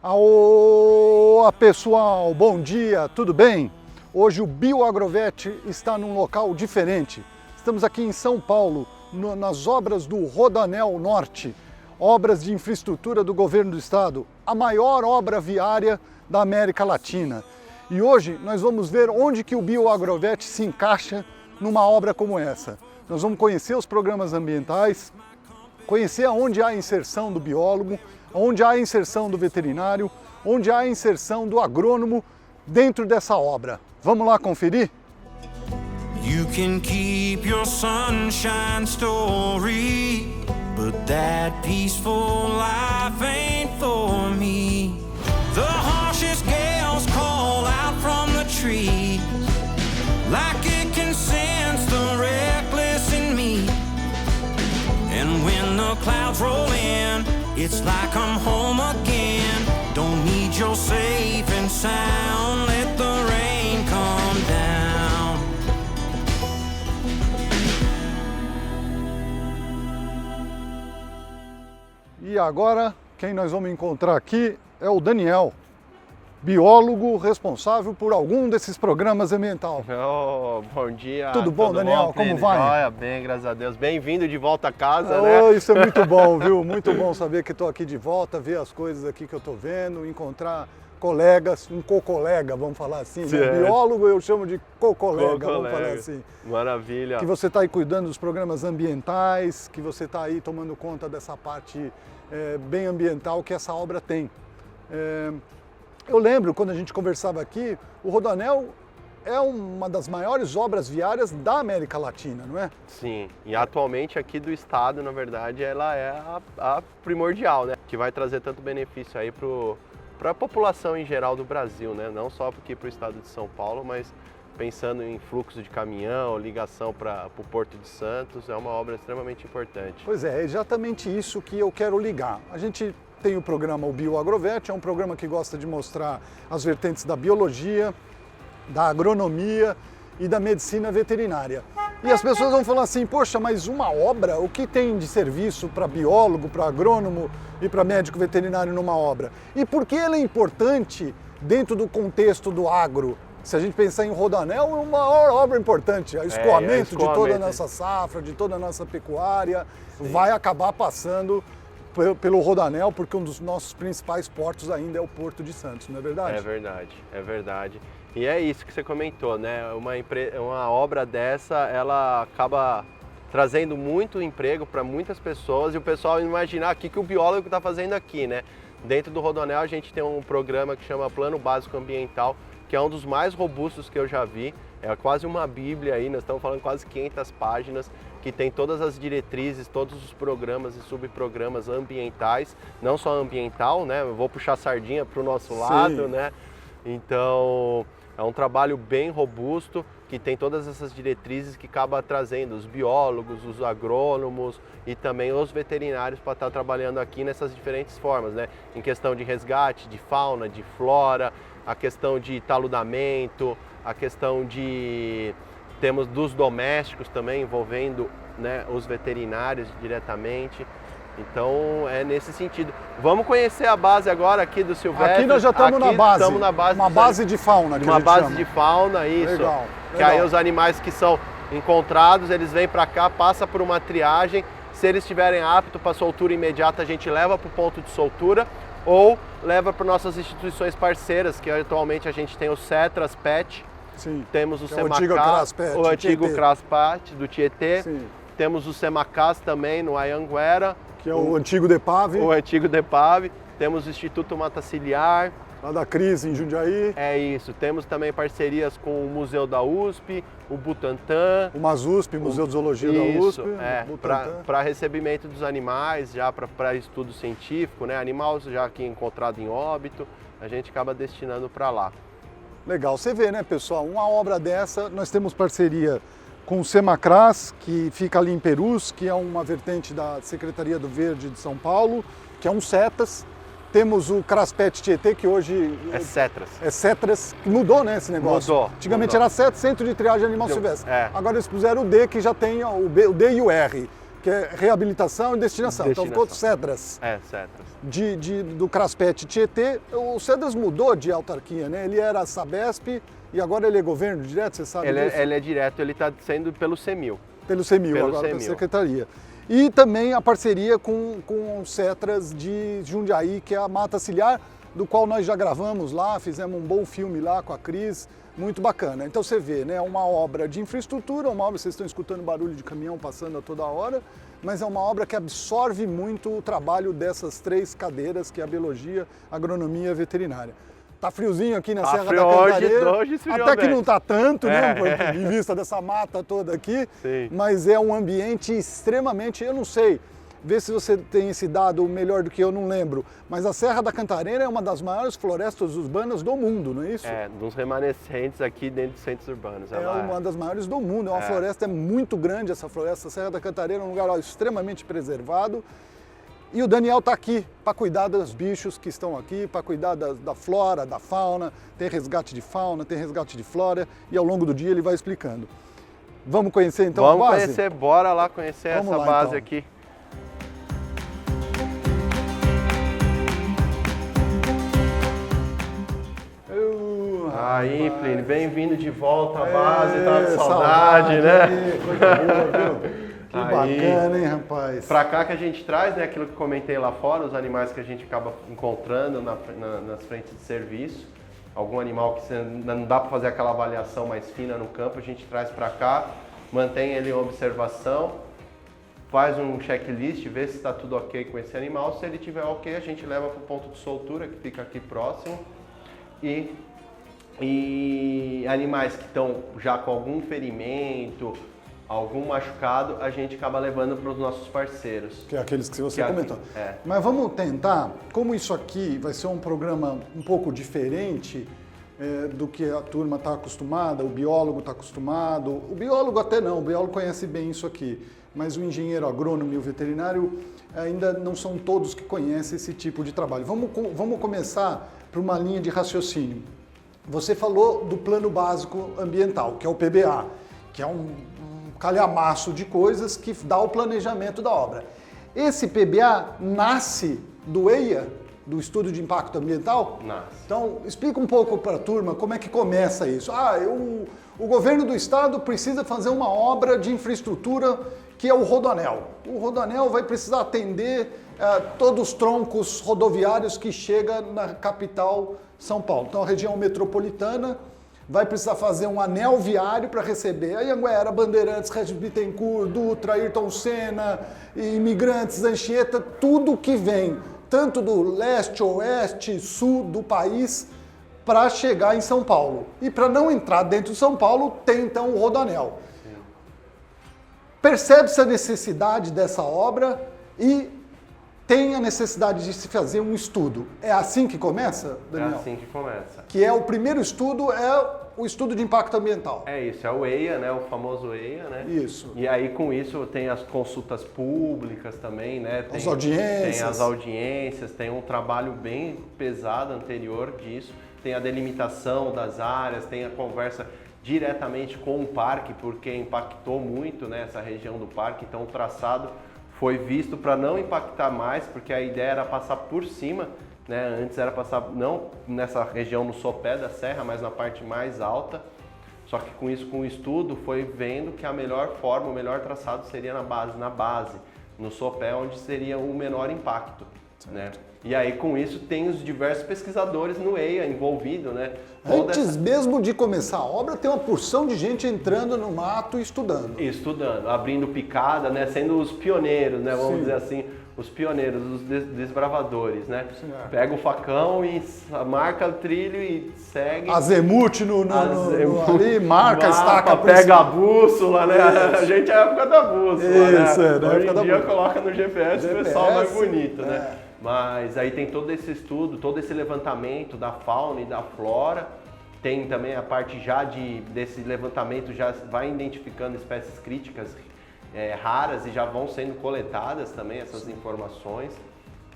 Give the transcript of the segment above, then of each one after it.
Olá pessoal, bom dia, tudo bem? Hoje o BioAgrovet está num local diferente. Estamos aqui em São Paulo, nas obras do Rodoanel Norte, obras de infraestrutura do governo do estado, a maior obra viária da América Latina. E hoje nós vamos ver onde que o BioAgrovet se encaixa numa obra como essa. Nós vamos conhecer os programas ambientais, conhecer aonde há a inserção do biólogo, onde há a inserção do veterinário, onde há a inserção do agrônomo dentro dessa obra. Vamos lá conferir? You can keep your sunshine story, but that peaceful life ain't for me. The harshest gales call out from the trees, like it can sense the reckless in me. And when the clouds roll in, it's like I'm home again. Don't need your safe and sound, let the rain come down. E agora, quem nós vamos encontrar aqui é o Daniel, biólogo responsável por algum desses programas ambientais. Oh, bom dia. Tudo bom, Daniel? Como vai? Olha, bem, graças a Deus. Bem-vindo de volta a casa, né? Oh, isso é muito bom, viu? Muito bom saber que estou aqui de volta, ver as coisas aqui que eu estou vendo, encontrar colegas, um co-colega, vamos falar assim. Né? Biólogo eu chamo de co-colega, vamos falar assim. Maravilha. Que você está aí cuidando dos programas ambientais, que você está aí tomando conta dessa parte bem ambiental que essa obra tem. Eu lembro, quando a gente conversava aqui, o Rodoanel é uma das maiores obras viárias da América Latina, não é? Sim, e atualmente aqui do estado, na verdade, ela é a primordial, né? Que vai trazer tanto benefício aí para a população em geral do Brasil, né? Não só aqui para o estado de São Paulo, mas pensando em fluxo de caminhão, ligação para o Porto de Santos, é uma obra extremamente importante. Pois é exatamente isso que eu quero ligar. A gente tem o programa o BioAgrovet, é um programa que gosta de mostrar as vertentes da biologia, da agronomia e da medicina veterinária. E as pessoas vão falar assim, poxa, mas uma obra, o que tem de serviço para biólogo, para agrônomo e para médico veterinário numa obra? E por que ela é importante dentro do contexto do agro? Se a gente pensar em Rodoanel, é uma obra importante, o escoamento de toda a nossa safra, de toda a nossa pecuária, vai acabar passando pelo Rodoanel, porque um dos nossos principais portos ainda é o Porto de Santos, não é verdade? É verdade, é verdade. E é isso que você comentou, né? Uma obra dessa, ela acaba trazendo muito emprego para muitas pessoas e o pessoal imaginar o que o biólogo está fazendo aqui, né? Dentro do Rodoanel a gente tem um programa que chama Plano Básico Ambiental, que é um dos mais robustos que eu já vi. É quase uma bíblia aí, nós estamos falando quase 500 páginas, que tem todas as diretrizes, todos os programas e subprogramas ambientais, não só ambiental, né? Eu vou puxar a sardinha para o nosso lado, né? Então, é um trabalho bem robusto, que tem todas essas diretrizes que acaba trazendo os biólogos, os agrônomos e também os veterinários para estar trabalhando aqui nessas diferentes formas, né? Em questão de resgate de fauna, de flora, a questão de taludamento, a questão de... Temos dos domésticos também envolvendo, né, os veterinários diretamente. Então é nesse sentido. Vamos conhecer a base agora aqui do Silvestre. Aqui nós já estamos na base. Estamos na base. Uma base de fauna, que uma a gente base chama. de fauna, isso. Legal. Que aí os animais que são encontrados, eles vêm para cá, passa por uma triagem. Se eles estiverem aptos para soltura imediata, a gente leva para o ponto de soltura ou leva para nossas instituições parceiras, que atualmente a gente tem o Cetras Pet. Sim, temos o Semacás, o antigo Craspet do Tietê. Sim. Temos o Semacás também no Ayanguera. Que é o antigo DEPAV. O antigo DEPAV. Temos o Instituto Mata Ciliar. Lá da Crise, em Jundiaí. É isso. Temos também parcerias com o Museu da USP, o Butantan. O MASUSP, Museu de Zoologia da USP. Para recebimento dos animais, já para estudo científico, né? Animal já aqui encontrado em óbito, a gente acaba destinando para lá. Legal, você vê, né, pessoal, uma obra dessa, nós temos parceria com o Semacras, que fica ali em Perus, que é uma vertente da Secretaria do Verde de São Paulo, que é um CETAS. Temos o Craspet Tietê, que hoje... É Cetras. É Cetras, que mudou, né, esse negócio? Mudou. Antigamente era CETAS, Centro de Triagem Animal Silvestre. Agora eles puseram o D, que já tem o D e o R, que é reabilitação e destinação. Então ficou Cedras. Cedras. Do Craspet Tietê. O Cedras mudou de autarquia, né? Ele era Sabesp e agora ele é governo direto, você sabe disso? Ele é direto, ele está sendo pelo CEMIL. Pelo CEMIL, agora pela Secretaria. E também a parceria com o Cetras de Jundiaí, que é a Mata Ciliar, do qual nós já gravamos lá, fizemos um bom filme lá com a Cris, muito bacana. Então você vê, né, uma obra de infraestrutura, uma obra, vocês estão escutando barulho de caminhão passando a toda hora, mas é uma obra que absorve muito o trabalho dessas 3 cadeiras, que é a biologia, a agronomia e a veterinária. Tá friozinho aqui na Serra da Cantareira, hoje até que não tá tanto, né, em vista dessa mata toda aqui, Sim. Mas é um ambiente extremamente, eu não sei, vê se você tem esse dado melhor do que eu, não lembro, mas a Serra da Cantareira é uma das maiores florestas urbanas do mundo, não é isso? Dos remanescentes aqui dentro dos centros urbanos. É uma das maiores do mundo, é uma floresta muito grande essa floresta, a Serra da Cantareira é um lugar extremamente preservado. E o Daniel está aqui para cuidar dos bichos que estão aqui, para cuidar da flora, da fauna, tem resgate de fauna, tem resgate de flora, e ao longo do dia ele vai explicando. Vamos conhecer então a base? Vamos conhecer, bora lá conhecer essa base então. Aqui. Aí, Plínio, bem-vindo de volta à base, tava de saudade, né? Coisa boa, viu? Que bacana, hein, rapaz? Pra cá que a gente traz, né, aquilo que comentei lá fora, os animais que a gente acaba encontrando nas frentes de serviço. Algum animal que não dá para fazer aquela avaliação mais fina no campo, a gente traz para cá, mantém ele em observação, faz um checklist, vê se está tudo ok com esse animal. Se ele tiver ok, a gente leva para o ponto de soltura, que fica aqui próximo. E animais que estão já com algum ferimento, algum machucado, a gente acaba levando para os nossos parceiros. Que é aqueles que você comentou. Mas vamos tentar, como isso aqui vai ser um programa um pouco diferente do que a turma está acostumada, o biólogo está acostumado, o biólogo até não, o biólogo conhece bem isso aqui, mas o engenheiro agrônomo e o veterinário ainda não são todos que conhecem esse tipo de trabalho. Vamos começar por uma linha de raciocínio. Você falou do Plano Básico Ambiental, que é o PBA, que é um calhamaço de coisas que dá o planejamento da obra. Esse PBA nasce do EIA, do Estudo de Impacto Ambiental? Nasce. Então, explica um pouco para a turma como é que começa isso. O governo do estado precisa fazer uma obra de infraestrutura que é o Rodoanel. O Rodoanel vai precisar atender todos os troncos rodoviários que chegam na capital São Paulo. Então, a região metropolitana vai precisar fazer um anel viário para receber a Anhanguera, Bandeirantes, Regis Bittencourt, Dutra, Ayrton Senna, Imigrantes, Anchieta, tudo que vem, tanto do leste, oeste, sul do país, para chegar em São Paulo. E para não entrar dentro de São Paulo, tem então o Rodoanel. Percebe-se a necessidade dessa obra e tem a necessidade de se fazer um estudo. É assim que começa, Daniel? É assim que começa. Que é o primeiro estudo, é o estudo de impacto ambiental. É isso, é o EIA, né? O famoso EIA, né? Isso. E aí com isso tem as consultas públicas também, né? As audiências. Tem as audiências, tem um trabalho bem pesado anterior disso. Tem a delimitação das áreas, tem a conversa diretamente com o parque, porque impactou muito, né, essa região do parque, então o traçado foi visto para não impactar mais, porque a ideia era passar por cima, né? Antes era passar não nessa região no sopé da serra, mas na parte mais alta. Só que com isso, com o estudo, foi vendo que a melhor forma, o melhor traçado seria na base, no sopé, onde seria o menor impacto, né? E aí com isso tem os diversos pesquisadores no EIA envolvido, né? Antes mesmo de começar a obra, tem uma porção de gente entrando no mato e estudando. Estudando, abrindo picada, né? Sendo os pioneiros, né? Vamos dizer assim, os pioneiros, os desbravadores, né? Sim, é. Pega o facão e marca o trilho e segue. Azemute ali, marca, estaca. Pega a bússola, né? A gente é a época da bússola, isso, né? Hoje em dia coloca no GPS, o pessoal vai bonito, né? Mas aí tem todo esse estudo, todo esse levantamento da fauna e da flora. Tem também a parte já desse levantamento, já vai identificando espécies críticas raras e já vão sendo coletadas também essas informações.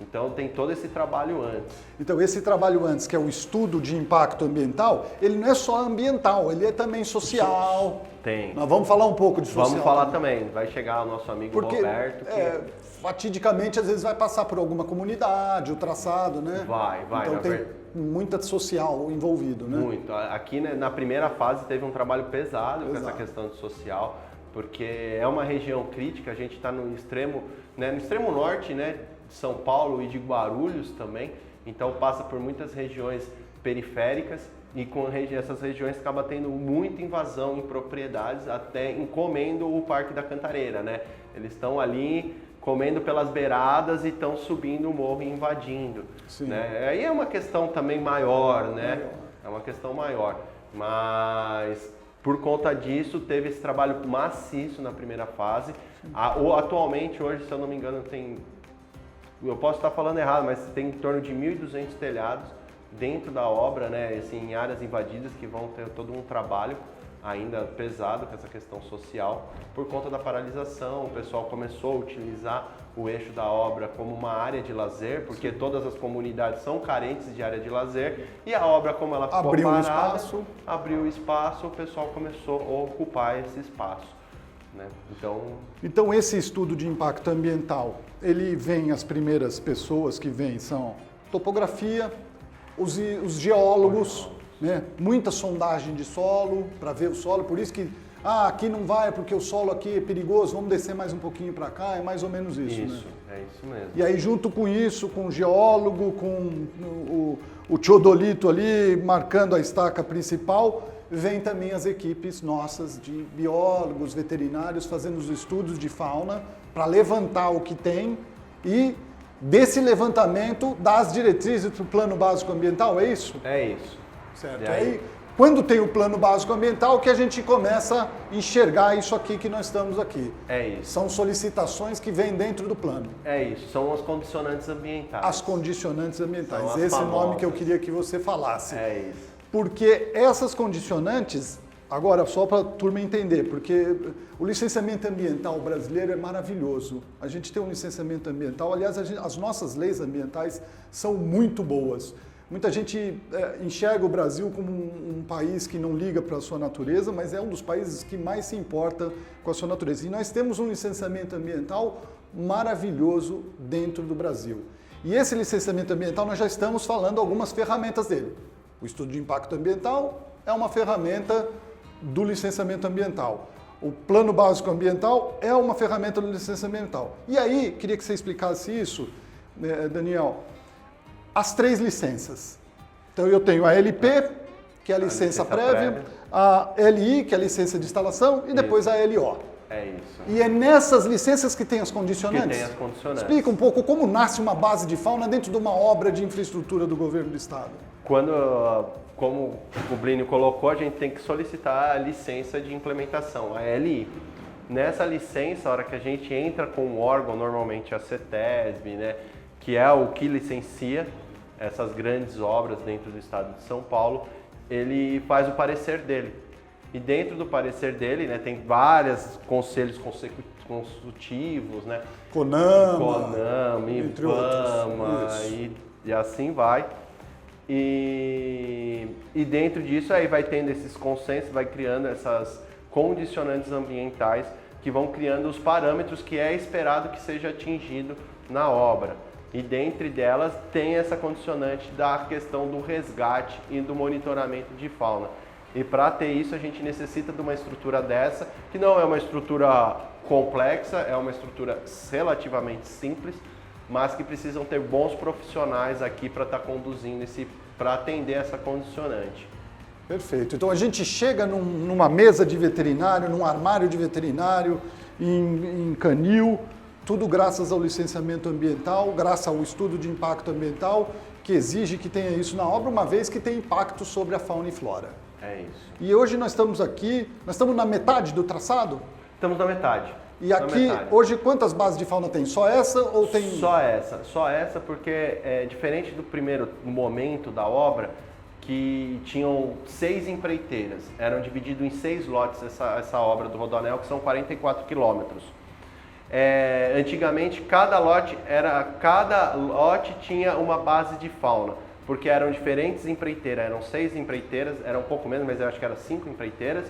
Então tem todo esse trabalho antes. Então esse trabalho antes, que é o estudo de impacto ambiental, ele não é só ambiental, ele é também social. Tem. Nós vamos falar um pouco de social. Vamos falar também. Vai chegar o nosso amigo Roberto. Fatidicamente, às vezes vai passar por alguma comunidade, o traçado, né? Vai. Então tem muita social envolvido, né? Muito. Aqui, né, na primeira fase teve um trabalho pesado com essa questão de social, porque é uma região crítica, a gente está no extremo norte, né? São Paulo e de Guarulhos também, então passa por muitas regiões periféricas e com essas regiões acaba tendo muita invasão em propriedades, até comendo o Parque da Cantareira, né? Eles estão ali comendo pelas beiradas e estão subindo o morro e invadindo. Né? Aí é uma questão também maior, né? É uma questão maior, mas por conta disso teve esse trabalho maciço na primeira fase. Atualmente, hoje, se eu não me engano, eu posso estar falando errado, mas tem em torno de 1.200 telhados dentro da obra, né, assim, em áreas invadidas, que vão ter todo um trabalho ainda pesado com essa questão social. Por conta da paralisação, o pessoal começou a utilizar o eixo da obra como uma área de lazer, porque todas as comunidades são carentes de área de lazer, e a obra, como ela ficou parada, abriu espaço, o pessoal começou a ocupar esse espaço. Né? Então esse estudo de impacto ambiental, ele vem, as primeiras pessoas que vêm são topografia, os geólogos, né? Muita sondagem de solo para ver o solo, por isso que aqui não vai porque o solo aqui é perigoso, vamos descer mais um pouquinho para cá, é mais ou menos isso. Isso, né? É isso mesmo. E aí junto com isso, com o geólogo, com o teodolito ali marcando a estaca principal, vem também as equipes nossas de biólogos, veterinários, fazendo os estudos de fauna para levantar o que tem e desse levantamento das diretrizes para o plano básico ambiental, é isso? É isso. Certo. Aí, quando tem o plano básico ambiental, que a gente começa a enxergar isso aqui que nós estamos aqui. É isso. São solicitações que vêm dentro do plano. É isso, são as condicionantes ambientais. As condicionantes ambientais, esse famosas. Nome que eu queria que você falasse. É isso. Porque essas condicionantes, agora só para a turma entender, porque o licenciamento ambiental brasileiro é maravilhoso. A gente tem um licenciamento ambiental, aliás, as nossas leis ambientais são muito boas. Muita gente enxerga o Brasil como um país que não liga para a sua natureza, mas é um dos países que mais se importa com a sua natureza. E nós temos um licenciamento ambiental maravilhoso dentro do Brasil. E esse licenciamento ambiental, nós já estamos falando algumas ferramentas dele. O estudo de impacto ambiental é uma ferramenta do licenciamento ambiental. O plano básico ambiental é uma ferramenta do licenciamento ambiental. E aí, queria que você explicasse isso, Daniel. As 3 licenças. Então eu tenho a LP, que é a licença prévia, a LI, que é a licença de instalação, e depois a LO. É isso. E é nessas licenças que tem as condicionantes? Que tem as condicionantes. Explica um pouco como nasce uma base de fauna dentro de uma obra de infraestrutura do governo do estado. Como o Plínio colocou, a gente tem que solicitar a licença de implementação, a LI. Nessa licença, a hora que a gente entra com um órgão, normalmente a CETESB, né, que é o que licencia essas grandes obras dentro do estado de São Paulo, ele faz o parecer dele. E dentro do parecer dele, né, tem vários conselhos consultivos, né? CONAMA, IBAMA e assim vai. E dentro disso aí vai tendo esses consensos, vai criando essas condicionantes ambientais que vão criando os parâmetros que é esperado que seja atingido na obra. E dentre delas tem essa condicionante da questão do resgate e do monitoramento de fauna. E para ter isso a gente necessita de uma estrutura dessa, que não é uma estrutura complexa, é uma estrutura relativamente simples, mas que precisam ter bons profissionais aqui para estar conduzindo para atender essa condicionante. Perfeito. Então a gente chega numa mesa de veterinário, num armário de veterinário, em canil, tudo graças ao licenciamento ambiental, graças ao estudo de impacto ambiental, que exige que tenha isso na obra, uma vez que tem impacto sobre a fauna e flora. É isso. E hoje nós estamos aqui, nós estamos na metade do traçado? Estamos na metade. E aqui, hoje, quantas bases de fauna tem? Só essa ou tem... Só essa porque é diferente do primeiro momento da obra, que tinham 6 empreiteiras, eram divididos em 6 lotes essa obra do Rodoanel, que são 44 quilômetros. Antigamente cada lote tinha uma base de fauna, porque eram diferentes empreiteiras, eram 6 empreiteiras, era um pouco menos, mas eu acho que eram 5 empreiteiras,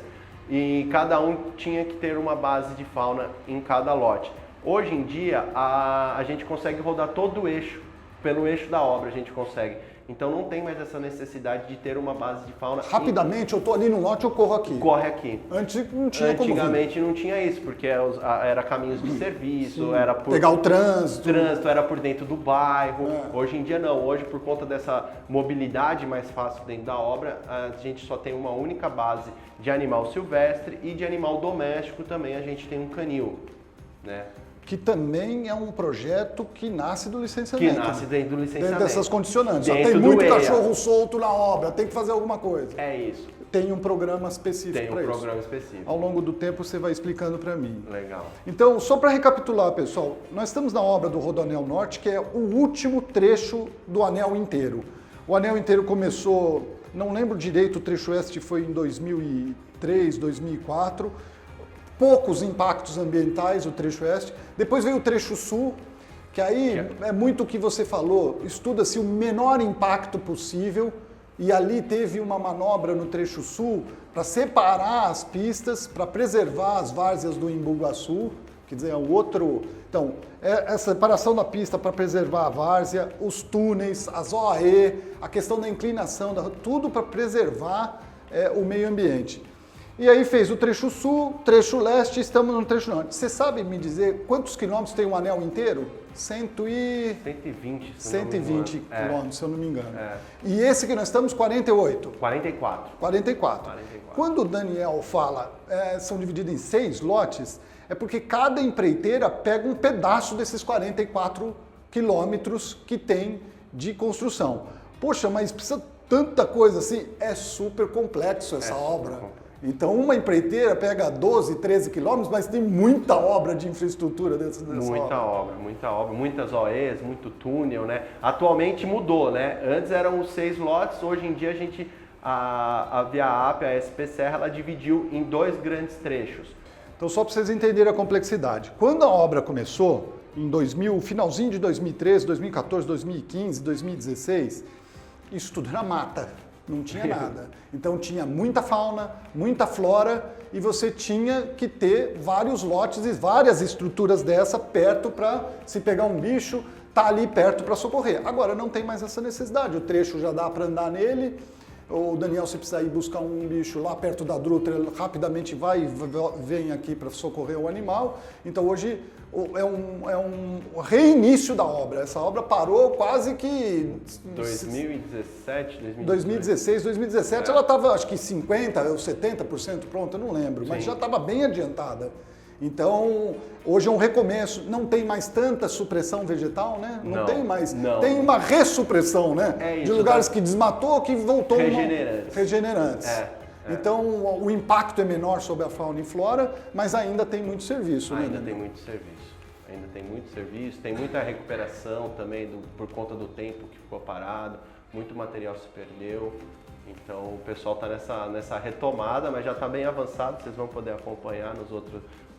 e cada um tinha que ter uma base de fauna em cada lote. Hoje em dia a gente consegue rodar todo o eixo, pelo eixo da obra a gente consegue. Então não tem mais essa necessidade de ter uma base de fauna. Rapidamente, eu estou ali no lote, eu corro aqui. Corre aqui. Antigamente não tinha isso, porque era caminhos de serviço, era por... Pegar o trânsito. Era por dentro do bairro. Hoje em dia não. Hoje, por conta dessa mobilidade mais fácil dentro da obra, a gente só tem uma única base de animal silvestre e de animal doméstico também a gente tem um canil, né? Que também é um projeto que nasce do licenciamento. Que nasce dentro do licenciamento. Dentro dessas condicionantes. Dentro Tem muito do cachorro solto na obra, tem que fazer alguma coisa. É isso. Tem um programa específico para isso. Tem um programa específico. Ao longo do tempo você vai explicando para mim. Legal. Então, só para recapitular, pessoal, nós estamos na obra do Rodoanel Norte, que é o último trecho do anel inteiro. O anel inteiro começou, não lembro direito, o trecho oeste foi em 2003, 2004. Poucos impactos ambientais, o trecho oeste. Depois veio o trecho sul, que aí é muito o que você falou, estuda-se o menor impacto possível, e ali teve uma manobra no trecho sul para separar as pistas, para preservar as várzeas do Embu-Guaçu, quer dizer, é o outro... Então, a separação da pista para preservar a várzea, os túneis, as OAE, a questão da inclinação, tudo para preservar o meio ambiente. E aí fez o trecho sul, trecho leste, estamos no trecho norte. Você sabe me dizer quantos quilômetros tem um anel inteiro? 120 quilômetros, se eu não me engano. E esse que nós estamos, 48? 44. Quando o Daniel fala, são divididos em 6 lotes, é porque cada empreiteira pega um pedaço desses 44 quilômetros que tem de construção. Poxa, mas precisa tanta coisa assim? É super complexo essa obra. Então, uma empreiteira pega 12, 13 quilômetros, mas tem muita obra de infraestrutura dessa obra. Muita obra, muitas OEs, muito túnel, né? Atualmente mudou, né? Antes eram 6 lotes, hoje em dia a Via Ápia, a SP Serra, ela dividiu em 2 grandes trechos. Então, só para vocês entenderem a complexidade. Quando a obra começou, em finalzinho de 2013, 2014, 2015, 2016, isso tudo era mata. Não tinha nada. Então tinha muita fauna, muita flora e você tinha que ter vários lotes e várias estruturas dessa perto para, se pegar um bicho, tá ali perto para socorrer. Agora não tem mais essa necessidade, o trecho já dá para andar nele. O Daniel, se precisar ir buscar um bicho lá perto da druta, ele rapidamente vem aqui para socorrer o animal. Então hoje é um reinício da obra. Essa obra parou quase que... 2016, 2017, ela estava acho que 50% ou 70% pronta, não lembro, mas já estava bem adiantada. Então, hoje é um recomeço, não tem mais tanta supressão vegetal, né? Não tem mais, tem uma ressupressão, né? De lugares que desmatou, que voltou... Regenerantes. Então, o impacto é menor sobre a fauna e flora, mas ainda tem muito serviço. Ainda tem muito serviço, tem muita recuperação também por conta do tempo que ficou parado, muito material se perdeu. Então o pessoal está nessa retomada, mas já está bem avançado, vocês vão poder acompanhar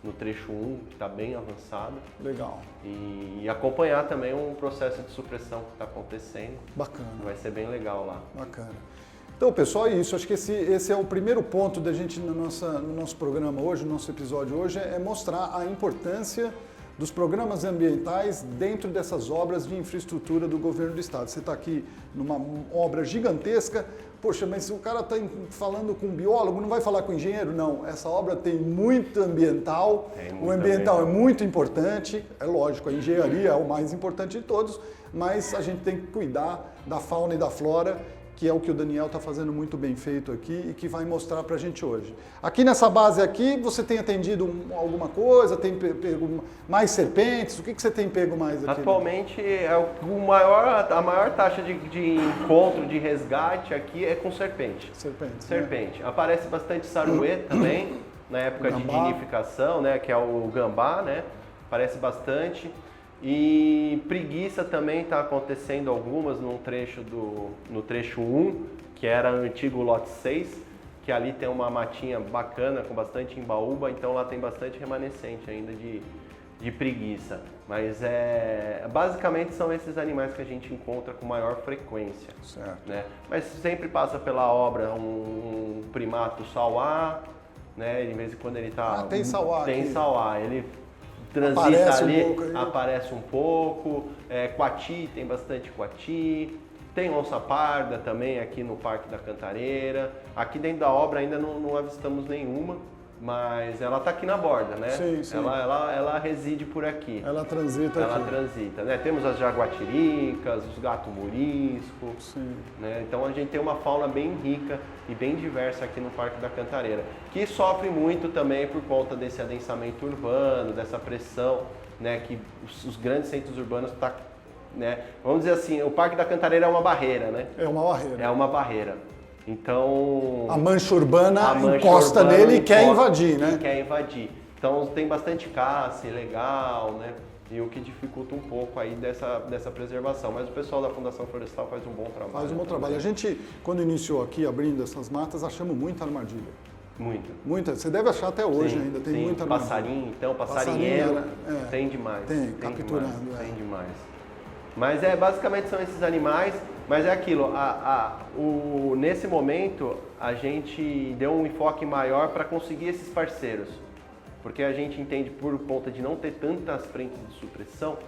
no trecho 1, que está bem avançado. Legal. E acompanhar também um processo de supressão que está acontecendo. Bacana. Vai ser bem legal lá. Bacana. Então, pessoal, é isso. Acho que esse é o primeiro ponto da gente no nosso programa hoje, no nosso episódio hoje, é mostrar a importância dos programas ambientais dentro dessas obras de infraestrutura do governo do estado. Você está aqui numa obra gigantesca, poxa, mas o cara está falando com um biólogo, não vai falar com o engenheiro? Não, essa obra tem muito ambiental, o ambiental é muito importante, é lógico, a engenharia é o mais importante de todos, mas a gente tem que cuidar da fauna e da flora, que é o que o Daniel está fazendo muito bem feito aqui e que vai mostrar para a gente hoje. Aqui nessa base aqui, você tem atendido alguma coisa? Tem pego mais serpentes? O que você tem pego mais aqui? Atualmente, a maior taxa de encontro, de resgate aqui é com serpente. Serpente. Né? Aparece bastante saruê também, na época de nidificação, né, que é o gambá, né? Aparece bastante. E preguiça também está acontecendo algumas no trecho 1, que era o antigo lote 6, que ali tem uma matinha bacana com bastante embaúba, então lá tem bastante remanescente ainda de de preguiça. Mas basicamente são esses animais que a gente encontra com maior frequência. Certo. Né? Mas sempre passa pela obra um primato sauá, né? De vez em quando ele tá... tem sauá Tem aqui. sauá, ele transita Aparece ali, um pouco aí. aparece um pouco. Coati, tem bastante coati. Tem onça parda também aqui no Parque da Cantareira. Aqui dentro da obra ainda não avistamos nenhuma, mas ela está aqui na borda, né? Sim, sim. Ela reside por aqui. Ela transita Ela aqui. transita, né? Temos as jaguatiricas, os gato-murisco, Sim. né? Então a gente tem uma fauna bem rica e bem diversa aqui no Parque da Cantareira, que sofre muito também por conta desse adensamento urbano, dessa pressão, né? Que os grandes centros urbanos né? Vamos dizer assim, o Parque da Cantareira é uma barreira, né? É uma barreira. É uma barreira. Então... A mancha urbana mancha encosta urbana nele e quer encosta invadir, né? E quer invadir. Então tem bastante caça ilegal, né? E o que dificulta um pouco aí dessa preservação. Mas o pessoal da Fundação Florestal faz um bom trabalho. Faz um bom trabalho. A gente, quando iniciou aqui, abrindo essas matas, achamos muita armadilha. Muito. Muita. Você deve achar até hoje ainda, tem muita armadilha. Passarinho, então, passarinheiro, Passarinho, tem demais. Tem, capturando. Tem demais. Mas basicamente são esses animais, mas é aquilo, nesse momento a gente deu um enfoque maior para conseguir esses parceiros, porque a gente entende por conta de não ter tantas frentes de supressão,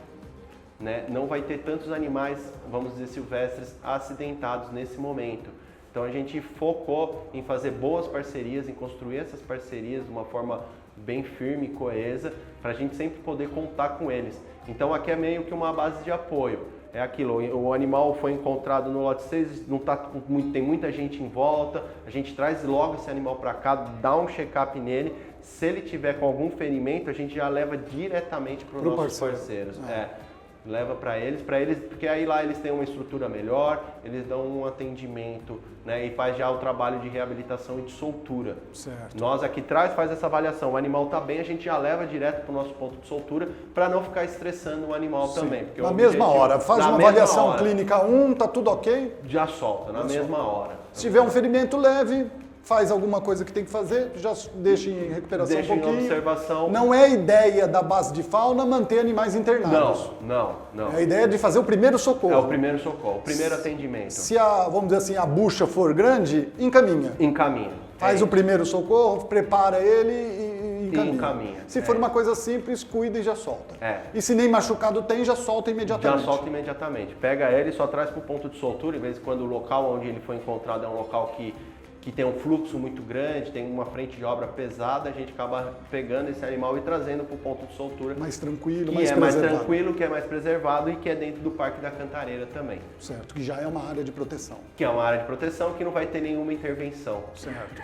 né, não vai ter tantos animais, vamos dizer, silvestres acidentados nesse momento. Então a gente focou em fazer boas parcerias, em construir essas parcerias de uma forma bem firme e coesa, para a gente sempre poder contar com eles. Então aqui é meio que uma base de apoio. É aquilo, o animal foi encontrado no lote 6, tem muita gente em volta, a gente traz logo esse animal para cá, dá um check-up nele. Se ele tiver com algum ferimento, a gente já leva diretamente para os nossos parceiros. Leva para eles, porque aí lá eles têm uma estrutura melhor, eles dão um atendimento, né, e faz já o trabalho de reabilitação e de soltura. Certo. Nós aqui faz essa avaliação, o animal está bem, a gente já leva direto para o nosso ponto de soltura para não ficar estressando o animal também. Porque na mesma hora, faz uma avaliação clínica tá tudo ok? Já solta, na mesma hora. Se tiver um ferimento leve, faz alguma coisa que tem que fazer, já deixa em recuperação deixa um pouquinho. Em observação. Não é ideia da base de fauna manter animais internados. Não. É a ideia de fazer o primeiro socorro. É o primeiro socorro, o primeiro atendimento. Se vamos dizer assim, a bucha for grande, encaminha. Faz o primeiro socorro, prepara ele e encaminha. Se for uma coisa simples, cuida e já solta. E se nem machucado tem, já solta imediatamente. Já solta imediatamente. Pega ele e só traz para o ponto de soltura, em vez de quando o local onde ele foi encontrado é um local que tem um fluxo muito grande, tem uma frente de obra pesada, a gente acaba pegando esse animal e trazendo para o ponto de soltura. Mais tranquilo, mais preservado. Que é mais preservado e que é dentro do Parque da Cantareira também. Certo, que já é uma área de proteção. Que é uma área de proteção que não vai ter nenhuma intervenção. Certo.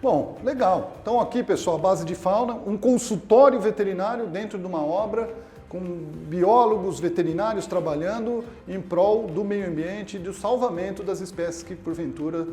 Bom, legal. Então aqui, pessoal, a base de fauna, um consultório veterinário dentro de uma obra, com biólogos veterinários trabalhando em prol do meio ambiente e do salvamento das espécies que, porventura,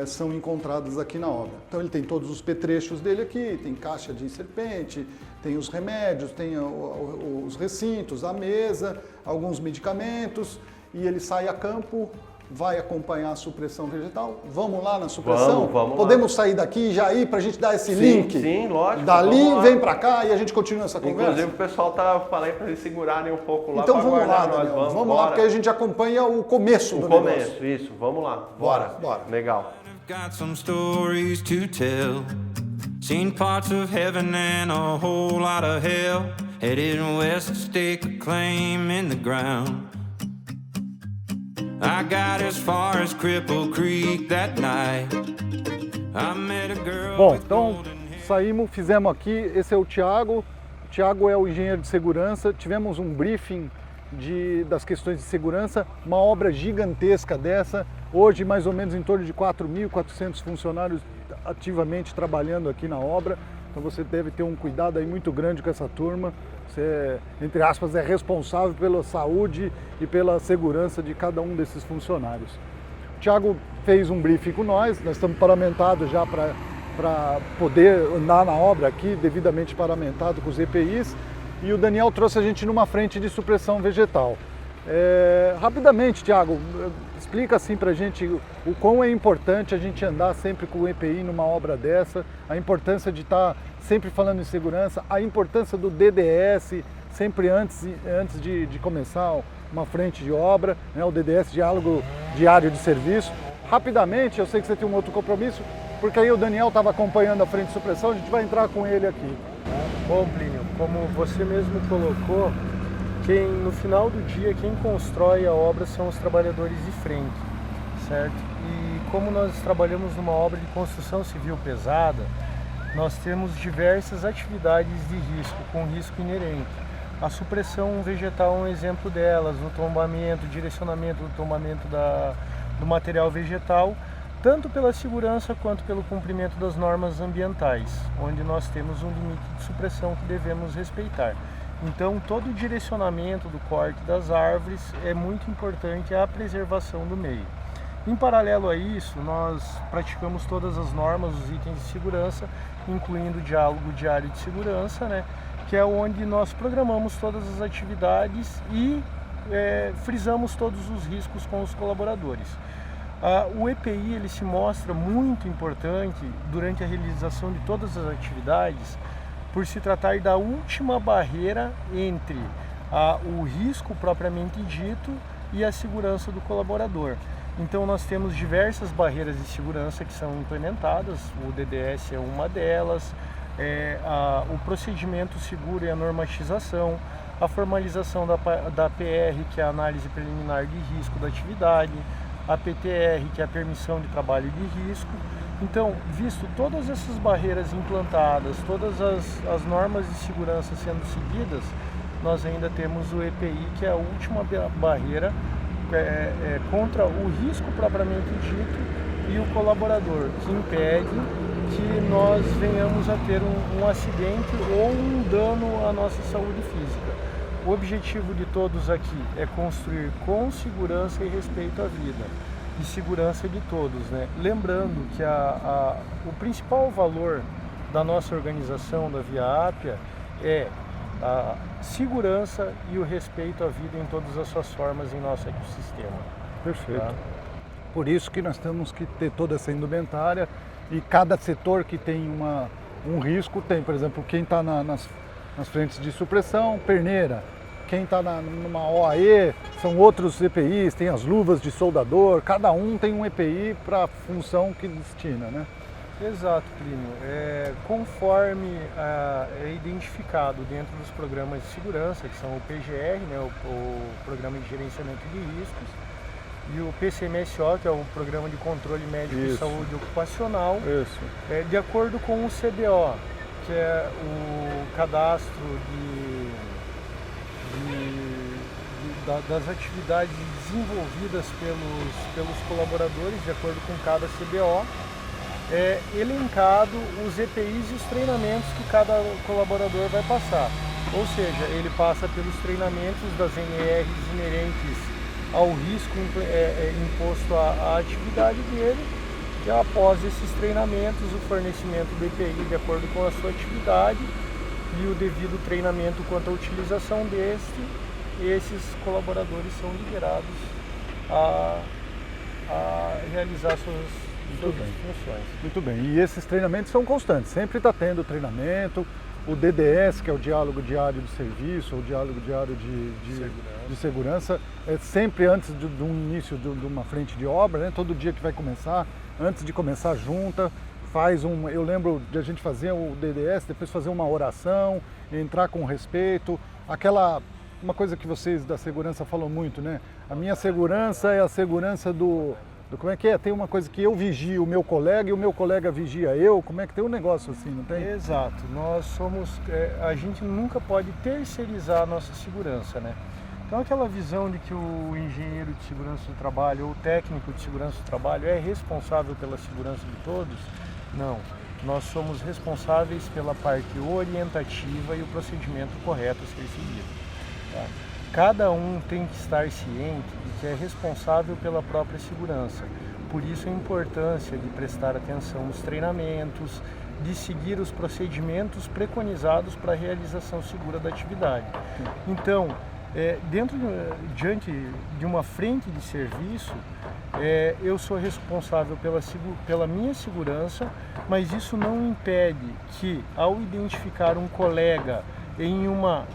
são encontradas aqui na obra. Então ele tem todos os petrechos dele aqui, tem caixa de serpente, tem os remédios, tem os recintos, a mesa, alguns medicamentos, e ele sai a campo, vai acompanhar a supressão vegetal. Vamos lá na supressão? Vamos Podemos sair daqui e já ir para a gente dar esse link? Sim, lógico. Dali, vem para cá e a gente continua essa conversa? Inclusive o pessoal falei para eles segurarem um pouco lá. Então vamos lá, Daniel. Vamos lá, porque a gente acompanha o começo do negócio. O começo, isso. Vamos lá. Bora. Legal. Got some stories to tell. Seen parts of heaven and a whole lot of hell. Headed west to stake a claim in the ground. I got as far as Cripple Creek that night. I met a girl. Bom, então saímos, fizemos aqui. Esse é o Thiago. O Thiago é o engenheiro de segurança. Tivemos um briefing das questões de segurança. Uma obra gigantesca dessa. Hoje, mais ou menos em torno de 4.400 funcionários ativamente trabalhando aqui na obra. Então você deve ter um cuidado aí muito grande com essa turma. Você, entre aspas, é responsável pela saúde e pela segurança de cada um desses funcionários. O Thiago fez um briefing com nós estamos paramentados já para poder andar na obra aqui, devidamente paramentado com os EPIs, e o Daniel trouxe a gente numa frente de supressão vegetal. Rapidamente, Thiago, explica assim pra gente o quão é importante a gente andar sempre com o EPI numa obra dessa, a importância de estar sempre falando em segurança, a importância do DDS sempre antes de começar uma frente de obra, né, o DDS, Diálogo Diário de Serviço. Rapidamente, eu sei que você tem um outro compromisso, porque aí o Daniel estava acompanhando a frente de supressão, a gente vai entrar com ele aqui. Bom, Plínio, como você mesmo colocou, no final do dia, quem constrói a obra são os trabalhadores de frente, certo? E como nós trabalhamos numa obra de construção civil pesada, nós temos diversas atividades de risco, com risco inerente. A supressão vegetal é um exemplo delas, o tombamento, o direcionamento do tombamento do material vegetal, tanto pela segurança quanto pelo cumprimento das normas ambientais, onde nós temos um limite de supressão que devemos respeitar. Então, todo o direcionamento do corte das árvores é muito importante à preservação do meio. Em paralelo a isso, nós praticamos todas as normas, os itens de segurança, incluindo o diálogo diário de segurança, né, que é onde nós programamos todas as atividades e frisamos todos os riscos com os colaboradores. O EPI ele se mostra muito importante durante a realização de todas as atividades, por se tratar da última barreira entre o risco propriamente dito e a segurança do colaborador. Então nós temos diversas barreiras de segurança que são implementadas, o DDS é uma delas, o procedimento seguro e a normatização, a formalização da PR, que é a análise preliminar de risco da atividade, a PTR, que é a permissão de trabalho de risco. Então, visto todas essas barreiras implantadas, todas as normas de segurança sendo seguidas, nós ainda temos o EPI, que é a última barreira contra o risco propriamente dito e o colaborador, que impede que nós venhamos a ter um acidente ou um dano à nossa saúde física. O objetivo de todos aqui é construir com segurança e respeito à vida e segurança de todos, né? Lembrando que o principal valor da nossa organização, da Via Ápia, é a segurança e o respeito à vida em todas as suas formas em nosso ecossistema. Perfeito. Tá? Por isso que nós temos que ter toda essa indumentária e cada setor que tem um risco tem, por exemplo, quem está nas frentes de supressão, perneira. Quem está numa OAE são outros EPIs, tem as luvas de soldador, cada um tem um EPI para a função que destina, né? Exato, Plínio. Conforme é identificado dentro dos programas de segurança, que são o PGR, né, o Programa de Gerenciamento de Riscos, e o PCMSO, que é o Programa de Controle Médico de Saúde Ocupacional, de acordo com o CBO, que é o cadastro das atividades desenvolvidas pelos colaboradores, de acordo com cada CBO, elencado os EPIs e os treinamentos que cada colaborador vai passar. Ou seja, ele passa pelos treinamentos das NRs inerentes ao risco imposto à atividade dele, e após esses treinamentos, o fornecimento do EPI de acordo com a sua atividade e o devido treinamento quanto à utilização esses colaboradores são liberados a realizar suas funções. Muito bem, e esses treinamentos são constantes, sempre está tendo treinamento, o DDS, que é o Diálogo Diário de Serviço, ou Diálogo Diário de Segurança, é sempre antes do início de uma frente de obra, né? Todo dia que vai começar, antes de começar a junta, eu lembro de a gente fazer o DDS, depois fazer uma oração, entrar com respeito, uma coisa que vocês da segurança falam muito, né? A minha segurança é a segurança como é que é? Tem uma coisa que eu vigio o meu colega e o meu colega vigia eu, como é que tem um negócio assim, não tem? Exato, a gente nunca pode terceirizar a nossa segurança, né? Então aquela visão de que o engenheiro de segurança do trabalho ou o técnico de segurança do trabalho é responsável pela segurança de todos, não. Nós somos responsáveis pela parte orientativa e o procedimento correto a ser seguido. Tá? Cada um tem que estar ciente de que é responsável pela própria segurança. Por isso a importância de prestar atenção nos treinamentos, de seguir os procedimentos preconizados para a realização segura da atividade. Então, Diante de uma frente de serviço, eu sou responsável pela minha segurança, mas isso não impede que, ao identificar um colega em uma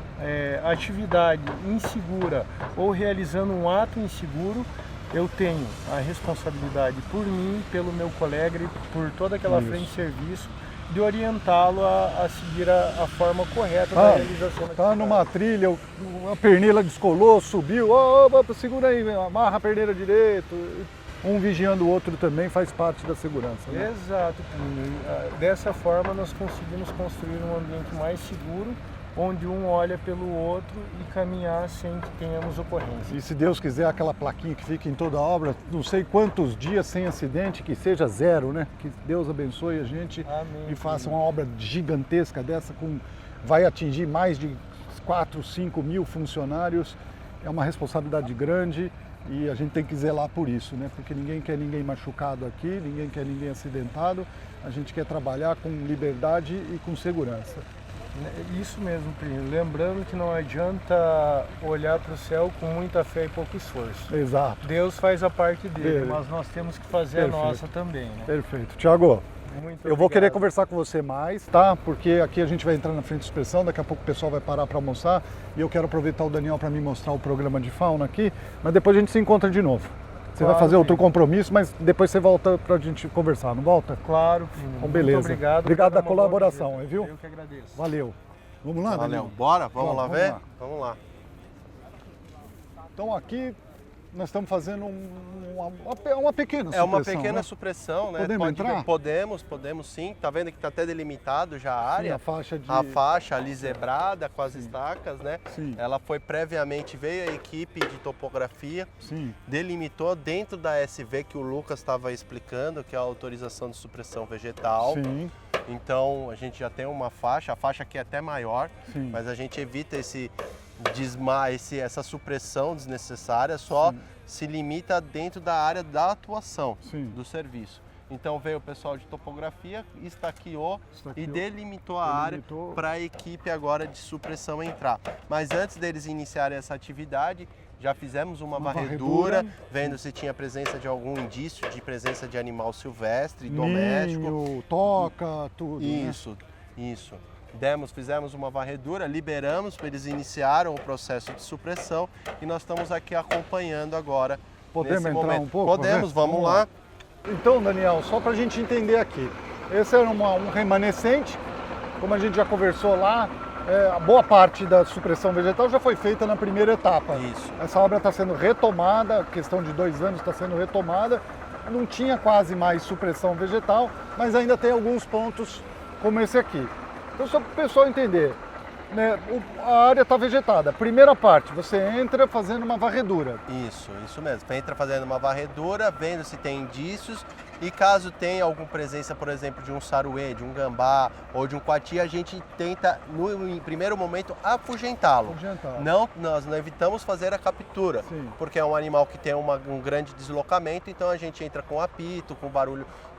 atividade insegura ou realizando um ato inseguro, eu tenho a responsabilidade por mim, pelo meu colega e por toda aquela frente de serviço, de orientá-lo a seguir a forma correta da realização da Tá numa trilha, a pernila descolou, subiu, segura aí, amarra a perneira direito. Um vigiando o outro também faz parte da segurança, né? Exato, Plínio. Dessa forma nós conseguimos construir um ambiente mais seguro, onde um olha pelo outro e caminhar sem que tenhamos ocorrência. E se Deus quiser, aquela plaquinha que fica em toda a obra, não sei quantos dias sem acidente, que seja zero, né? Que Deus abençoe a gente. Amém, e faça uma obra gigantesca dessa, vai atingir mais de 4, 5 mil funcionários. É uma responsabilidade grande e a gente tem que zelar por isso, né? Porque ninguém quer ninguém machucado aqui, ninguém quer ninguém acidentado. A gente quer trabalhar com liberdade e com segurança. Isso mesmo, Plínio. Lembrando que não adianta olhar para o céu com muita fé e pouco esforço. Exato. Deus faz a parte dele, mas nós temos que fazer a nossa também, né? Perfeito. Tiago, Muito eu vou querer obrigado. conversar com você mais, tá? Porque aqui a gente vai entrar na frente de expressão, daqui a pouco o pessoal vai parar para almoçar e eu quero aproveitar o Daniel para me mostrar o programa de fauna aqui, mas depois a gente se encontra de novo. Você vai fazer outro compromisso, mas depois você volta para a gente conversar, não volta? Claro, Plínio. Então, beleza. Muito obrigado. Obrigado da Uma boa colaboração, visita. viu? Eu que agradeço. Valeu. Vamos lá, Valeu. Daniel? Bora? Vamos lá ver? lá. Vamos lá. Então aqui nós estamos fazendo uma pequena supressão. É uma pequena né? supressão, né? Podemos entrar? Podemos sim. Tá vendo que tá até delimitado já a Sim, área? a A faixa ali zebrada com as estacas, né? Sim. Ela foi previamente, veio a equipe de topografia, Sim. delimitou dentro da SV que o Lucas estava explicando, que é a autorização de supressão vegetal. Sim. Então a gente já tem uma faixa, a faixa aqui é até maior, Sim. mas a gente evita essa supressão desnecessária, só se limita dentro da área da atuação do serviço. Então veio o pessoal de topografia, estaqueou e delimitou a área para a equipe agora de supressão entrar. Mas antes deles iniciarem essa atividade, já fizemos uma varredura, vendo se tinha presença de algum indício de presença de animal silvestre, doméstico. Ninho, toca, tudo. Isso, isso. Fizemos uma varredura, liberamos, eles iniciaram o processo de supressão e nós estamos aqui acompanhando agora. Podemos nesse entrar momento. um pouco? Podemos, vamos lá. Então, Daniel, só para a gente entender aqui, esse era um remanescente, como a gente já conversou lá, a boa parte da supressão vegetal já foi feita na primeira etapa. Isso. Essa obra está sendo retomada, questão de 2 anos está sendo retomada, não tinha quase mais supressão vegetal, mas ainda tem alguns pontos como esse aqui. Então, só para o pessoal entender, né, a área está vegetada. Primeira parte, você entra fazendo uma varredura. Isso mesmo. Entra fazendo uma varredura, vendo se tem indícios e caso tenha alguma presença, por exemplo, de um saruê, de um gambá ou de um coati, a gente tenta, no primeiro momento, afugentá-lo. Nós não evitamos fazer a captura, porque é um animal que tem um grande deslocamento, então a gente entra com apito,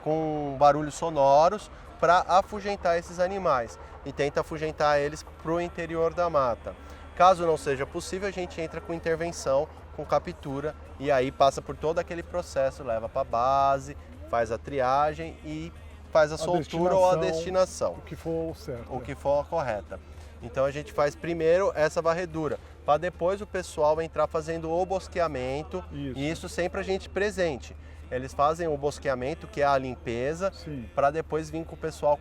com barulhos sonoros, para afugentar esses animais e tenta afugentar eles para o interior da mata. Caso não seja possível, a gente entra com intervenção, com captura e aí passa por todo aquele processo, leva para a base, faz a triagem e faz a soltura ou a destinação. O que for certo. O que for a correta. Então a gente faz primeiro essa varredura, para depois o pessoal entrar fazendo o bosqueamento e isso sempre a gente presente. Eles fazem o bosqueamento, que é a limpeza, para depois vir com o pessoal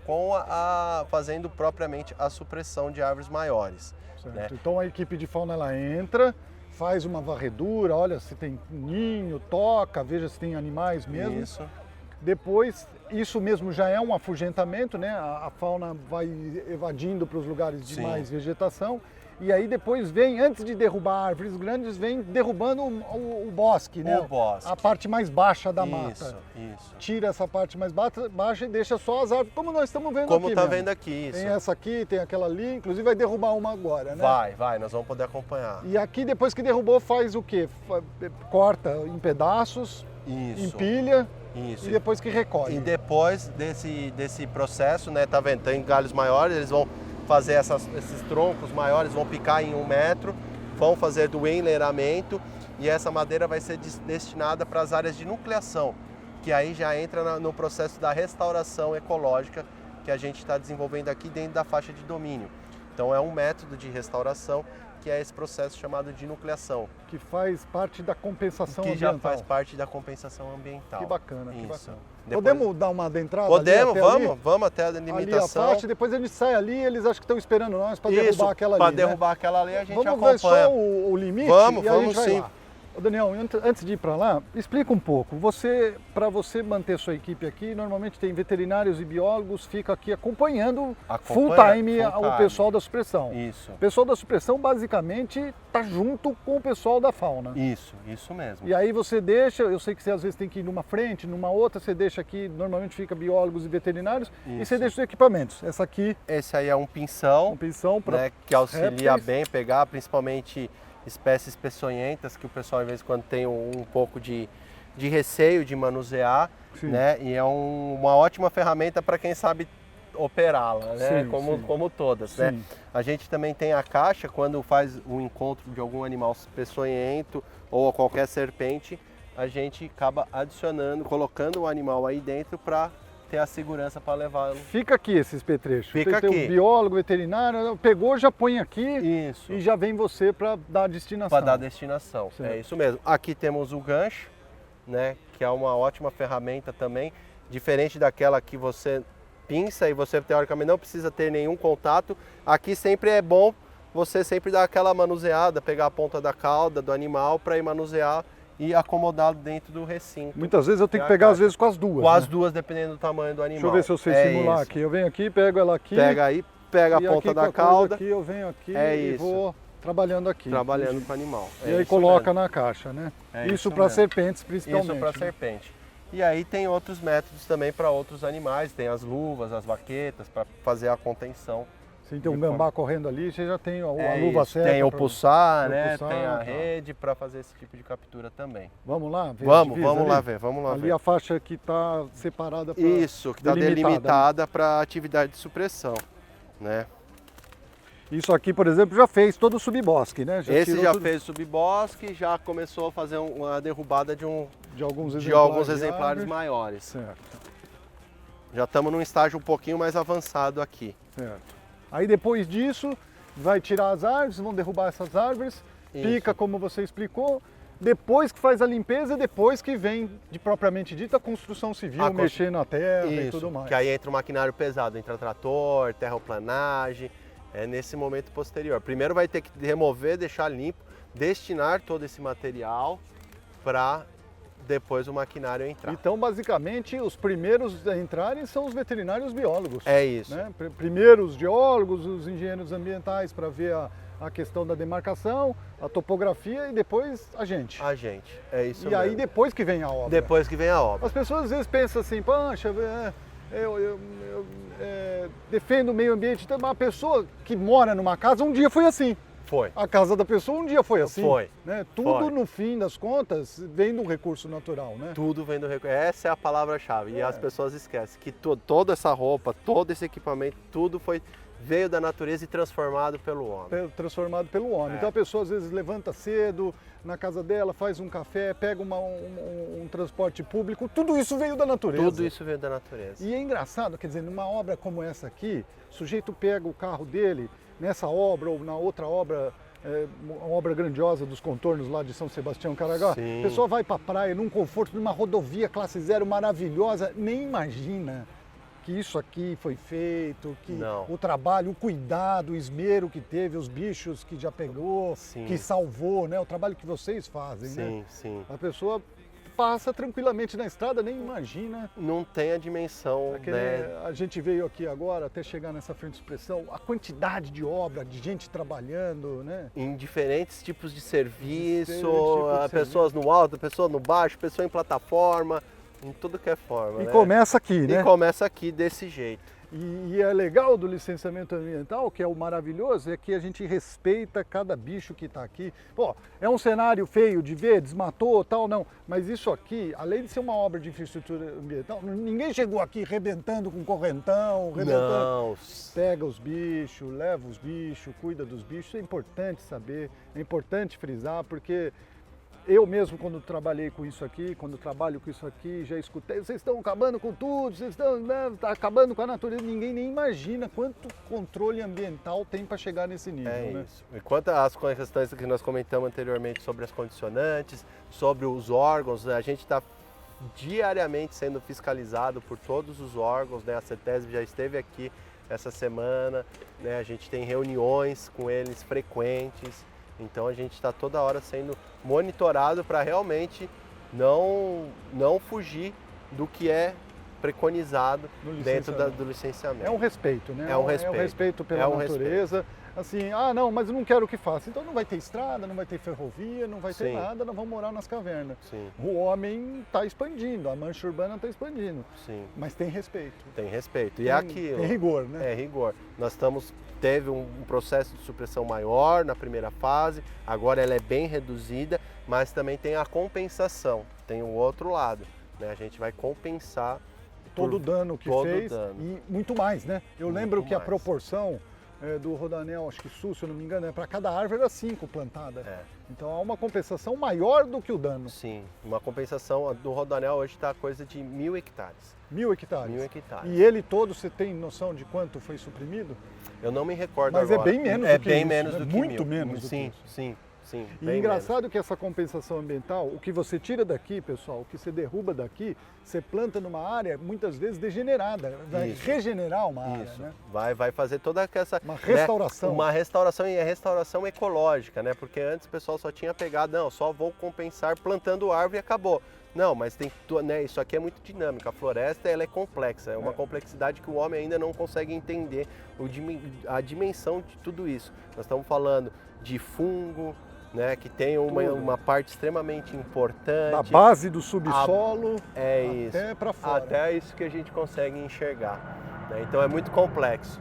fazendo propriamente a supressão de árvores maiores. Né? Então a equipe de fauna ela entra, faz uma varredura, olha se tem ninho, toca, veja se tem animais mesmo. Isso. Depois, isso mesmo já é um afugentamento, né? A fauna vai evadindo para os lugares de mais vegetação. E aí depois vem, antes de derrubar árvores grandes, vem derrubando o bosque, né? O bosque. A parte mais baixa da mata. Isso. Tira essa parte mais baixa e deixa só as árvores, como nós estamos vendo aqui. Como está vendo aqui, isso. Tem essa aqui, tem aquela ali, inclusive vai derrubar uma agora, né? Vai, nós vamos poder acompanhar. E aqui, depois que derrubou, faz o quê? Corta em pedaços, empilha. Isso. E depois que recolhe. E depois desse processo, né, tá vendo? Tem galhos maiores, eles vão fazer esses troncos maiores, vão picar em 1 metro, vão fazer do enleiramento e essa madeira vai ser destinada para as áreas de nucleação, que aí já entra no processo da restauração ecológica que a gente está desenvolvendo aqui dentro da faixa de domínio. Então é um método de restauração que é esse processo chamado de nucleação. Que faz parte da compensação que ambiental. já faz parte da compensação ambiental. Que bacana, que Isso. bacana. Depois... Podemos dar uma adentrada Podemos, ali até ali? vamos até a Ali a delimitação. faixa, depois a gente sai ali e eles acham que estão esperando nós para derrubar aquela ali, para né? derrubar aquela ali a gente vamos acompanha. ver só o limite Vamos, e aí a vamos gente vai sim. lá. Ô Daniel, antes de ir para lá, explica um pouco. Para você manter sua equipe aqui, normalmente tem veterinários e biólogos, fica aqui acompanhando full time o pessoal da supressão. Isso. O pessoal da supressão basicamente está junto com o pessoal da fauna. Isso mesmo. E aí você deixa, eu sei que você às vezes tem que ir numa frente, numa outra, você deixa aqui, normalmente fica biólogos e veterinários, e você deixa os equipamentos. Essa aqui, esse aí é um pinção, para né, que auxilia répteis. bem pegar, principalmente espécies peçonhentas, que o pessoal, às vezes, quando tem um pouco de receio de manusear, né? E é uma ótima ferramenta para quem sabe operá-la, né? Como todas, né? A gente também tem a caixa, quando faz o encontro de algum animal peçonhento ou qualquer serpente, a gente acaba adicionando, colocando o animal aí dentro para ter a segurança para levá-lo. Fica aqui esses petrechos. Fica tem aqui. O biólogo, veterinário, pegou, já põe aqui. Isso. E já vem você para dar a destinação. Para dar a destinação, Certo. é isso mesmo. Aqui temos o gancho, né, que é uma ótima ferramenta também, diferente daquela que você pinça e você teoricamente não precisa ter nenhum contato. Aqui sempre é bom você sempre dar aquela manuseada, pegar a ponta da cauda do animal para ir manusear e acomodá-lo dentro do recinto. Muitas vezes eu tenho que pegar, às vezes, com as duas. Com as né? duas, dependendo do tamanho do animal. Deixa eu ver se eu sei simular aqui. Eu venho aqui, pego ela aqui. Pega aí, pega a e ponta aqui, da com a coisa cauda. Aqui, eu venho aqui É e isso. vou trabalhando aqui. Trabalhando com o animal. E aí coloca na caixa, né? É isso isso para mesmo. serpentes, principalmente. Isso para né? serpente. E aí tem outros métodos também para outros animais, tem as luvas, as baquetas, para fazer a contenção. Se tem um gambá correndo ali, você já tem a luva isso. certa. Tem o pra- pulsar, o né? pulsar, Tem a tá. rede para fazer esse tipo de captura também. Vamos lá? ver a Vamos divisa ali? lá ver, vamos lá Ali ver. a faixa que está separada para... Isso, que está delimitada para atividade de supressão, né? Isso aqui, por exemplo, já fez todo o subbosque, né? Esse tirou já tudo fez subbosque, já começou a fazer uma derrubada de alguns exemplares árvore. maiores. Certo, Já estamos num estágio um pouquinho mais avançado aqui. certo. Aí depois disso, vai tirar as árvores, vão derrubar essas árvores, Isso. pica como você explicou, depois que faz a limpeza, depois que vem, de propriamente dita, a construção civil, A mexer na terra e Isso, tudo mais. que aí entra o maquinário pesado, entra trator, terraplanagem, é nesse momento posterior. Primeiro vai ter que remover, deixar limpo, destinar todo esse material para depois o maquinário entrar. Então, basicamente, os primeiros a entrarem são os veterinários biólogos. É isso. Né? Primeiro os geólogos, os engenheiros ambientais para ver a questão da demarcação, a topografia e depois a gente. A gente, é isso E mesmo. aí depois que vem a obra. Depois que vem a obra. As pessoas às vezes pensam assim, poxa, eu defendo o meio ambiente. Então, uma pessoa que mora numa casa, um dia foi assim. Foi. A casa da pessoa um dia foi assim. Foi. Né? Tudo, Foi. no fim das contas, vem do recurso natural. Né? Tudo vem do recurso. Essa é a palavra-chave. E as pessoas esquecem que toda essa roupa, todo esse equipamento, tudo veio da natureza e transformado pelo homem. Transformado pelo homem. É. Então a pessoa às vezes levanta cedo, na casa dela, faz um café, pega um transporte público, tudo isso veio da natureza. Tudo isso veio da natureza. E é engraçado, quer dizer, numa obra como essa aqui, o sujeito pega o carro dele, nessa obra ou na outra obra, uma obra grandiosa dos contornos lá de São Sebastião Caraguá, Sim. a pessoa vai para a praia num conforto de uma rodovia classe 0 maravilhosa, nem imagina que isso aqui foi feito, que Não. o trabalho, o cuidado, o esmero que teve, os bichos que já pegou, Sim. que salvou, né? O trabalho que vocês fazem, né? Sim, sim. A pessoa passa tranquilamente na estrada, nem imagina. Não tem a dimensão, né? A gente veio aqui agora, até chegar nessa frente de expressão, a quantidade de obra, de gente trabalhando, né? Em diferentes tipos de serviço, Diferentes tipos de pessoas no alto, pessoas no baixo, pessoa em plataforma, em tudo que é forma. E né? começa aqui, né? E começa aqui desse jeito. E é legal do licenciamento ambiental, que é o maravilhoso, é que a gente respeita cada bicho que está aqui. Pô, é um cenário feio de ver, desmatou, tal, não. Mas isso aqui, além de ser uma obra de infraestrutura ambiental, ninguém chegou aqui rebentando com correntão, rebentando. Não. Pega os bichos, leva os bichos, cuida dos bichos. É importante saber, é importante frisar, porque eu mesmo, quando trabalhei com isso aqui, quando trabalho com isso aqui, já escutei, vocês estão acabando com tudo, vocês estão acabando com a natureza. Ninguém nem imagina quanto controle ambiental tem para chegar nesse nível. É isso. E quanto às questões que nós comentamos anteriormente sobre as condicionantes, sobre os órgãos, a gente está diariamente sendo fiscalizado por todos os órgãos, né? A CETESB já esteve aqui essa semana, né? A gente tem reuniões com eles frequentes. Então a gente está toda hora sendo monitorado para realmente não fugir do que é preconizado dentro do licenciamento. É um respeito, né? É um respeito. É um respeito pela natureza. Assim, não, mas eu não quero que faça. Então não vai ter estrada, não vai ter ferrovia, não vai ter nada, nós vamos morar nas cavernas. Sim. O homem está expandindo, a mancha urbana está expandindo. Sim. Mas tem respeito. Tem respeito. E aqui tem rigor, né? É rigor. Teve um processo de supressão maior na primeira fase, agora ela é bem reduzida, mas também tem a compensação, tem o outro lado, né? A gente vai compensar todo o dano que fez e muito mais, né? Eu lembro que a proporção do Rodanel, acho que Sul, se eu não me engano, para cada árvore era 5 plantadas. Então há uma compensação maior do que o dano. Sim, uma compensação do Rodanel hoje está coisa de 1.000 hectares. 1.000 hectares? 1.000 hectares. E ele todo, você tem noção de quanto foi suprimido? Eu não me recordo Mas agora. É bem menos do que bem isso. menos do que muito 1.000. menos do sim, que isso. Sim. Sim, e engraçado que essa compensação ambiental, o que você tira daqui, pessoal, o que você derruba daqui, você planta numa área muitas vezes degenerada, vai regenerar uma área, né? Vai fazer toda essa... Uma restauração. Né? Uma restauração, e a restauração ecológica, né? Porque antes o pessoal só tinha pegado, não, só vou compensar plantando árvore e acabou. Não, mas tem, né, isso aqui é muito dinâmico, a floresta ela é complexa, é uma complexidade que o homem ainda não consegue entender a dimensão de tudo isso. Nós estamos falando de fungo, né, que tem uma parte extremamente importante. Da base do subsolo até para fora. Até isso que a gente consegue enxergar. Né? Então é muito complexo.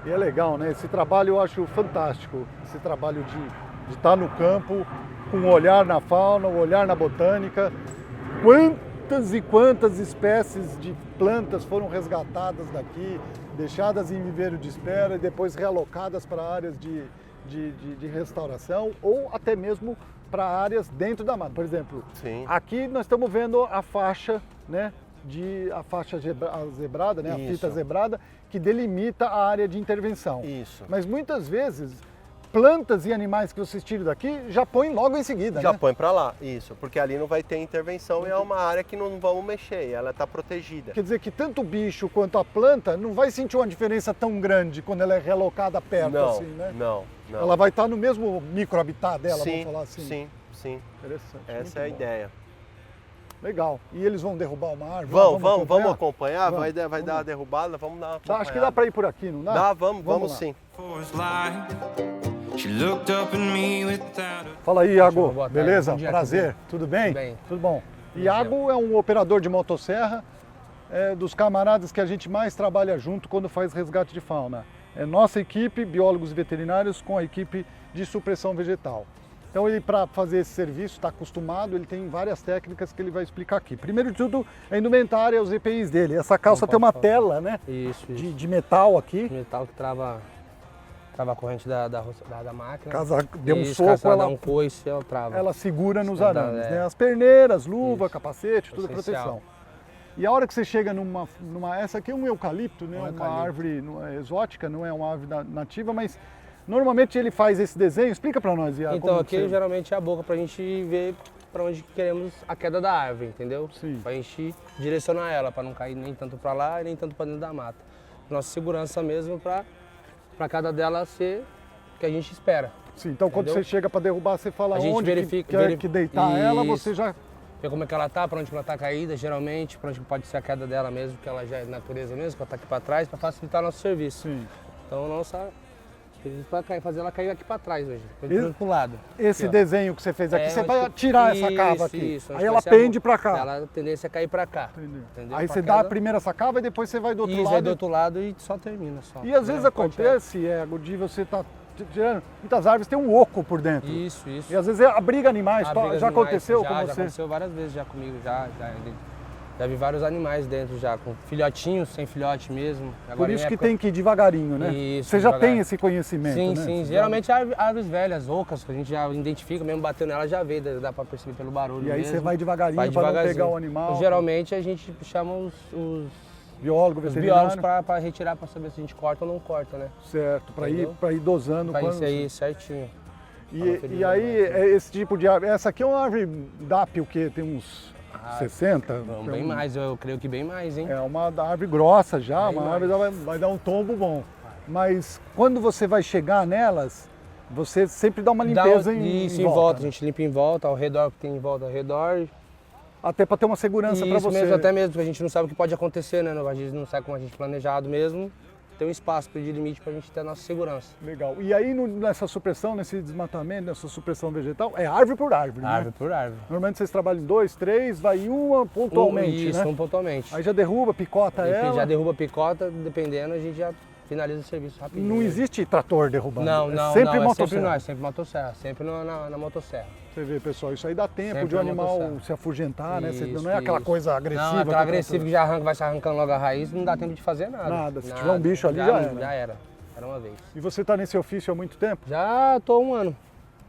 E é legal, né? Esse trabalho eu acho fantástico. Esse trabalho de estar no campo, com um olhar na fauna, um olhar na botânica. Quantas e quantas espécies de plantas foram resgatadas daqui, deixadas em viveiro de espera e depois realocadas para áreas de restauração ou até mesmo para áreas dentro da mata. Por exemplo, aqui nós estamos vendo a faixa, né, a faixa zebrada, né, a fita zebrada, que delimita a área de intervenção. Isso. Mas muitas vezes plantas e animais que vocês tiram daqui já põem logo em seguida, já né? põe para lá, isso, porque ali não vai ter intervenção e é uma área que não vamos mexer, ela está protegida. Quer dizer que tanto o bicho quanto a planta não vai sentir uma diferença tão grande quando ela é relocada perto, assim, né? Não. Ela vai estar no mesmo microhabitat dela, vamos falar assim? Sim. Interessante. Essa é a ideia. Legal. E eles vão derrubar uma árvore? Vamos acompanhar? Vai dar a derrubada, vamos dar uma acompanhada. Acho que dá para ir por aqui, não dá? Dá, vamos sim. Fala aí, Iago. Boa tarde. Beleza? Bom dia, Prazer. Tudo bem? Tudo bem. Tudo bom. Iago é um operador de motosserra, dos camaradas que a gente mais trabalha junto quando faz resgate de fauna. É nossa equipe, biólogos e veterinários, com a equipe de supressão vegetal. Então ele, para fazer esse serviço, está acostumado, ele tem várias técnicas que ele vai explicar aqui. Primeiro de tudo, a indumentária, os EPIs dele. Essa calça tem uma tela, né? Isso. De metal aqui. Metal que trava a corrente da máquina. Caso dê um isso, soco, caso ela ela dá um coice, ela trava. Ela segura nos arames, né? As perneiras, luva, Isso. capacete, tudo Essencial. proteção. E a hora que você chega numa essa aqui é um eucalipto, né? Uma eucalipto. árvore exótica, não é uma árvore nativa, mas normalmente ele faz esse desenho. Explica para nós, Iago. Então aqui geralmente é a boca pra gente ver para onde queremos a queda da árvore, entendeu? Sim. Pra gente direcionar ela, para não cair nem tanto para lá e nem tanto para dentro da mata. Nossa segurança mesmo para cada dela ser o que a gente espera. Sim, então quando entendeu? você chega para derrubar, você fala A gente onde verifica, quer que deitar ela, Isso. você já... Ver como é que ela tá, para onde ela tá caída, geralmente, para onde pode ser a queda dela mesmo, que ela já é natureza mesmo, que ela tá aqui para trás, para facilitar nosso serviço. Sim. Então Para fazer ela cair aqui para trás hoje, pro lado. Esse Aqui, ó. desenho que você fez aqui, você onde vai que- tirar essa cava aqui. Isso, aí ela pende para cá. Ela a tendência é cair para cá. Entendeu? Aí Pra você dá a primeira essa cava e depois você vai do outro Isso, lado. vai do outro lado e só termina. Só. E às vezes acontece, de você tá tirando, muitas árvores tem um oco por dentro. Isso. E às vezes abriga animais. Abriga Já animais, aconteceu já, com Já você? aconteceu várias vezes já comigo, já vi vários animais dentro já, com filhotinhos, sem filhote mesmo. Por Agora, isso em que época- tem que ir devagarinho, né? Isso, Você já devagar. tem esse conhecimento, Sim, né? sim. Você Geralmente árvores velhas, ocas, que a gente já identifica, mesmo batendo nela já vê, dá pra perceber pelo barulho E aí mesmo. você vai devagarinho Vai para não devagarzinho. pegar o animal. Geralmente a gente chama os Biólogo, biólogos veterinário. para retirar, para saber se a gente corta ou não corta, né? Certo, para ir Entendeu? dosando. Pra quando isso aí certinho. E aí, esse tipo de árvore, essa aqui é uma árvore DAP, o quê? Tem uns 60? Não, Tem bem mais, eu creio que bem mais, hein? É uma árvore grossa já, Bem uma árvore já vai dar um tombo bom. Mas quando você vai chegar nelas, você sempre dá uma limpeza Isso, em em volta. A né? gente limpa em volta, ao redor, que tem em volta ao redor. Até para ter uma segurança para Isso você. mesmo, até mesmo, porque a gente não sabe o que pode acontecer, né? A gente não sabe como a gente planejado mesmo. Tem um espaço de limite para a gente ter a nossa segurança. Legal. E aí nessa supressão, nesse desmatamento, nessa supressão vegetal, é árvore por árvore, né? Árvore por árvore. Normalmente vocês trabalham em 2, 3, vai uma pontualmente, Isso, né? pontualmente. Aí já derruba, picota ela. Já derruba a picota, dependendo, a gente já finaliza o serviço rapidinho. Não existe trator derrubando. Não, é não, sempre não, é motosserra. sempre nós, sempre motosserra, sempre na motosserra. Você vê, pessoal, isso aí dá tempo Sempre de o na animal motosserra. se afugentar, né? Isso, Não é aquela isso. coisa agressiva. Não, que o aquela trator- agressiva que já arranca, vai se arrancando logo a raiz, não dá tempo de fazer nada. Nada, se tiver um bicho ali, já era. Já era, era uma vez. E você está nesse ofício há muito tempo? Já tô um ano.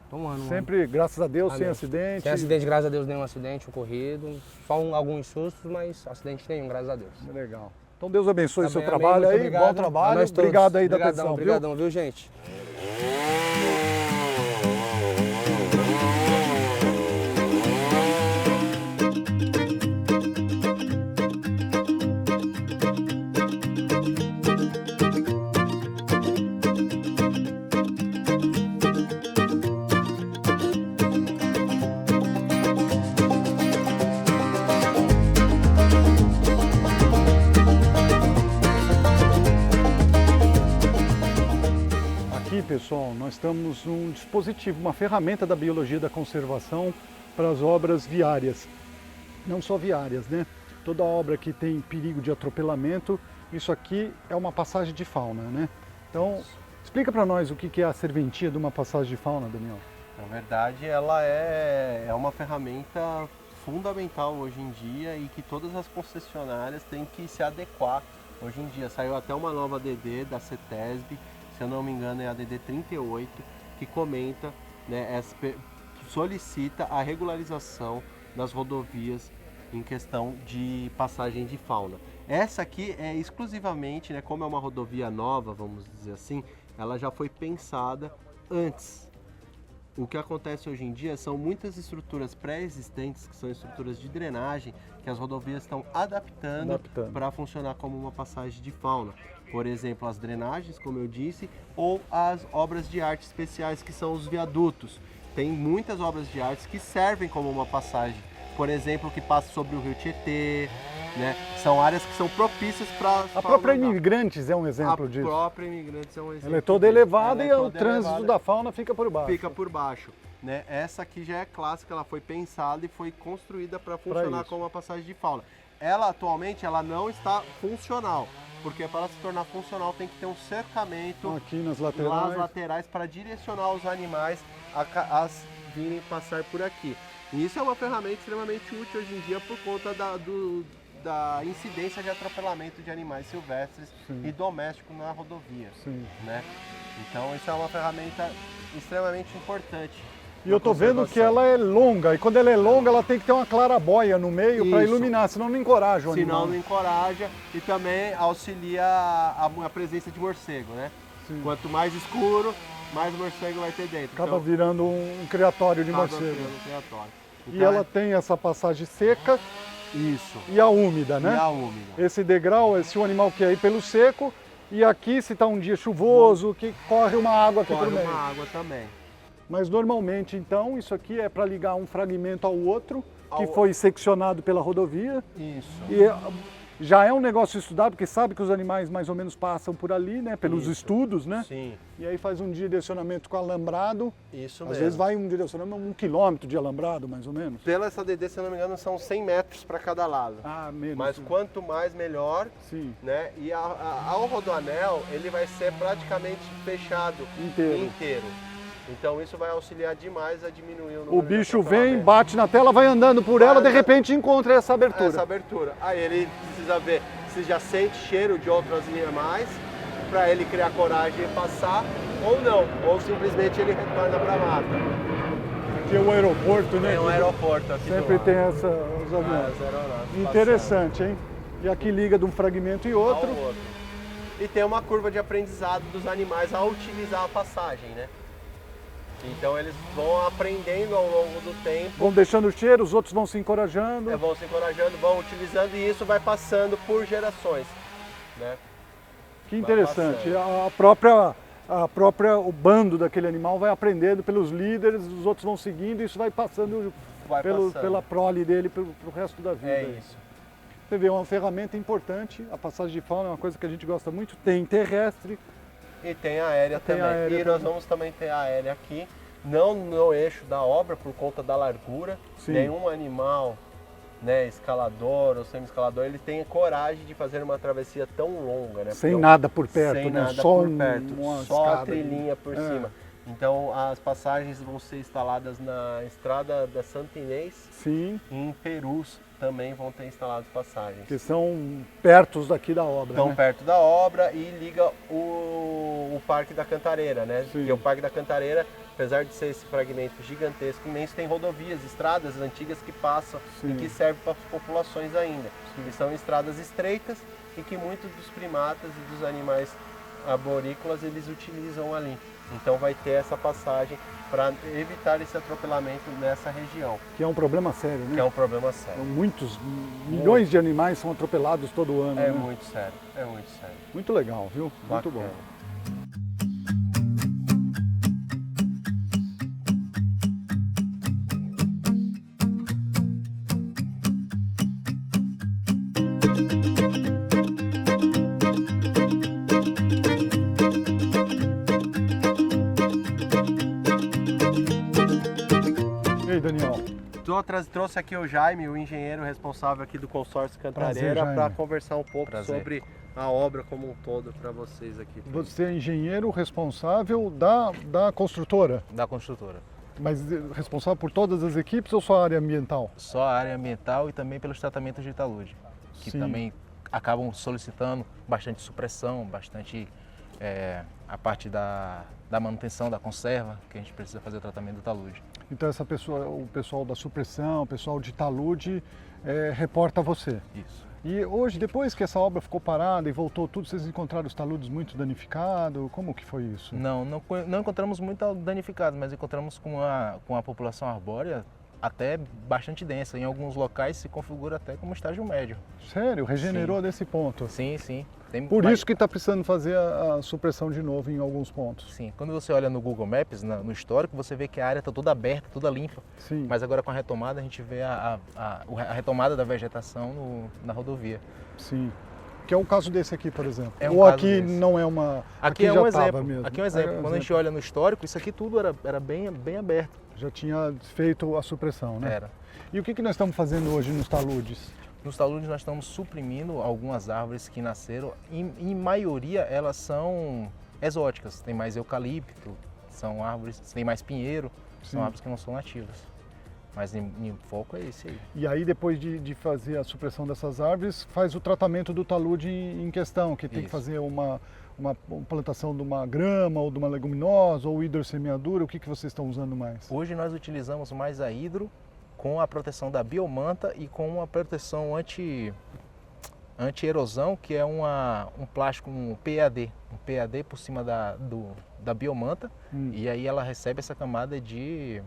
Tô um ano. Sempre, graças a Deus, sem Amém. acidente. Sem acidente, graças a Deus, nenhum acidente ocorrido. Só alguns sustos, mas acidente nenhum, graças a Deus. Legal. Então Deus abençoe o seu Também, amém, trabalho muito aí, obrigado. bom trabalho. A nós todos. Obrigado aí da Obrigadão, atenção, viu? obrigadão, viu, gente? Aqui, pessoal, nós estamos num dispositivo, uma ferramenta da biologia da conservação para as obras viárias. Não só viárias, né? Toda obra que tem perigo de atropelamento, isso aqui é uma passagem de fauna, né? Então, explica para nós o que é a serventia de uma passagem de fauna, Daniel. Na verdade, ela é uma ferramenta fundamental hoje em dia e que todas as concessionárias têm que se adequar hoje em dia. Saiu até uma nova ADD da CETESB, se eu não me engano é a ADD 38, que comenta, né, solicita a regularização das rodovias em questão de passagem de fauna. Essa aqui é exclusivamente, né, como é uma rodovia nova, vamos dizer assim, ela já foi pensada antes. O que acontece hoje em dia são muitas estruturas pré-existentes, que são estruturas de drenagem, que as rodovias estão adaptando. para funcionar como uma passagem de fauna. Por exemplo, as drenagens, como eu disse, ou as obras de arte especiais, que são os viadutos. Tem muitas obras de arte que servem como uma passagem. Por exemplo, que passa sobre o rio Tietê, né? São áreas que são propícias para A própria Imigrantes é um exemplo disso. A própria Imigrantes é um exemplo. Ela é toda disso. elevada Ela é e o toda trânsito elevada. da fauna fica por baixo. Fica por baixo, né? Essa aqui já é clássica, ela foi pensada e foi construída para funcionar isso. como uma passagem de fauna. Ela atualmente ela não está funcional, porque para ela se tornar funcional tem que ter um cercamento Aqui nas lá nas laterais. laterais para direcionar os animais a virem passar por aqui. E isso é uma ferramenta extremamente útil hoje em dia por conta da incidência de atropelamento de animais silvestres e domésticos na rodovia, Sim. né? Então isso é uma ferramenta extremamente importante. E eu tô vendo que ela é longa, e quando ela é longa, ela tem que ter uma clarabóia no meio para Isso. iluminar, senão não encoraja o Senão animal. não encoraja e também auxilia a presença de morcego, né? Sim. Quanto mais escuro, mais morcego vai ter dentro. Acaba virando um criatório de acaba morcego. virando um criatório. E Então, ela tem essa passagem seca isso. e a úmida, né? E a úmida. Esse degrau é se o animal quer ir pelo seco, e aqui se está um dia chuvoso, que corre uma água aqui Corre por meio. uma água também. Mas normalmente, então, isso aqui é para ligar um fragmento ao outro, que Ao- foi seccionado pela rodovia. Isso. E já é um negócio estudado, porque sabe que os animais mais ou menos passam por ali, né? Pelos Isso. estudos, né? Sim, E aí faz um direcionamento com alambrado. isso Às mesmo. vezes vai um direcionamento, 1 quilômetro de alambrado, mais ou menos. Pela SADD, se eu não me engano, são 100 metros para cada lado. Ah, menos. Mas quanto mais, melhor, Sim, né? E ao rodoanel, ele vai ser praticamente fechado inteiro. Então isso vai auxiliar demais a diminuir o número O de bicho vem, atropelamento. bate na tela, vai andando por ela, de repente encontra essa abertura. Essa abertura. Aí ele precisa ver se já sente cheiro de outros animais para ele criar coragem e passar ou não, ou simplesmente ele retorna para a mata. Aqui é o aeroporto, né? Tem um aeroporto aqui Sempre do tem lado. os aviões. As aeronaves Interessante, hein? E aqui liga de um fragmento e passando outro. ao outro. E tem uma curva de aprendizado dos animais a utilizar a passagem, né? Então eles vão aprendendo ao longo do tempo, Vão deixando o cheiro, os outros vão se encorajando. vão se encorajando, vão utilizando e isso vai passando por gerações, né? Que interessante. O bando daquele animal vai aprendendo pelos líderes, os outros vão seguindo e isso vai passando, Vai passando. pela prole dele pro resto da vida. É isso. Você vê, é uma ferramenta importante. A passagem de fauna é uma coisa que a gente gosta muito. Tem terrestre. E tem a aérea Tem também. a aérea e nós também. vamos também ter a aérea aqui, não no eixo da obra por conta da largura. Sim. Nenhum animal, né, escalador ou semi-escalador, ele tem coragem de fazer uma travessia tão longa, né? Sem Porque nada por perto, sem né? nada Só por perto, uma só a escada. trilhinha por É. cima. Então as passagens vão ser instaladas na estrada da Santa Inês Sim, e em Perus também vão ter instalado passagens. que são perto daqui da obra, Estão né? perto da obra e liga o Parque da Cantareira, né? Sim. Porque o Parque da Cantareira, apesar de ser esse fragmento gigantesco, imenso, tem rodovias, estradas antigas que passam Sim. e que servem para as populações ainda. E são estradas estreitas e que muitos dos primatas e dos animais arborícolas eles utilizam ali. Então vai ter essa passagem para evitar esse atropelamento nessa região, Que é um problema sério, né? que é um problema sério. Muitos, milhões de animais são atropelados todo ano, É né? muito sério, é muito sério. Muito legal, viu? Muito bom. Bacana. E aí, Daniel? Trouxe aqui o Jaime, o engenheiro responsável aqui do consórcio Cantareira, Prazer, para Jaime. conversar um pouco Prazer. sobre a obra como um todo para vocês aqui. Você é engenheiro responsável da construtora, Da construtora. mas responsável por todas as equipes ou só a área ambiental? Só a área ambiental e também pelos tratamentos de talude, que Sim. também acabam solicitando bastante supressão, bastante a parte da manutenção, da conserva, que a gente precisa fazer o tratamento do talude. Então essa pessoa, o pessoal da supressão, o pessoal de talude, reporta a você. Isso. E hoje, depois que essa obra ficou parada e voltou tudo, vocês encontraram os taludes muito danificados? Como que foi isso? Não encontramos muito danificado, mas encontramos com a população arbórea até bastante densa. Em alguns locais se configura até como estágio médio. Sério? Regenerou Sim. desse ponto? Sim, sim. Por isso que está precisando fazer a supressão de novo em alguns pontos. Sim, quando você olha no Google Maps, no histórico, você vê que a área está toda aberta, toda limpa. Sim. Mas agora com a retomada, a gente vê a retomada da vegetação na rodovia. Sim. Que é o caso desse aqui, por exemplo. É um Ou caso aqui desse. não é uma... Aqui é já um estava exemplo. mesmo. Aqui é um exemplo. É um Quando a gente olha no histórico, isso aqui tudo era bem aberto. Já tinha feito a supressão, né? Era. E o que nós estamos fazendo hoje nos taludes? Nos taludes nós estamos suprimindo algumas árvores que nasceram, em maioria elas são exóticas, tem mais eucalipto, são árvores, tem mais pinheiro, Sim. são árvores que não são nativas. Mas em foco é esse aí. E aí, depois de fazer a supressão dessas árvores, faz o tratamento do talude em questão, que tem que Isso. fazer uma plantação de uma grama ou de uma leguminosa ou hidrossemeadura. O que vocês estão usando mais? Hoje nós utilizamos mais a hidro com a proteção da biomanta e com uma proteção anti-erosão, que é um plástico, um PAD por cima da biomanta, e aí ela recebe essa camada de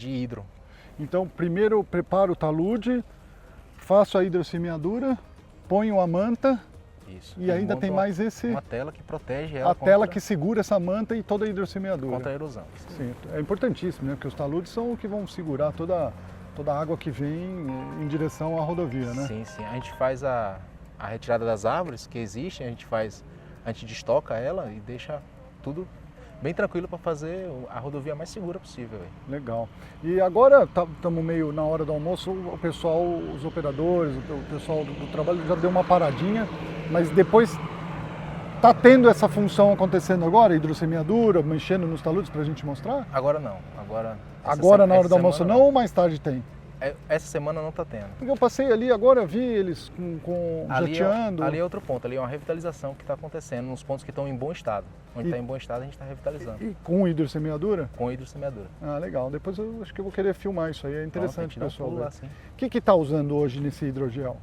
hidro. Então, primeiro preparo o talude, faço a hidrossemeadura, ponho a manta Isso. e ainda tem mais uma tela que protege ela a tela que segura essa manta e toda a hidrossemeadura. contra a erosão. Sim, é importantíssimo, né? Porque os taludes são o que vão segurar toda toda a água que vem em direção à rodovia, né? Sim, sim. A gente faz a retirada das árvores que existem, a gente destoca ela e deixa tudo bem tranquilo para fazer a rodovia mais segura possível. Legal. E agora estamos meio na hora do almoço, o pessoal, os operadores, o pessoal do trabalho já deu uma paradinha, mas depois está tendo essa função acontecendo agora, hidrossemeadura, mexendo nos taludes para a gente mostrar? Agora não. Agora na hora do almoço não ou mais tarde tem? Essa semana não está tendo. Porque eu passei ali agora, vi eles jateando. Ali é outro ponto, ali é uma revitalização que está acontecendo nos pontos que estão em bom estado. Onde está em bom estado a gente está revitalizando. E com hidrossemeadura? Com hidrossemeadura. Ah, legal. Depois eu acho que eu vou querer filmar isso aí, é interessante, pessoal. Lá, sim. O que está usando hoje nesse hidrogel?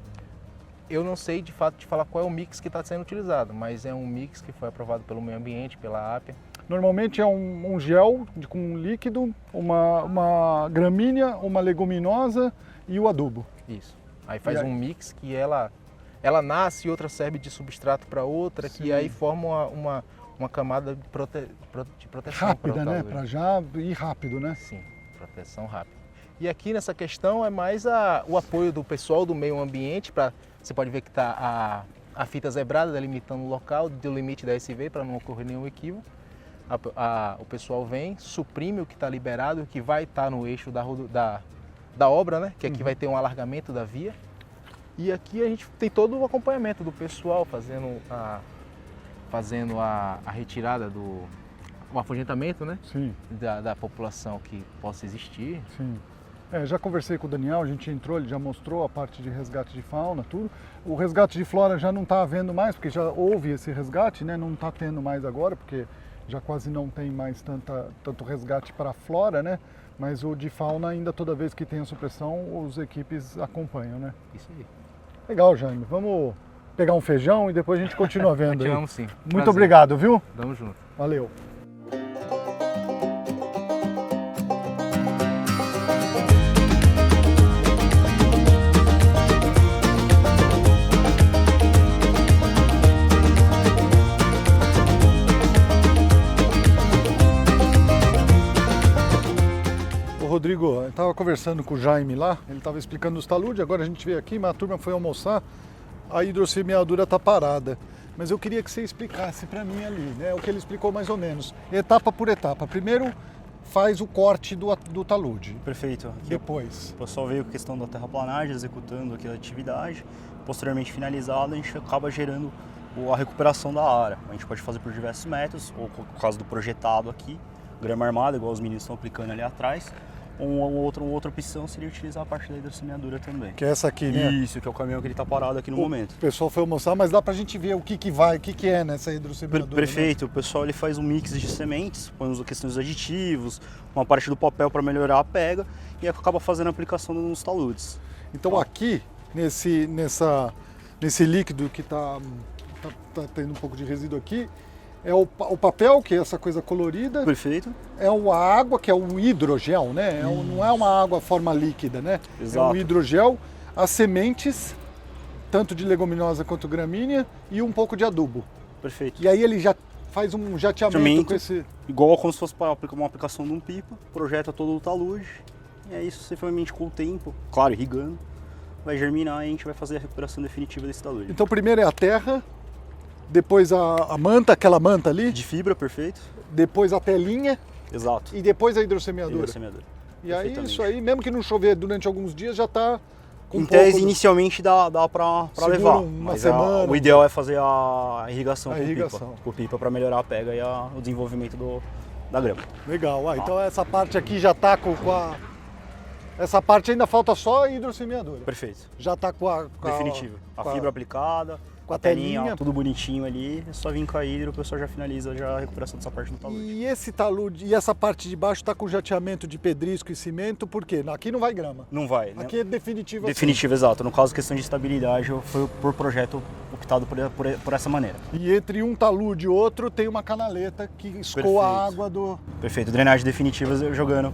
Eu não sei de fato te falar qual é o mix que está sendo utilizado, mas é um mix que foi aprovado pelo meio ambiente, pela APA. Normalmente é um gel com um líquido, uma gramínea, uma leguminosa e o adubo. Isso. Aí faz um mix que ela nasce e outra serve de substrato para outra, Sim. que aí forma uma camada de proteção. Rápida, né? Para já ir rápido, né? Sim, proteção rápida. E aqui nessa questão é mais o apoio do pessoal do meio ambiente. Você pode ver que está a fita zebrada delimitando o local do limite da SV para não ocorrer nenhum equívoco. O pessoal vem, suprime o que está liberado, o que vai estar no eixo da obra, né? Que aqui vai ter um alargamento da via. E aqui a gente tem todo o acompanhamento do pessoal fazendo a retirada o afugentamento, né? Sim. Da população que possa existir. Sim. Já conversei com o Daniel, a gente entrou, ele já mostrou a parte de resgate de fauna, tudo. O resgate de flora já não está havendo mais, porque já houve esse resgate, né? Não está tendo mais agora, porque já quase não tem mais tanto resgate para a flora, né? Mas o de fauna ainda, toda vez que tem a supressão, as equipes acompanham, né? Isso aí. Legal, Jaime. Vamos pegar um feijão e depois a gente continua vendo aí. Vamos sim. Muito Prazer. obrigado, viu? Tamo junto. Valeu. Rodrigo, eu estava conversando com o Jaime lá, ele estava explicando os taludes, agora a gente veio aqui, mas a turma foi almoçar, a hidrossemeadura está parada. Mas eu queria que você explicasse para mim ali, né, o que ele explicou mais ou menos, etapa por etapa. Primeiro faz o corte do talude. Perfeito. Aqui depois o pessoal veio com a questão da terraplanagem, executando aqui a atividade. Posteriormente finalizada, a gente acaba gerando a recuperação da área. A gente pode fazer por diversos métodos, ou no caso do projetado aqui, grama armada, igual os meninos estão aplicando ali atrás. Uma outra opção seria utilizar a parte da hidrossemeadura também. Que é essa aqui, né? Isso, que é o caminhão que ele está parado aqui no momento. O pessoal foi almoçar, mas dá pra gente ver o que é nessa hidrossemeadura. Perfeito, né? O pessoal ele faz um mix de sementes, põe questões de aditivos, uma parte do papel para melhorar a pega e acaba fazendo a aplicação nos taludes. Então aqui, nesse líquido que tá tendo um pouco de resíduo aqui, é o papel, que é essa coisa colorida. Perfeito. É a água, que é o hidrogel, né? Não é uma água forma líquida, né? Exato. É um hidrogel, as sementes, tanto de leguminosa quanto gramínea, e um pouco de adubo. Perfeito. E aí ele já faz um jateamento com esse... Igual como se fosse para uma aplicação de um pipa, projeta todo o talude, e aí isso, efetivamente, com o tempo, claro, irrigando, vai germinar e a gente vai fazer a recuperação definitiva desse talude. Então primeiro é a terra, depois a manta, aquela manta ali. De fibra, perfeito. Depois a telinha. Exato. E depois a hidrossemeadura. E aí isso aí, mesmo que não chover durante alguns dias, já está com em tese, inicialmente dá para levar. Uma semana. O ideal é fazer a irrigação com pipa para melhorar a pega e o desenvolvimento da grama. Legal. Então essa parte aqui já está com a... Essa parte ainda falta só a hidrossemeadura. Perfeito. Já está com a... Definitivo. A fibra aplicada, com a telinha, tudo bonitinho ali. É só vir com a hidro, o pessoal já finaliza a recuperação dessa parte do talude. E esse talude, e essa parte de baixo está com jateamento de pedrisco e cimento, por quê? Aqui não vai grama. Não vai, né? Aqui é definitivo. Definitivo, assim. Exato. No caso, questão de estabilidade, foi por projeto optado por essa maneira. E entre um talude e outro tem uma canaleta que escoa a água do... Perfeito. Drenagem definitiva jogando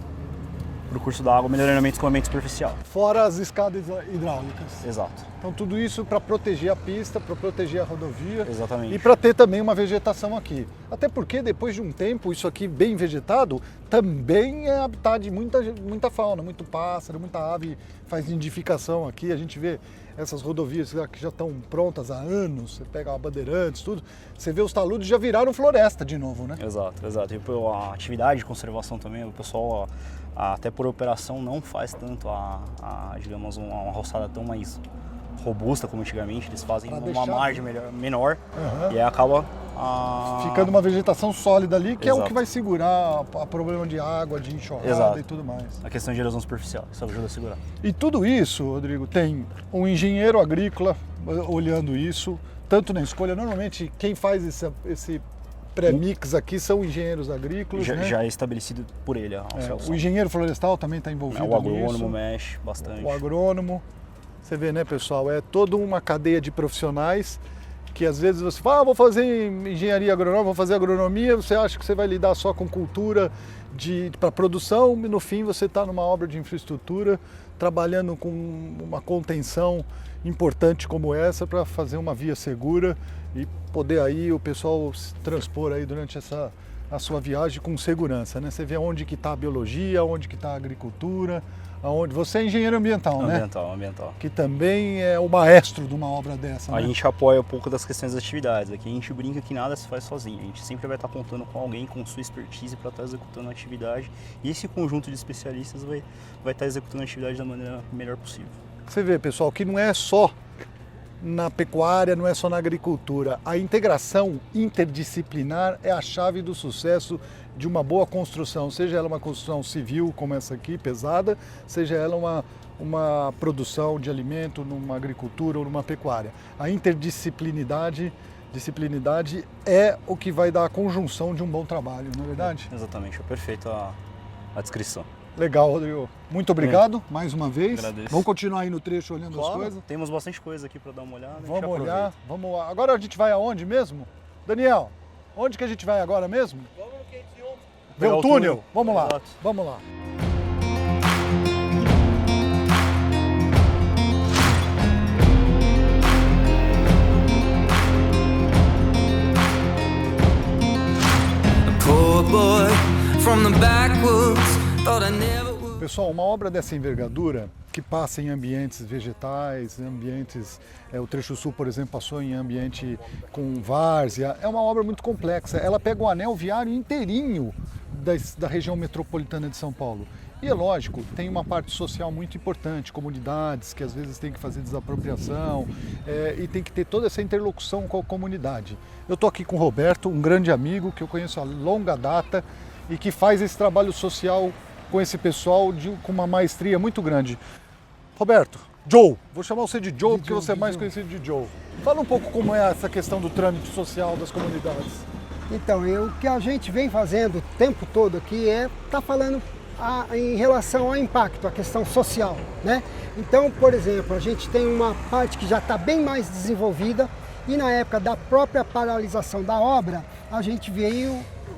para o curso da água, melhoramento do escoamento superficial. Fora as escadas hidráulicas. Exato. Então tudo isso para proteger a pista, para proteger a rodovia. Exatamente. E para ter também uma vegetação aqui. Até porque depois de um tempo, isso aqui bem vegetado, também é habitat de muita fauna, muito pássaro, muita ave faz nidificação aqui. A gente vê essas rodovias que já estão prontas há anos, você pega a Bandeirantes, tudo, você vê os taludes já viraram floresta de novo, né? Exato, exato. E a atividade de conservação também, o pessoal até por operação não faz tanto digamos, uma roçada tão mais robusta como antigamente, eles fazem Pra uma deixar margem menor e aí acaba ficando uma vegetação sólida ali, que é o Exato. que vai segurar a problema de água, de enxurrada Exato. e tudo mais. a questão de erosão superficial, isso ajuda a segurar. E tudo isso, Rodrigo, tem um engenheiro agrícola olhando isso, tanto na escolha. Normalmente quem faz esse pré-mix aqui são engenheiros agrícolas, né? Já é estabelecido por ele a solução. O engenheiro florestal também está envolvido O agrônomo nisso. mexe bastante. O agrônomo. Você vê, né, pessoal? É toda uma cadeia de profissionais que às vezes você fala, vou fazer engenharia agronômica, vou fazer agronomia, você acha que você vai lidar só com cultura para produção e no fim você está numa obra de infraestrutura trabalhando com uma contenção importante como essa para fazer uma via segura e poder aí o pessoal se transpor aí durante a sua viagem com segurança, né? Você vê onde que está a biologia, onde que está a agricultura, aonde você é engenheiro ambiental, né? Ambiental. Que também é o maestro de uma obra dessa, né? A gente apoia um pouco das questões das atividades. Aqui a gente brinca que nada se faz sozinho. A gente sempre vai estar contando com alguém com sua expertise para estar executando a atividade. E esse conjunto de especialistas vai estar executando a atividade da maneira melhor possível. Você vê, pessoal, que não é só na pecuária, não é só na agricultura. A integração interdisciplinar é a chave do sucesso de uma boa construção, seja ela uma construção civil como essa aqui, pesada, seja ela uma produção de alimento numa agricultura ou numa pecuária. A interdisciplinidade é o que vai dar a conjunção de um bom trabalho, não é verdade? Exatamente, é perfeito a descrição. Legal, Rodrigo. Muito obrigado mais uma vez. Agradeço. Vamos continuar aí no trecho olhando as coisas. Temos bastante coisa aqui para dar uma olhada. Vamos olhar, vamos lá. Agora a gente vai aonde mesmo? Daniel, onde que a gente vai agora mesmo? Vamos no 501. Ver Pegar o o túnel? túnel. Vamos lá, Exato. vamos lá. Poor boy from the backwoods, thought I never would. Pessoal, uma obra dessa envergadura que passa em ambientes vegetais, em ambientes, o Trecho Sul, por exemplo, passou em ambiente com várzea, é uma obra muito complexa. Ela pega o anel viário inteirinho da região metropolitana de São Paulo. E é lógico, tem uma parte social muito importante, comunidades que às vezes tem que fazer desapropriação e tem que ter toda essa interlocução com a comunidade. Eu estou aqui com o Roberto, um grande amigo que eu conheço há longa data e que faz esse trabalho social com esse pessoal com uma maestria muito grande. Roberto, Joe, vou chamar você de Joe porque você é mais conhecido de Joe. Fala um pouco como é essa questão do trâmite social das comunidades. Então, o que a gente vem fazendo o tempo todo aqui tá falando em relação ao impacto, a questão social, né? Então, por exemplo, a gente tem uma parte que já está bem mais desenvolvida e na época da própria paralisação da obra, a gente veio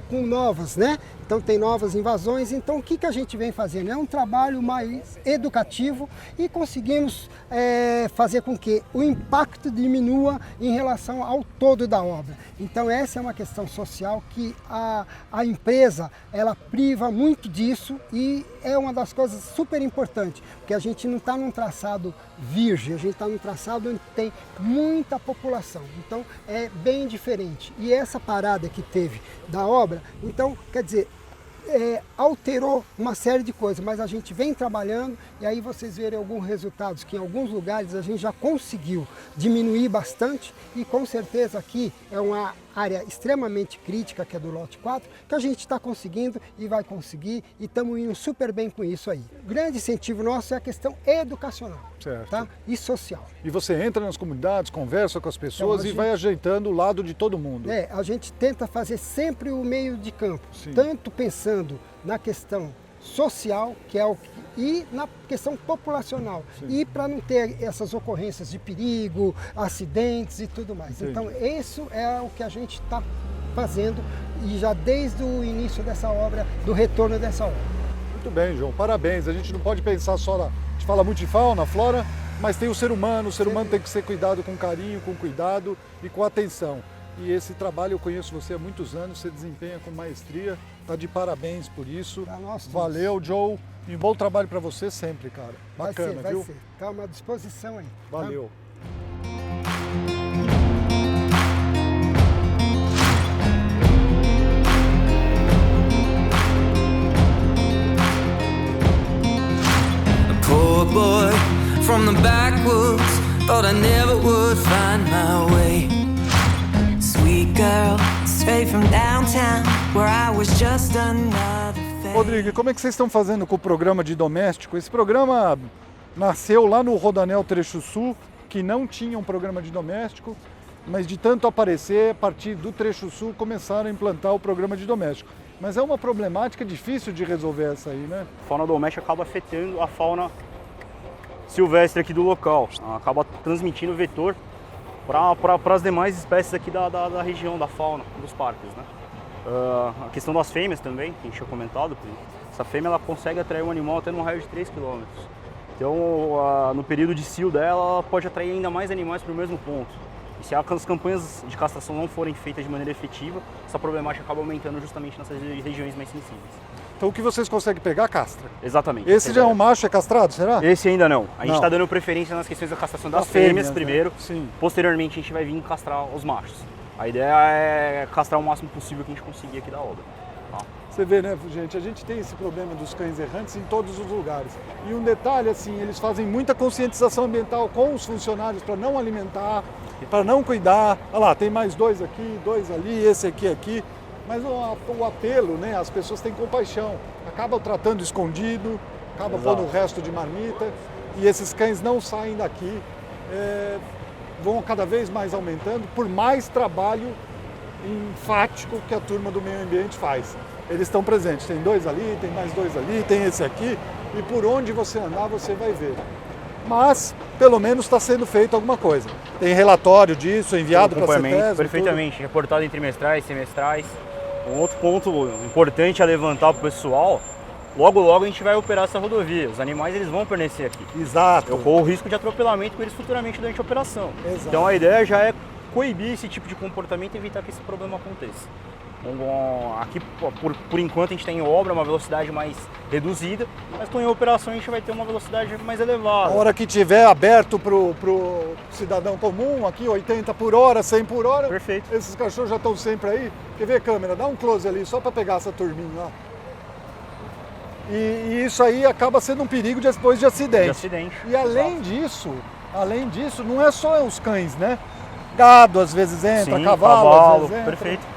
com novas, né? Então tem novas invasões, então o que a gente vem fazendo? É um trabalho mais educativo e conseguimos fazer com que o impacto diminua em relação ao todo da obra. Então essa é uma questão social que a empresa, ela priva muito disso e é uma das coisas super importantes, porque a gente não está num traçado virgem, a gente está num traçado onde tem muita população, então é bem diferente. E essa parada que teve da obra, então, quer dizer, alterou uma série de coisas, mas a gente vem trabalhando e aí vocês verem alguns resultados que em alguns lugares a gente já conseguiu diminuir bastante e com certeza aqui é uma área extremamente crítica, que é do lote 4, que a gente está conseguindo e vai conseguir e estamos indo super bem com isso aí. O grande incentivo nosso é a questão educacional, Certo. tá? E social. E você entra nas comunidades, conversa com as pessoas Então, e vai ajeitando o lado de todo mundo. A gente tenta fazer sempre o meio de campo, Sim. tanto pensando na questão social, que é e na questão populacional. Sim. E para não ter essas ocorrências de perigo, acidentes e tudo mais. Entendi. Então, isso é o que a gente está fazendo e já desde o início dessa obra, do retorno dessa obra. Muito bem, João, parabéns. A gente não pode pensar só a gente fala muito de fauna, flora, mas tem o ser humano tem que ser cuidado com carinho, com cuidado e com atenção. E esse trabalho eu conheço você há muitos anos, você desempenha com maestria, tá de parabéns por isso. Valeu, Joe, e um bom trabalho para você sempre, cara. Bacana, vai viu? Ser. Tá à disposição aí. Valeu. Poor boy from the backwoods, thought I never would find my way. Sweet girl, straight from downtown, where I was just another face. Rodrigo, e como é que vocês estão fazendo com o programa de doméstico? Esse programa nasceu lá no Rodanel Trecho Sul, que não tinha um programa de doméstico, mas de tanto aparecer, a partir do Trecho Sul, começaram a implantar o programa de doméstico. Mas é uma problemática difícil de resolver essa aí, né? A fauna doméstica acaba afetando a fauna silvestre aqui do local, acaba transmitindo o vetor para as demais espécies aqui da região, da fauna, dos parques, né? A questão das fêmeas também, que a gente tinha comentado, essa fêmea ela consegue atrair um animal até num raio de 3 km. Então, no período de cio dela, ela pode atrair ainda mais animais para o mesmo ponto. E se as campanhas de castração não forem feitas de maneira efetiva, essa problemática acaba aumentando justamente nessas regiões mais sensíveis. Então o que vocês conseguem pegar, castra? Exatamente. Esse já é um macho, é castrado, será? Esse ainda não. A gente Não. está dando preferência nas questões da castração das Das fêmeas fêmeas, primeiro. né? Sim. Posteriormente a gente vai vir castrar os machos. A ideia é castrar o máximo possível que a gente conseguir aqui da obra. Tá? Você vê, né, gente, a gente tem esse problema dos cães errantes em todos os lugares. E um detalhe, assim, eles fazem muita conscientização ambiental com os funcionários para não alimentar, para não cuidar. Olha lá, tem mais 2 aqui, 2 ali, esse aqui. Mas o apelo, né, as pessoas têm compaixão. Acabam tratando escondido, acabam pondo o resto de marmita. E esses cães não saem daqui, vão cada vez mais aumentando, por mais trabalho enfático que a turma do meio ambiente faz. Eles estão presentes, tem 2 ali, tem mais 2 ali, tem esse aqui, e por onde você andar você vai ver. Mas, pelo menos, está sendo feito alguma coisa. Tem relatório disso, enviado para a CETESB. Perfeitamente, reportado em trimestrais, semestrais. Um outro ponto importante a levantar para o pessoal, logo a gente vai operar essa rodovia. Os animais eles vão permanecer aqui. Exato. Eu corro o risco de atropelamento com eles futuramente durante a operação. Exato. Então a ideia já é coibir esse tipo de comportamento e evitar que esse problema aconteça. Aqui, por enquanto, a gente tem em obra uma velocidade mais reduzida, mas com a operação a gente vai ter uma velocidade mais elevada. A hora que tiver aberto pro cidadão comum, aqui 80 por hora, 100 por hora, Perfeito. Esses cachorros já estão sempre aí. Quer ver, câmera? Dá um close ali, só para pegar essa turminha lá. E isso aí acaba sendo um perigo depois de acidente. E além disso, não é só os cães, né? Gado às vezes entra, Sim, cavalo às vezes entra. Perfeito.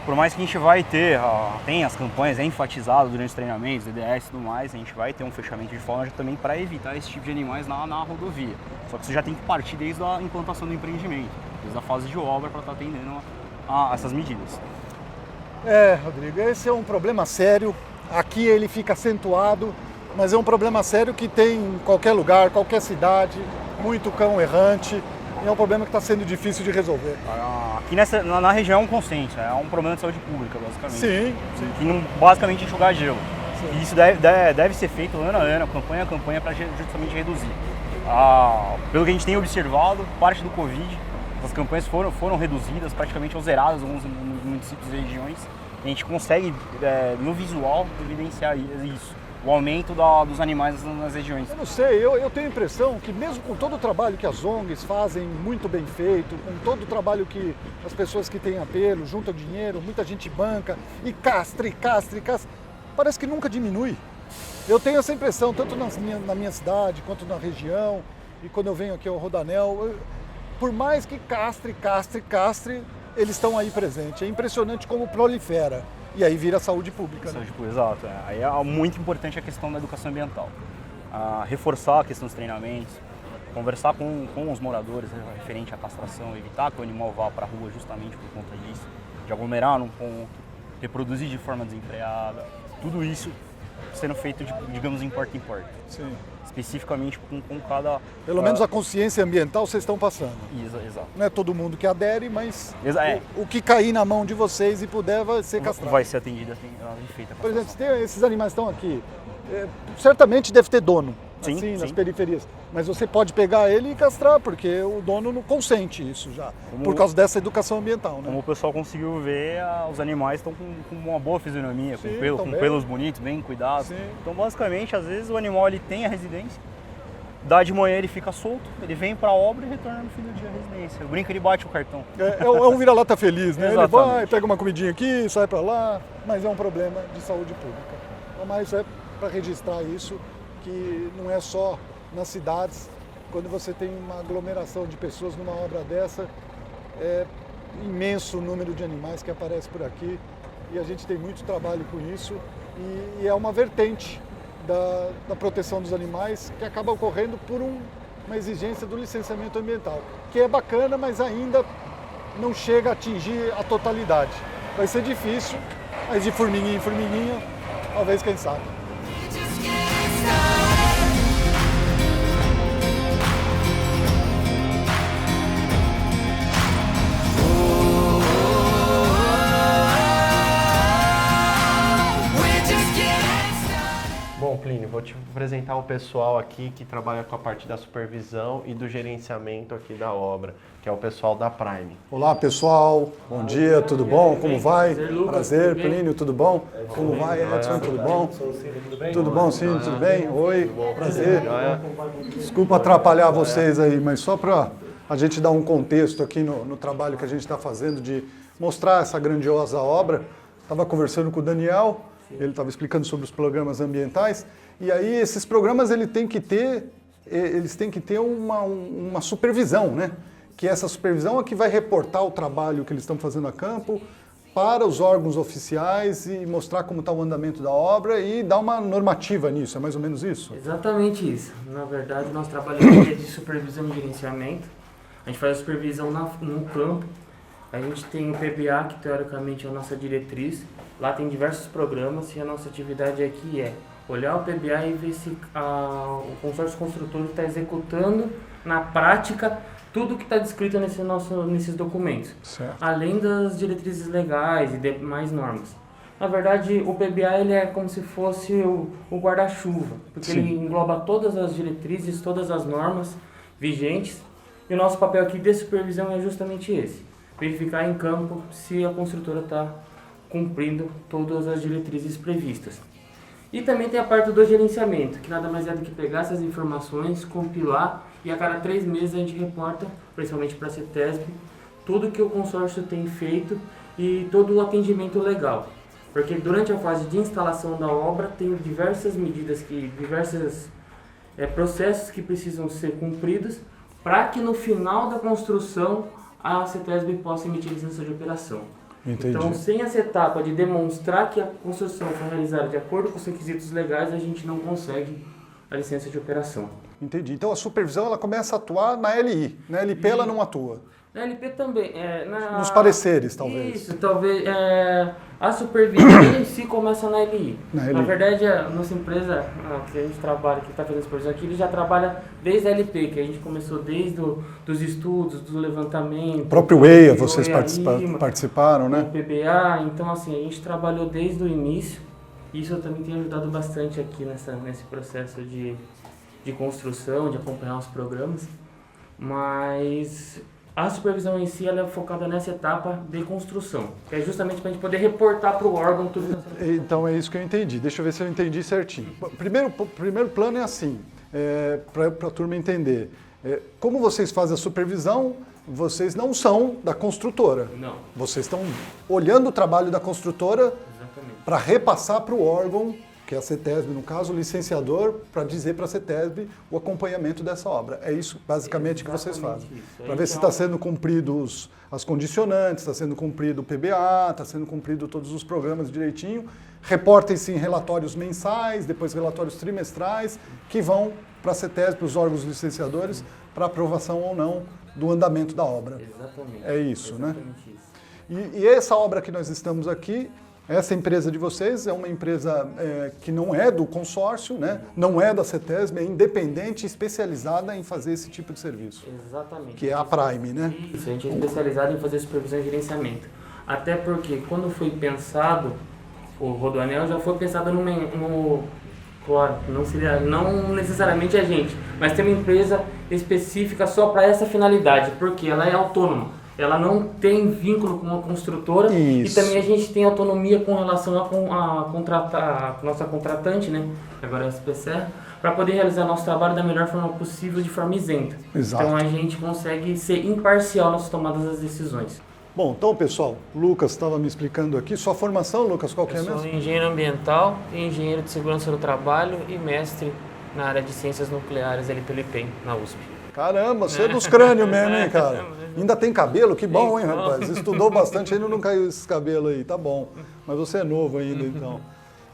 Por mais que a gente vai ter, tem as campanhas enfatizadas durante os treinamentos, DDS e tudo mais, a gente vai ter um fechamento de fauna também para evitar esse tipo de animais na rodovia. Só que você já tem que partir desde a implantação do empreendimento, desde a fase de obra para estar atendendo a essas medidas. Rodrigo, esse é um problema sério. Aqui ele fica acentuado, mas é um problema sério que tem em qualquer lugar, qualquer cidade, muito cão errante. E é um problema que está sendo difícil de resolver. Aqui na região é um consenso, é um problema de saúde pública, basicamente. Sim. Que basicamente enxugar gelo. E isso deve ser feito ano a ano, campanha a campanha, para justamente reduzir. Pelo que a gente tem observado, parte do Covid, as campanhas foram reduzidas, praticamente ou zeradas em alguns municípios e regiões. A gente consegue, no visual, evidenciar isso. O aumento dos animais nas regiões. Eu não sei, eu tenho a impressão que mesmo com todo o trabalho que as ONGs fazem muito bem feito, com todo o trabalho que as pessoas que têm apelo, juntam dinheiro, muita gente banca e castra, parece que nunca diminui. Eu tenho essa impressão, tanto na minha cidade, quanto na região, e quando eu venho aqui ao Rodanel, por mais que castre, eles estão aí presentes. É impressionante como prolifera. E aí vira saúde pública. Saúde pública, exato. Aí é muito importante a questão da educação ambiental. Reforçar a questão dos treinamentos, conversar com os moradores referente à castração, evitar que o animal vá para a rua justamente por conta disso, de aglomerar num ponto, reproduzir de forma desenfreada. Tudo isso sendo feito, digamos, em porta em porta. Sim. Especificamente com cada... Pelo menos a consciência ambiental vocês estão passando. Exato. Não é todo mundo que adere, mas É. o que cair na mão de vocês e puder vai ser castrado. Vai ser atendido, feita a Por exemplo, castração. esses animais estão aqui, certamente deve ter dono, Sim, assim, nas sim. periferias. Mas você pode pegar ele e castrar, porque o dono não consente isso já, Como- por causa dessa educação ambiental, né? Como o pessoal conseguiu ver, os animais estão com uma boa fisionomia, Sim, com tão bem. pelos bonitos, bem cuidados. Sim. Então, basicamente, às vezes o animal ele tem a residência, dá de manhã ele fica solto, ele vem para a obra e retorna no fim do dia à residência. O brinco ele bate o cartão. É um vira-lata feliz, né? Ele Exatamente. vai, pega uma comidinha aqui, sai para lá, mas é um problema de saúde pública. Então, mas é para registrar isso, que não é só nas cidades. Quando você tem uma aglomeração de pessoas numa obra dessa, é imenso o número de animais que aparece por aqui e a gente tem muito trabalho com isso e é uma vertente da proteção dos animais que acaba ocorrendo por uma exigência do licenciamento ambiental, que é bacana, mas ainda não chega a atingir a totalidade. Vai ser difícil, mas de formiguinha em formiguinha, talvez, quem sabe. Just getting started. We're just getting started. Bom, Plínio, vou te apresentar o pessoal aqui que trabalha com a parte da supervisão e do gerenciamento aqui da obra, que é o pessoal da Prime. Olá pessoal, bom dia, tudo bom? Como vai? Prazer, Plínio, tudo bom? Como vai, Edson? Tudo bom? Tudo bom, sim, tudo bem? Oi, prazer. Desculpa atrapalhar vocês aí, mas só para a gente dar um contexto aqui no trabalho que a gente está fazendo de mostrar essa grandiosa obra. Estava conversando com o Daniel, ele estava explicando sobre os programas ambientais, e aí esses programas eles têm que ter uma supervisão, né? Que essa supervisão é que vai reportar o trabalho que eles estão fazendo a campo para os órgãos oficiais e mostrar como está o andamento da obra e dar uma normativa nisso, é mais ou menos isso? Exatamente isso. Na verdade, nós trabalhamos de supervisão e gerenciamento. A gente faz a supervisão no campo. A gente tem o PBA, que teoricamente é a nossa diretriz. Lá tem diversos programas e a nossa atividade aqui é olhar o PBA e ver se o consórcio construtor está executando na prática tudo que está descrito nesses documentos, Certo. além das diretrizes legais e demais normas. Na verdade, o PBA ele é como se fosse o guarda-chuva, porque Sim. ele engloba todas as diretrizes, todas as normas vigentes, e o nosso papel aqui de supervisão é justamente esse, verificar em campo se a construtora está cumprindo todas as diretrizes previstas. E também tem a parte do gerenciamento, que nada mais é do que pegar essas informações, compilar, e a cada 3 meses a gente reporta, principalmente para a CETESB, tudo que o consórcio tem feito e todo o atendimento legal. Porque durante a fase de instalação da obra tem diversas medidas, diversos processos que precisam ser cumpridos para que no final da construção a CETESB possa emitir licença de operação. Entendi. Então, sem essa etapa de demonstrar que a construção foi realizada de acordo com os requisitos legais, a gente não consegue a licença de operação. Entendi. Então a supervisão ela começa a atuar na LI, na LP ela não atua. Na LP também. Nos pareceres, talvez. Isso, talvez. A supervisão em si começa na LI. Na LI. Na verdade, a nossa empresa que a gente trabalha, que está fazendo supervisão aqui, ele já trabalha desde a LP, que a gente começou desde dos estudos, do levantamento. O próprio EIA, vocês Lima, participaram, o né? PBA, então assim, a gente trabalhou desde o início. Isso também tem ajudado bastante aqui nesse processo de construção, de acompanhar os programas. Mas a supervisão em si ela é focada nessa etapa de construção, que é justamente para a gente poder reportar para o órgão tudo. Então é isso que eu entendi. Deixa eu ver se eu entendi certinho. Primeiro plano é assim, para a turma entender. Como vocês fazem a supervisão, vocês não são da construtora. Não, Vocês estão olhando o trabalho da construtora exatamente. para repassar para o órgão, que é a CETESB, no caso, o licenciador, para dizer para a CETESB o acompanhamento dessa obra. É isso, basicamente, que vocês fazem. Para ver se está sendo cumprido as condicionantes, está sendo cumprido o PBA, está sendo cumprido todos os programas direitinho. Reportem-se em relatórios mensais, depois relatórios trimestrais, que vão para a CETESB, para os órgãos licenciadores, para aprovação ou não do andamento da obra. Exatamente. É isso, né? Exatamente isso. E essa obra que nós estamos aqui, Essa empresa de vocês é uma empresa que não é do consórcio, né? Não é da CETESB, é independente, especializada em fazer esse tipo de serviço. Exatamente. Que é a Prime, né? Isso, a gente é especializado em fazer supervisão e gerenciamento. Até porque quando foi pensado, o Rodoanel já foi pensado claro, não necessariamente a gente, mas tem uma empresa específica só para essa finalidade, porque ela é autônoma. Ela não tem vínculo com a construtora. Isso. E também a gente tem autonomia com relação a nossa contratante, né? Agora é a SPCR, para poder realizar nosso trabalho da melhor forma possível, de forma isenta. Exato. Então a gente consegue ser imparcial nas tomadas das decisões. Bom, então pessoal, o Lucas estava me explicando aqui. Sua formação, Lucas, qual que é Eu sou mesmo? engenheiro ambiental, engenheiro de segurança do trabalho e mestre na área de ciências nucleares ali pelo IPEM, na USP. Caramba, você é dos crânios mesmo, hein, cara? Ainda tem cabelo? Que bom, hein, rapaz? Estudou bastante, ainda não caiu esses cabelos aí, tá bom. Mas você é novo ainda, então.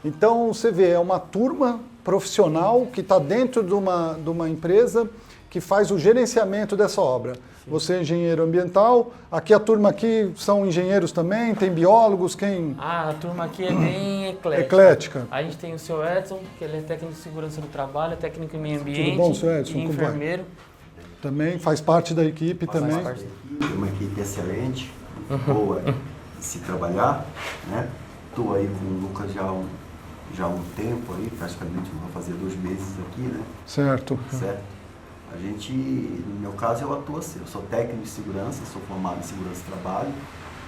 Então, você vê, é uma turma profissional que está dentro de uma empresa que faz o gerenciamento dessa obra. Você é engenheiro ambiental, aqui a turma aqui são engenheiros também, tem biólogos, quem... A turma aqui é bem eclética. Eclética. A gente tem o seu Edson, que ele é técnico de segurança do trabalho, é técnico em meio ambiente. Tudo bom, seu Edson? E Como vai? enfermeiro. Também faz parte da equipe também. Uma equipe excelente, boa de se trabalhar, né? Estou aí com o Lucas já há um tempo aí, praticamente vou fazer 2 meses aqui, né? Certo. Certo. A gente, no meu caso, eu atuo assim, eu sou técnico de segurança, sou formado em segurança do trabalho,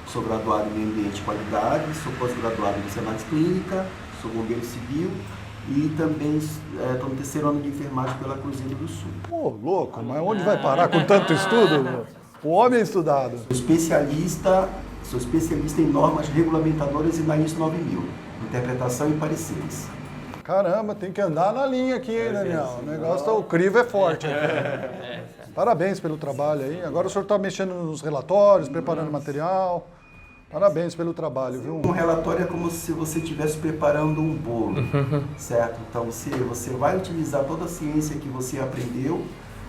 sou graduado em meio ambiente e qualidade, sou pós-graduado em Senat Clínica, sou bombeiro civil e também estou no 3º ano de enfermagem pela Cruzeiro do Sul. Pô, louco, mas onde vai parar com tanto estudo? O homem é estudado. Sou especialista em normas regulamentadoras e na ISO 9000, interpretação e pareceres. Caramba, tem que andar na linha aqui, hein, Daniel? O negócio, o crivo é forte. Parabéns pelo trabalho aí. Agora o senhor está mexendo nos relatórios, preparando material. Parabéns pelo trabalho, viu? Um relatório é como se você estivesse preparando um bolo, certo? Então você vai utilizar toda a ciência que você aprendeu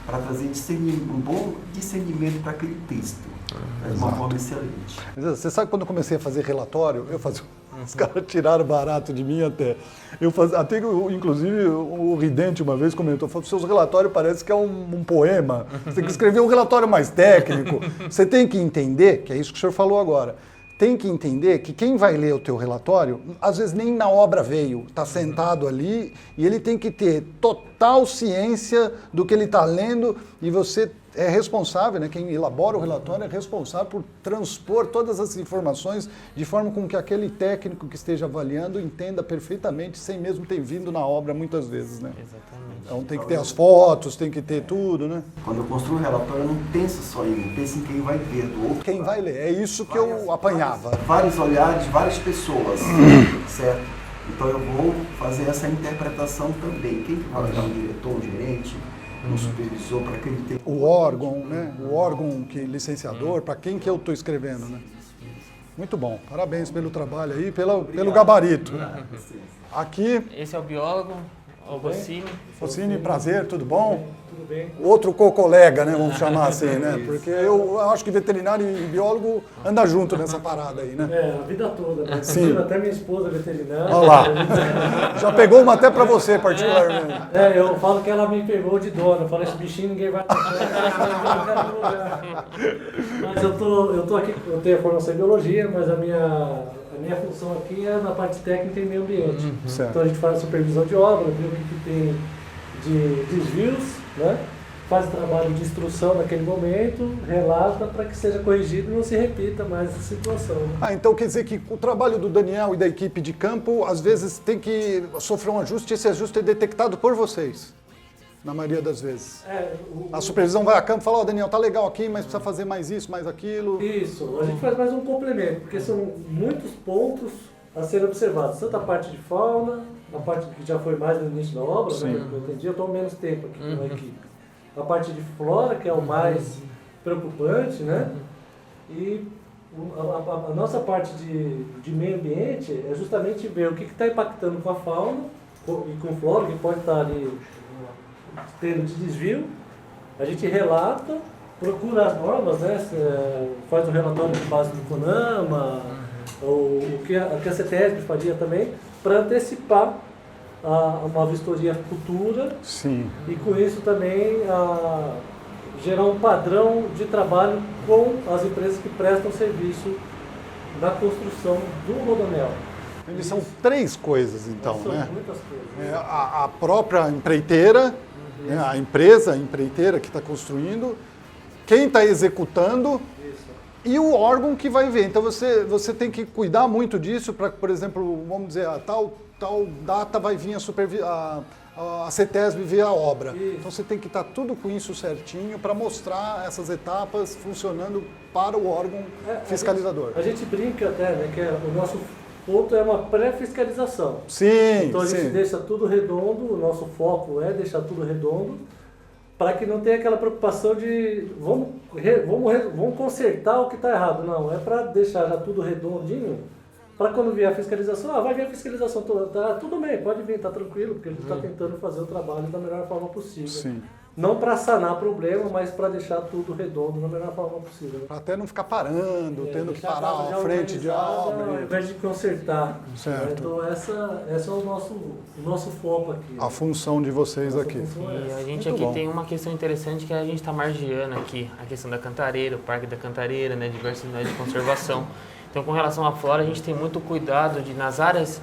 para trazer um bom discernimento para aquele texto. De uma forma excelente. Você sabe quando eu comecei a fazer relatório, eu fazia... Os caras tiraram barato de mim até. Até que, inclusive, o Ridente uma vez comentou, falou, seus relatórios parecem que é um poema. Você tem que escrever um relatório mais técnico. Você tem que entender, que é isso que o senhor falou agora, tem que entender que quem vai ler o teu relatório, às vezes nem na obra veio, está sentado ali e ele tem que ter total ciência do que ele está lendo e você é responsável, né? Quem elabora o relatório é responsável por transpor todas as informações de forma com que aquele técnico que esteja avaliando entenda perfeitamente, sem mesmo ter vindo na obra muitas vezes, né? Exatamente. Então tem que ter as fotos, tem que ter tudo, né? Quando eu construo um relatório, eu não penso só em mim, penso em quem vai ver do outro. Quem vai ler, é isso que eu apanhava. Vários olhares, várias pessoas, certo? Então eu vou fazer essa interpretação também. Quem que vai olhar? Um diretor, um gerente, um supervisor, para quem tem... O órgão, né? O órgão que licenciador, para quem que eu estou escrevendo, né? Muito bom. Parabéns pelo trabalho aí, pelo gabarito. Aqui... Esse é o biólogo, o Rossini. Rossini, prazer, tudo bom? Tudo bem. Outro co-colega, né? Vamos chamar assim, né? Porque eu acho que veterinário e biólogo andam junto nessa parada aí, né? É, a vida toda, né? Sim. Até minha esposa é veterinária. Olha lá. Já pegou uma até para você, particularmente. É, eu falo que ela me pegou de dona. Eu falo, esse bichinho ninguém vai Mas eu tô aqui, eu tenho a formação em biologia, mas a minha função aqui é na parte técnica e meio ambiente. Certo. Então a gente faz a supervisão de obra, vê o que tem de desvios, né? Faz o trabalho de instrução naquele momento, relata para que seja corrigido e não se repita mais essa situação. Né? Ah, então quer dizer que o trabalho do Daniel e da equipe de campo, às vezes tem que sofrer um ajuste, e esse ajuste é detectado por vocês, na maioria das vezes. A supervisão vai a campo e fala, Daniel, tá legal aqui, mas precisa fazer mais isso, mais aquilo. Isso, a gente faz mais um complemento, porque são muitos pontos a serem observados, tanto a parte de fauna, a parte que já foi mais no início da obra, né? Eu entendi, eu estou menos tempo aqui com a equipe. A parte de flora, que é o mais preocupante, né? E a nossa parte de meio ambiente é justamente ver o que está impactando com a fauna e com flora, que pode estar ali tendo de desvio. A gente relata, procura as normas, né? Faz um relatório de base do CONAMA, o que a CETESB faria também, para antecipar uma vistoria futura. Sim. E com isso também gerar um padrão de trabalho com as empresas que prestam serviço na construção do rodoanel. Eles são 3 coisas, então, são né? muitas coisas. A própria empreiteira, né? A empresa, a empreiteira que está construindo, quem está executando e o órgão que vai ver. Então você tem que cuidar muito disso para, por exemplo, vamos dizer, a tal data vai vir a CETESB ver a obra. Isso. Então você tem que estar tudo com isso certinho para mostrar essas etapas funcionando para o órgão fiscalizador. A gente brinca até, né, que o nosso ponto é uma pré-fiscalização. Sim, então a gente deixa tudo redondo, o nosso foco é deixar tudo redondo, para que não tenha aquela preocupação de vamos consertar o que está errado. Não, é para deixar já tudo redondinho, para quando vier a fiscalização, vai vir a fiscalização toda, tá, tudo bem, pode vir, tá tranquilo, porque a gente está tentando fazer o trabalho da melhor forma possível. Sim. Não para sanar problema, mas para deixar tudo redondo da melhor forma possível. Para até não ficar parando, tendo que parar à frente de obra. Ao invés de consertar. Certo. Né? Então esse é o nosso foco aqui. A função de vocês aqui. E a gente Muito aqui bom. tem uma questão interessante que a gente está margeando aqui, a questão da Cantareira, o Parque da Cantareira, né, diversidade de conservação. Então, com relação à flora, a gente tem muito cuidado de, nas áreas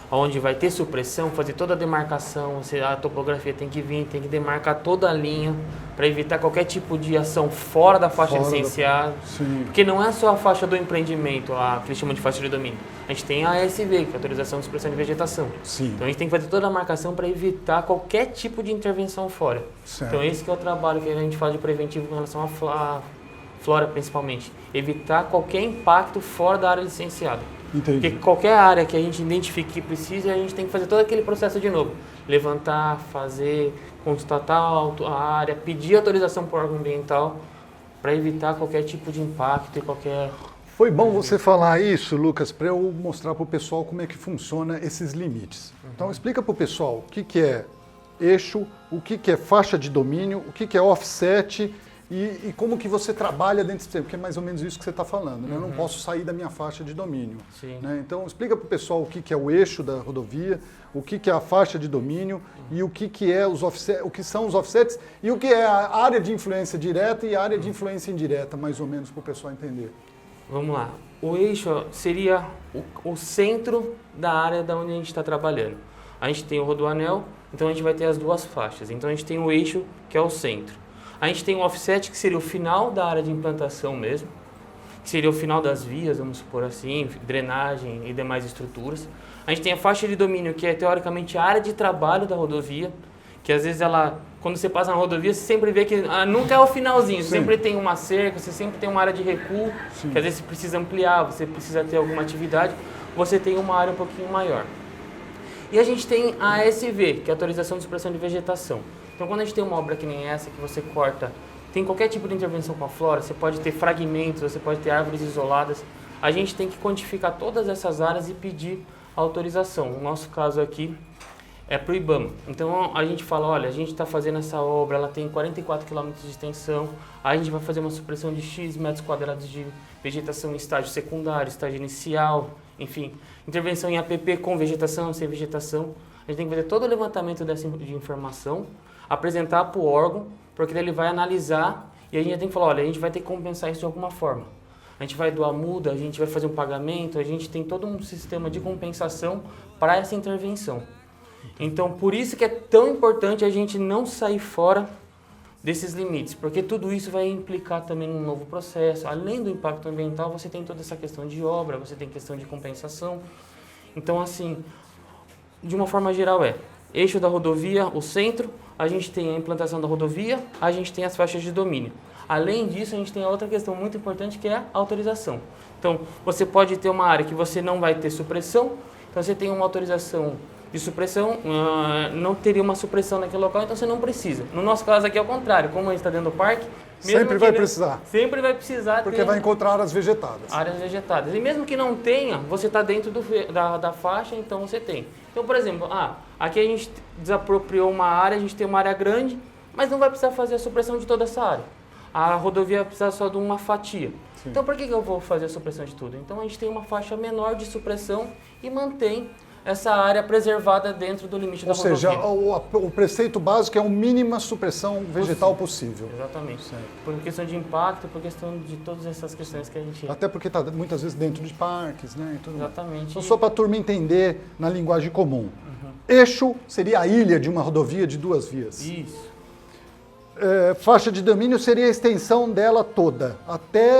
onde vai ter supressão, fazer toda a demarcação, a topografia tem que vir, tem que demarcar toda a linha para evitar qualquer tipo de ação fora da faixa licenciada. Sim. Porque não é só a faixa do empreendimento, que eles chamam de faixa de domínio. A gente tem a ASV, que é a autorização de supressão de vegetação. Sim. Então a gente tem que fazer toda a marcação para evitar qualquer tipo de intervenção fora. Certo. Então esse que é o trabalho que a gente faz de preventivo com relação à flora principalmente. Evitar qualquer impacto fora da área licenciada. Entendi. Porque qualquer área que a gente identifique que precisa, a gente tem que fazer todo aquele processo de novo. Levantar, fazer, constatar a área, pedir autorização para o órgão ambiental para evitar qualquer tipo de impacto e qualquer... Foi bom você falar isso, Lucas, para eu mostrar para o pessoal como é que funciona esses limites. Então explica para o pessoal o que é eixo, o que é faixa de domínio, o que é offset e como que você trabalha dentro desse tempo, porque é mais ou menos isso que você está falando, né? Eu não posso sair da minha faixa de domínio. Sim. Né? Então explica para o pessoal o que é o eixo da rodovia, o que é a faixa de domínio e o que é os offsets, o que são os offsets e o que é a área de influência direta e a área de influência indireta, mais ou menos para o pessoal entender. Vamos lá. O eixo seria o centro da área da onde a gente está trabalhando. A gente tem o rodoanel, então a gente vai ter as duas faixas. Então a gente tem o eixo, que é o centro. A gente tem o offset, que seria o final da área de implantação mesmo, que seria o final das vias, vamos supor assim, drenagem e demais estruturas. A gente tem a faixa de domínio, que é teoricamente a área de trabalho da rodovia, que às vezes quando você passa na rodovia, você sempre vê que nunca é o finalzinho, você sempre tem uma cerca, você sempre tem uma área de recuo, que às vezes você precisa ampliar, você precisa ter alguma atividade, você tem uma área um pouquinho maior. E a gente tem a ASV, que é a autorização de supressão de vegetação. Então, quando a gente tem uma obra que nem essa, que você corta, tem qualquer tipo de intervenção com a flora, você pode ter fragmentos, você pode ter árvores isoladas, a gente tem que quantificar todas essas áreas e pedir autorização. No nosso caso aqui, é para o IBAMA. Então, a gente fala, olha, a gente está fazendo essa obra, ela tem 44 km de extensão, a gente vai fazer uma supressão de X metros quadrados de vegetação em estágio secundário, estágio inicial, enfim, intervenção em APP com vegetação, sem vegetação. A gente tem que fazer todo o levantamento de informação, apresentar para o órgão, porque daí ele vai analisar e a gente tem que falar, olha, a gente vai ter que compensar isso de alguma forma. A gente vai doar muda, a gente vai fazer um pagamento, a gente tem todo um sistema de compensação para essa intervenção. Então, por isso que é tão importante a gente não sair fora desses limites, porque tudo isso vai implicar também num novo processo. Além do impacto ambiental, você tem toda essa questão de obra, você tem questão de compensação. Então, assim, de uma forma geral eixo da rodovia, o centro, a gente tem a implantação da rodovia, a gente tem as faixas de domínio. Além disso, a gente tem a outra questão muito importante que é a autorização. Então, você pode ter uma área que você não vai ter supressão, então você tem uma autorização de supressão, não teria uma supressão naquele local, então você não precisa. No nosso caso aqui é o contrário, como a gente está dentro do parque... Sempre vai precisar. Sempre vai precisar. Porque vai encontrar áreas vegetadas. Áreas vegetadas. E mesmo que não tenha, você está dentro da faixa, então você tem. Então, por exemplo, aqui a gente desapropriou uma área, a gente tem uma área grande, mas não vai precisar fazer a supressão de toda essa área. a rodovia precisa só de uma fatia. Então por que eu vou fazer a supressão de tudo? Então a gente tem uma faixa menor de supressão e mantém essa área preservada dentro do limite da rodovia. Ou seja, o preceito básico é a mínima supressão vegetal possível. Exatamente. Por questão de impacto, por questão de todas essas questões que a gente... Até porque está muitas vezes dentro de parques, né? Exatamente. Então, só para a turma entender na linguagem comum. Eixo seria a ilha de uma rodovia de 2 vias. Isso. Faixa de domínio seria a extensão dela toda. Até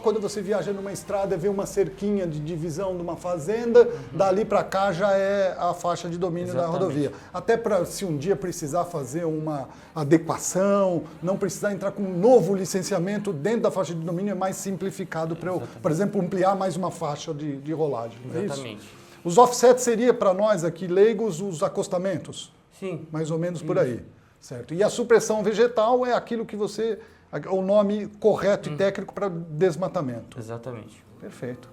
quando você viaja numa estrada e vê uma cerquinha de divisão de uma fazenda, dali para cá já é a faixa de domínio da rodovia. Até para se um dia precisar fazer uma adequação, não precisar entrar com um novo licenciamento dentro da faixa de domínio, é mais simplificado para eu, por exemplo, ampliar mais uma faixa de rolagem. Exatamente. É isso? Os offsets seria para nós aqui leigos os acostamentos? Sim. Mais ou menos por aí. Certo. E a supressão vegetal é aquilo que o nome correto e técnico para desmatamento. Exatamente. Perfeito,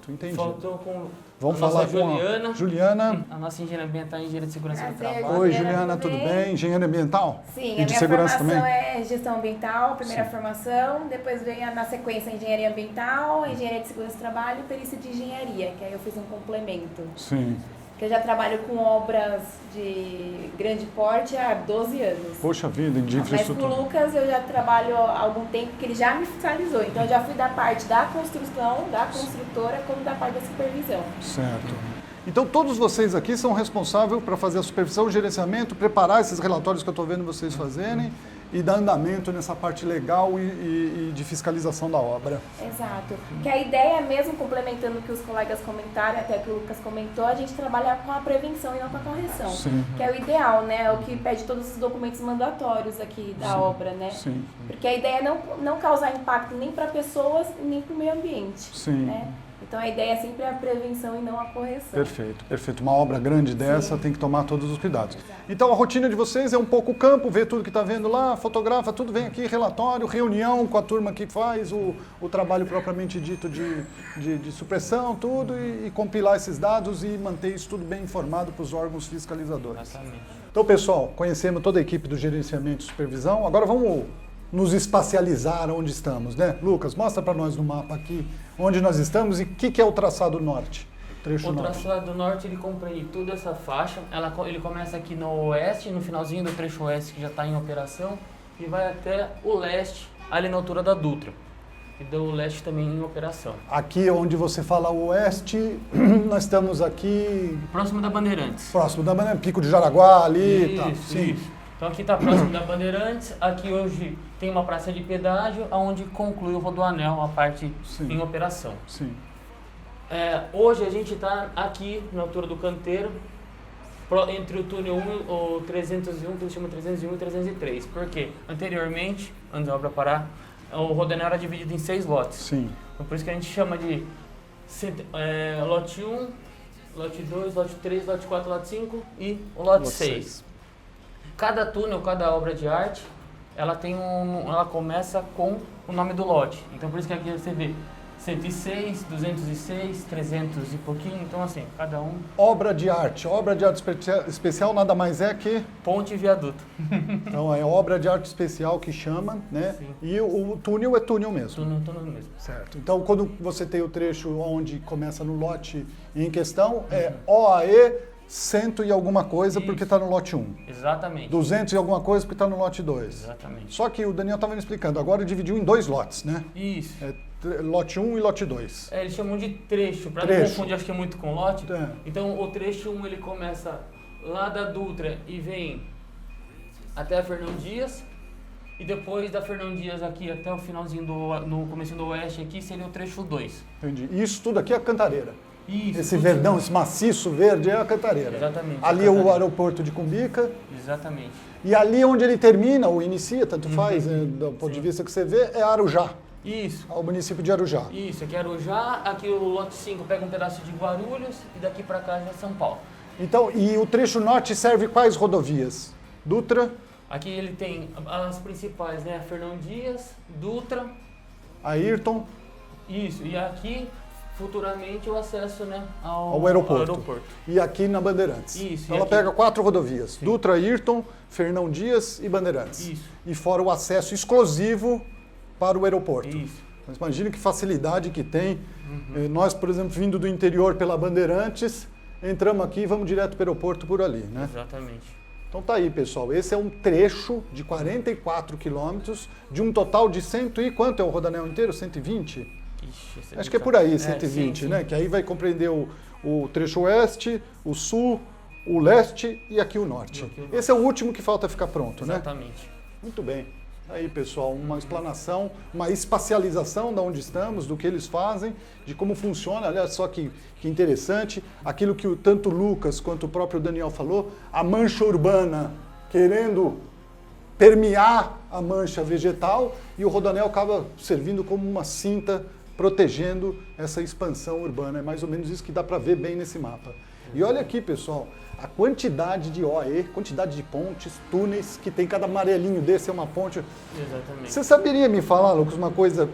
entendi. Faltou com Vamos a falar nossa com Juliana. A nossa engenheira ambiental e engenheira de segurança do trabalho. Oi, Juliana, tudo bem? Engenheira ambiental? Sim, e a de minha segurança formação também? é gestão ambiental, primeira formação, depois vem na sequência engenharia ambiental, engenharia de segurança do trabalho e perícia de engenharia, que aí eu fiz um complemento. Sim. Que eu já trabalho com obras de grande porte há 12 anos. Poxa vida, de Mas infraestrutura. com o Lucas eu já trabalho há algum tempo, que ele já me fiscalizou. Então eu já fui da parte da construção, da construtora, como da parte da supervisão. Certo. Então todos vocês aqui são responsáveis para fazer a supervisão, o gerenciamento, preparar esses relatórios que eu estou vendo vocês fazerem e dar andamento nessa parte legal e de fiscalização da obra. Exato. Que a ideia mesmo, complementando o que os colegas comentaram, até que o Lucas comentou, a gente trabalha com a prevenção e não com a correção. Sim. Que é o ideal, né? É o que pede todos os documentos mandatórios aqui da obra, né? Sim. Porque a ideia é não causar impacto nem para pessoas nem para o meio ambiente. Sim. Né? Então a ideia é sempre a prevenção e não a correção. Perfeito, perfeito. Uma obra grande dessa tem que tomar todos os cuidados. Então a rotina de vocês é um pouco campo, ver tudo que está vendo lá, fotografa, tudo vem aqui, relatório, reunião com a turma que faz o trabalho propriamente dito de supressão, tudo, e compilar esses dados e manter isso tudo bem informado para os órgãos fiscalizadores. Exatamente. Então, pessoal, conhecemos toda a equipe do gerenciamento e supervisão. Agora vamos nos espacializar onde estamos, né? Lucas, mostra para nós no mapa aqui onde nós estamos e o que é o traçado norte, trecho norte. O traçado norte, ele compreende toda essa faixa, ele começa aqui no oeste, no finalzinho do trecho oeste que já está em operação, e vai até o leste, ali na altura da Dutra, e do leste também em operação. Aqui onde você fala oeste, nós estamos aqui... Próximo da Bandeirantes. Próximo da Bandeirantes, Pico de Jaraguá ali, Isso, tá? Sim. isso. Então aqui está próximo da Bandeirantes, aqui hoje tem uma praça de pedágio, onde conclui o Rodoanel, a parte em operação. Sim. Hoje a gente está aqui na altura do canteiro, entre o túnel 1, o 301, que eles chamam 301 e 303. Por quê? Anteriormente, antes da obra parar, o Rodoanel era dividido em 6 lotes. Sim. Então por isso que a gente chama de lote 1, lote 2, lote 3, lote 4, lote 5 e o lote 6. Cada túnel, cada obra de arte, ela começa com o nome do lote. Então por isso que aqui você vê 106, 206, 300 e pouquinho, então assim, cada um... Obra de arte especial nada mais é que... Ponte e viaduto. Então é obra de arte especial que chama, né? Sim. E o túnel é túnel mesmo. Túnel mesmo. Certo. Então quando você tem o trecho onde começa no lote em questão, é OAE 100 e alguma coisa. Isso. Porque está no lote 1. Exatamente. 200 e alguma coisa porque está no lote 2. Exatamente. Só que o Daniel estava me explicando, agora dividiu em 2 lotes, né? Isso. Lote 1 e lote 2. Eles chamam de trecho, para não confundir, acho que é muito com lote. Então o trecho 1 ele começa lá da Dutra e vem até a Fernão Dias. E depois da Fernão Dias aqui até o finalzinho no comecinho do oeste aqui seria o trecho 2. Entendi. E isso tudo aqui é a Cantareira. Isso, esse verdão, esse maciço verde é a Cantareira. Exatamente. Ali é o aeroporto de Cumbica. Exatamente. E ali onde ele termina, ou inicia, tanto faz, do ponto de vista que você vê, é Arujá. Isso. O município de Arujá. Isso, aqui é Arujá, aqui o lote 5 pega um pedaço de Guarulhos e daqui para cá já é São Paulo. Então, e o trecho norte serve quais rodovias? Dutra? Aqui ele tem as principais, né? Fernão Dias, Dutra. Ayrton. Isso, e aqui... futuramente o acesso, né, ao aeroporto. E aqui na Bandeirantes. Isso. Então ela pega 4 rodovias. Sim. Dutra, Ayrton, Fernão Dias e Bandeirantes. Isso. E fora o acesso exclusivo para o aeroporto. Isso. Mas imagine que facilidade que tem. Nós, por exemplo, vindo do interior pela Bandeirantes, entramos aqui e vamos direto para o aeroporto por ali, né? Exatamente. Então tá aí, pessoal. Esse é um trecho de 44 quilômetros, de um total de 100 e quanto é o Rodoanel inteiro? 120? Ixi, Acho que é por aí, 120, sim, sim. né? Que aí vai compreender o trecho oeste, o sul, o leste e aqui o norte. Esse é o último que falta ficar pronto, né? Exatamente. Muito bem. Aí, pessoal, uma explanação, uma espacialização de onde estamos, do que eles fazem, de como funciona. Olha só que interessante, aquilo que tanto o Lucas quanto o próprio Daniel falou, a mancha urbana querendo permear a mancha vegetal e o Rodoanel acaba servindo como uma cinta protegendo essa expansão urbana. É mais ou menos isso que dá para ver bem nesse mapa. E olha aqui, pessoal, a quantidade de OE, quantidade de pontes, túneis, que tem cada amarelinho desse é uma ponte. Exatamente. Você saberia me falar, Lucas, uma coisa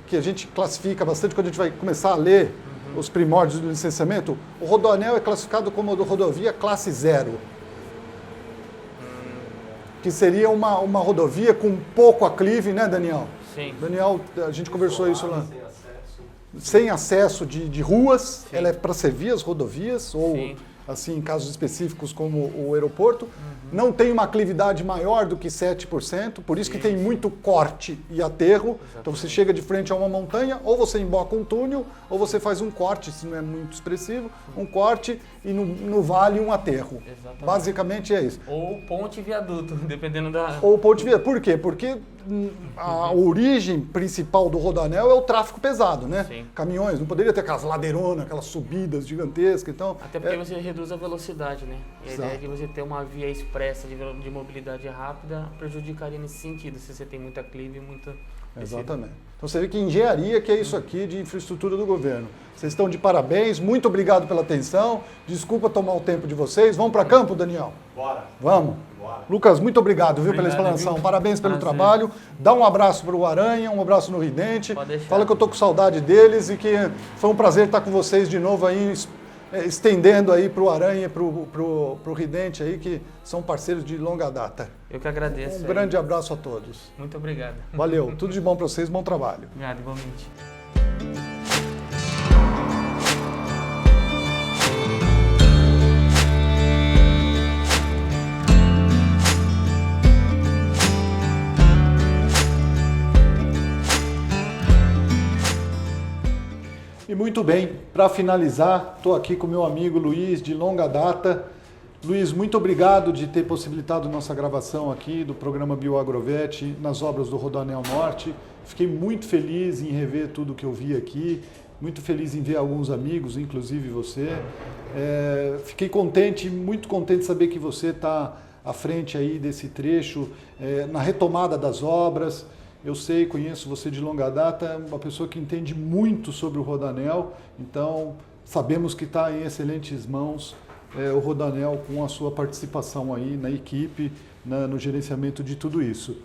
que a gente classifica bastante quando a gente vai começar a ler os primórdios do licenciamento? O Rodoanel é classificado como rodovia classe 0. Que seria uma rodovia com pouco aclive, né, Daniel? Sim. Daniel, a gente conversou isso lá. Sem acesso de ruas, Sim. ela é para servir as rodovias, ou Sim. assim, em casos específicos como o aeroporto. Não tem uma aclividade maior do que 7%, por isso que tem muito corte e aterro. Então você chega de frente a uma montanha, ou você emboca um túnel, ou você faz um corte, se não é muito expressivo, um corte e no vale um aterro. Exatamente. Basicamente é isso. Ou ponte e viaduto, dependendo da... Ou ponte viaduto. Por quê? Porque a origem principal do Rodoanel é o tráfego pesado, né? Sim. Caminhões, não poderia ter aquelas ladeironas, aquelas subidas gigantescas. Então, Até porque você reduz a velocidade, né? E a Exato. ideia de você ter uma via expressa de mobilidade rápida prejudicaria nesse sentido, se você tem muita clive e muita... Exatamente. Então você vê que engenharia que é isso aqui de infraestrutura do governo. Vocês estão de parabéns, muito obrigado pela atenção. Desculpa tomar o tempo de vocês. Vamos para campo, Daniel? Bora. Vamos. Bora. Lucas, muito obrigado, viu, pela Obrigado, explanação. viu? Parabéns pelo Prazer. trabalho. Dá um abraço para o Aranha, um abraço no Ridente. Pode deixar. Fala que eu tô com saudade deles e que foi um prazer estar com vocês de novo aí, estendendo aí para o Aranha e para o Ridente aí, que são parceiros de longa data. Eu que agradeço. Um aí. grande abraço a todos. Muito obrigado. Valeu, tudo de bom para vocês, bom trabalho. Obrigado, igualmente. E muito bem, para finalizar, estou aqui com meu amigo Luiz, de longa data. Luiz, muito obrigado de ter possibilitado nossa gravação aqui do programa BioAgrovet nas obras do Rodoanel Norte. Fiquei muito feliz em rever tudo que eu vi aqui, muito feliz em ver alguns amigos, inclusive você. Fiquei contente, muito contente de saber que você está à frente aí desse trecho, na retomada das obras. Eu sei, conheço você de longa data, uma pessoa que entende muito sobre o Rodoanel, então sabemos que está em excelentes mãos o Rodoanel com a sua participação aí na equipe, no gerenciamento de tudo isso.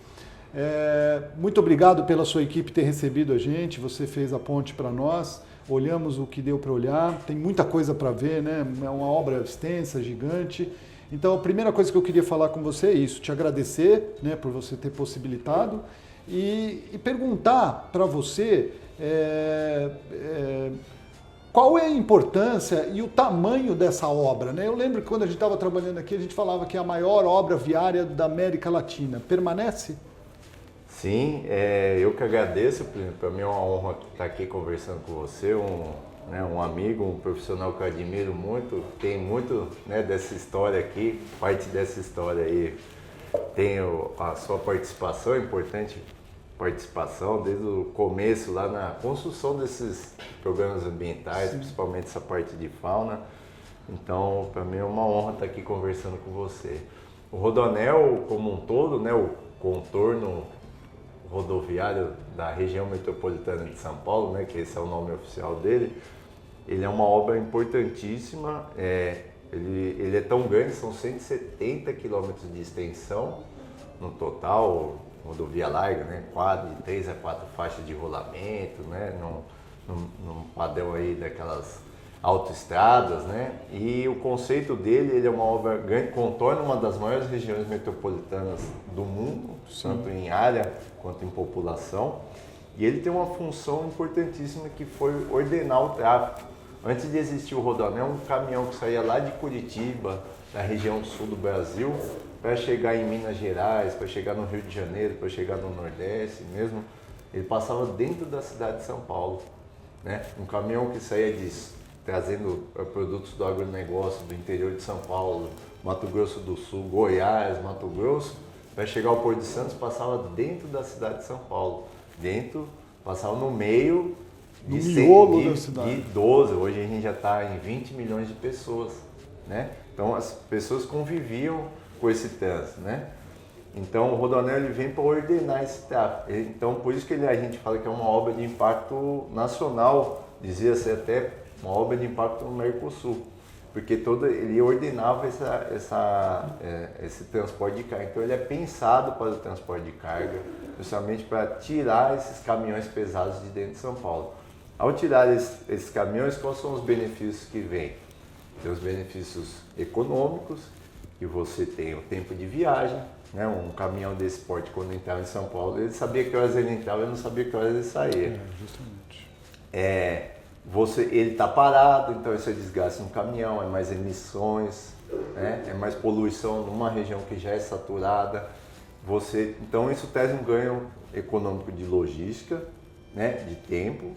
Muito obrigado pela sua equipe ter recebido a gente, você fez a ponte para nós, olhamos o que deu para olhar, tem muita coisa para ver, né? É uma obra extensa, gigante. Então a primeira coisa que eu queria falar com você é isso, te agradecer, né, por você ter possibilitado e perguntar para você qual é a importância e o tamanho dessa obra, né? Eu lembro que quando a gente estava trabalhando aqui, a gente falava que é a maior obra viária da América Latina. Permanece? Sim, eu que agradeço. Para mim é uma honra estar aqui conversando com você, um amigo, um profissional que eu admiro muito. Tem muito, né, dessa história aqui, parte dessa história aí. Tem a sua participação, importante participação desde o começo lá na construção desses programas ambientais, sim, principalmente essa parte de fauna. Então, para mim é uma honra estar aqui conversando com você. O Rodoanel como um todo, né, o contorno rodoviário da região metropolitana de São Paulo, né, que esse é o nome oficial dele, ele é uma obra importantíssima. Ele é tão grande, são 170 quilômetros de extensão no total, rodovia larga, né? De 3 a 4 faixas de rolamento, né? Num padrão aí daquelas autoestradas, né? E o conceito dele, ele é uma obra grande, contorna uma das maiores regiões metropolitanas do mundo, tanto em área quanto em população. E ele tem uma função importantíssima que foi ordenar o tráfego. Antes de existir o Rodoanel, um caminhão que saía lá de Curitiba, da região sul do Brasil, para chegar em Minas Gerais, para chegar no Rio de Janeiro, para chegar no Nordeste mesmo, ele passava dentro da cidade de São Paulo, né? Um caminhão que saía trazendo produtos do agronegócio do interior de São Paulo, Mato Grosso do Sul, Goiás, Mato Grosso, para chegar ao Porto de Santos, passava dentro da cidade de São Paulo. Passava no meio do miolo da cidade. De 12, hoje a gente já está em 20 milhões de pessoas, né? Então as pessoas conviviam com esse trânsito, né? Então o Rodoanel ele vem para ordenar esse tráfego. Então por isso que a gente fala que é uma obra de impacto nacional, dizia-se até uma obra de impacto no Mercosul, porque ele ordenava esse transporte de carga. Então ele é pensado para o transporte de carga, justamente para tirar esses caminhões pesados de dentro de São Paulo. Ao tirar esses caminhões, quais são os benefícios que vêm? Tem os benefícios econômicos, que você tem o tempo de viagem, né? Um caminhão desse porte, quando entrava em São Paulo, ele sabia que horas ele entrava e não sabia que horas ele saía. Justamente. Ele está parado, então isso é desgaste no caminhão, é mais emissões, né? É mais poluição numa região que já é saturada. Então isso traz um ganho econômico de logística, né? De tempo,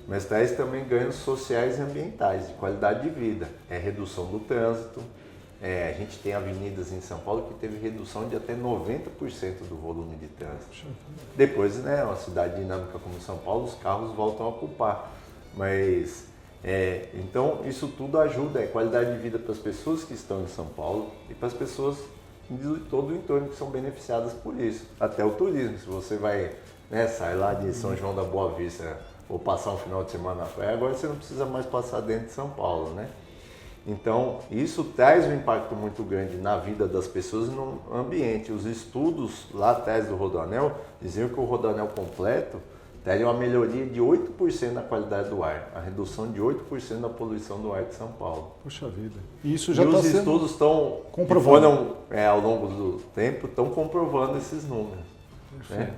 mas traz também ganhos sociais e ambientais, de qualidade de vida. É redução do trânsito. A gente tem avenidas em São Paulo que teve redução de até 90% do volume de trânsito. Depois, né, uma cidade dinâmica como São Paulo, os carros voltam a ocupar. Mas, então, isso tudo ajuda, é qualidade de vida para as pessoas que estão em São Paulo e para as pessoas de todo o entorno que são beneficiadas por isso. Até o turismo, se você vai, né, sair lá de São João da Boa Vista ou passar um final de semana na praia, agora você não precisa mais passar dentro de São Paulo, né? Então, isso traz um impacto muito grande na vida das pessoas e no ambiente. Os estudos lá atrás do Rodoanel diziam que o Rodoanel completo teria uma melhoria de 8% na qualidade do ar, a redução de 8% da poluição do ar de São Paulo. Puxa vida. E isso já está sendo os estudos estão comprovando, ao longo do tempo, estão comprovando esses números. Né?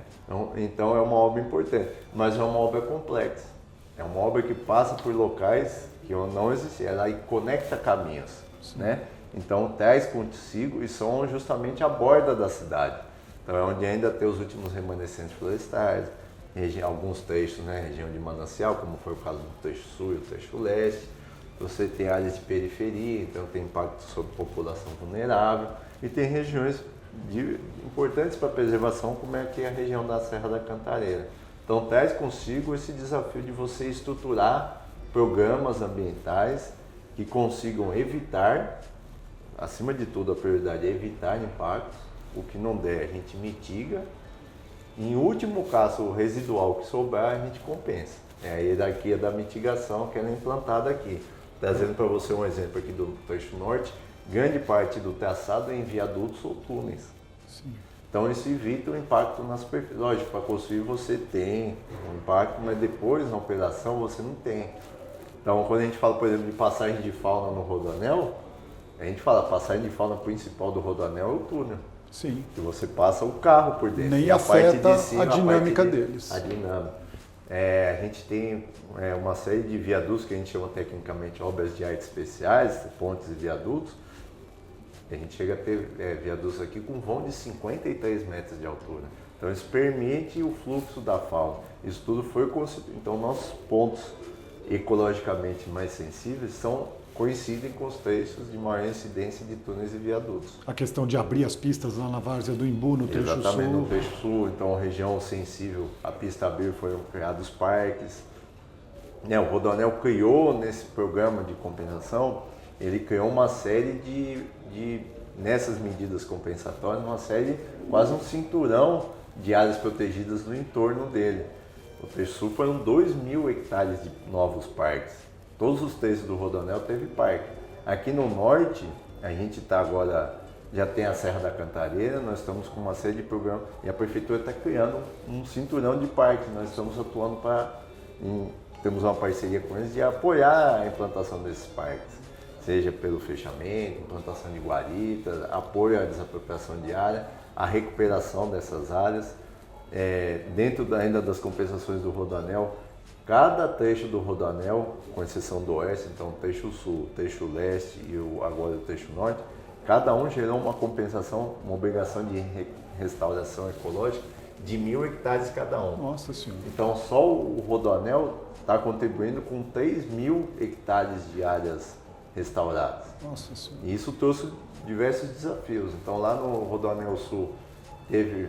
Então é uma obra importante, mas é uma obra complexa. É uma obra que passa por locais que não existiam, ela conecta caminhos, né? Então traz consigo e são justamente a borda da cidade. Então é onde ainda tem os últimos remanescentes florestais, alguns trechos, né, região de manancial, como foi o caso do trecho sul e o trecho leste. Você tem áreas de periferia, então tem impacto sobre população vulnerável e tem regiões importantes para a preservação, como é aqui a região da Serra da Cantareira. Então traz consigo esse desafio de você estruturar programas ambientais que consigam evitar, acima de tudo a prioridade é evitar impactos, o que não der a gente mitiga, em último caso o residual que sobrar a gente compensa. É a hierarquia da mitigação que ela é implantada aqui. Trazendo para você um exemplo aqui do trecho norte, grande parte do traçado é em viadutos ou túneis. Sim. Então isso evita o impacto na superfície. Lógico, para construir você tem um impacto, mas depois na operação você não tem. Então quando a gente fala, por exemplo, de passagem de fauna no Rodoanel, a gente fala a passagem de fauna principal do Rodoanel é o túnel. Sim. Que você passa o carro por dentro. Nem e a afeta parte de cima, a dinâmica deles. A dinâmica. A gente tem uma série de viadutos que a gente chama tecnicamente obras de arte especiais, pontes e viadutos. A gente chega a ter viadutos aqui com vão de 53 metros de altura. Então isso permite o fluxo da fauna. Isso tudo foi constituído. Então nossos pontos ecologicamente mais sensíveis coincidem com os trechos de maior incidência de túneis e viadutos. A questão de abrir as pistas lá na várzea do Imbu, no trecho sul. Exatamente, no trecho sul. Então, região sensível, a pista abrir, foram criados parques. O Rodoanel criou, nesse programa de compensação, ele criou uma série nessas medidas compensatórias, quase um cinturão de áreas protegidas no entorno dele. No trecho sul foram 2.000 hectares de novos parques. Todos os trechos do Rodoanel teve parque. Aqui no norte, a gente está agora, já tem a Serra da Cantareira, nós estamos com uma série de programas e a prefeitura está criando um cinturão de parques. Nós estamos atuando temos uma parceria com eles de apoiar a implantação desses parques, seja pelo fechamento, implantação de guaritas, apoio à desapropriação de área, a recuperação dessas áreas. Dentro ainda das compensações do Rodoanel, cada trecho do Rodoanel, com exceção do oeste, então o trecho sul, o trecho leste e agora o trecho norte, cada um gerou uma compensação, uma obrigação de restauração ecológica de 1.000 hectares cada um. Nossa Senhora. Então só o Rodoanel está contribuindo com 3.000 hectares de áreas restauradas. Nossa Senhora. E isso trouxe diversos desafios. Então lá no Rodoanel Sul teve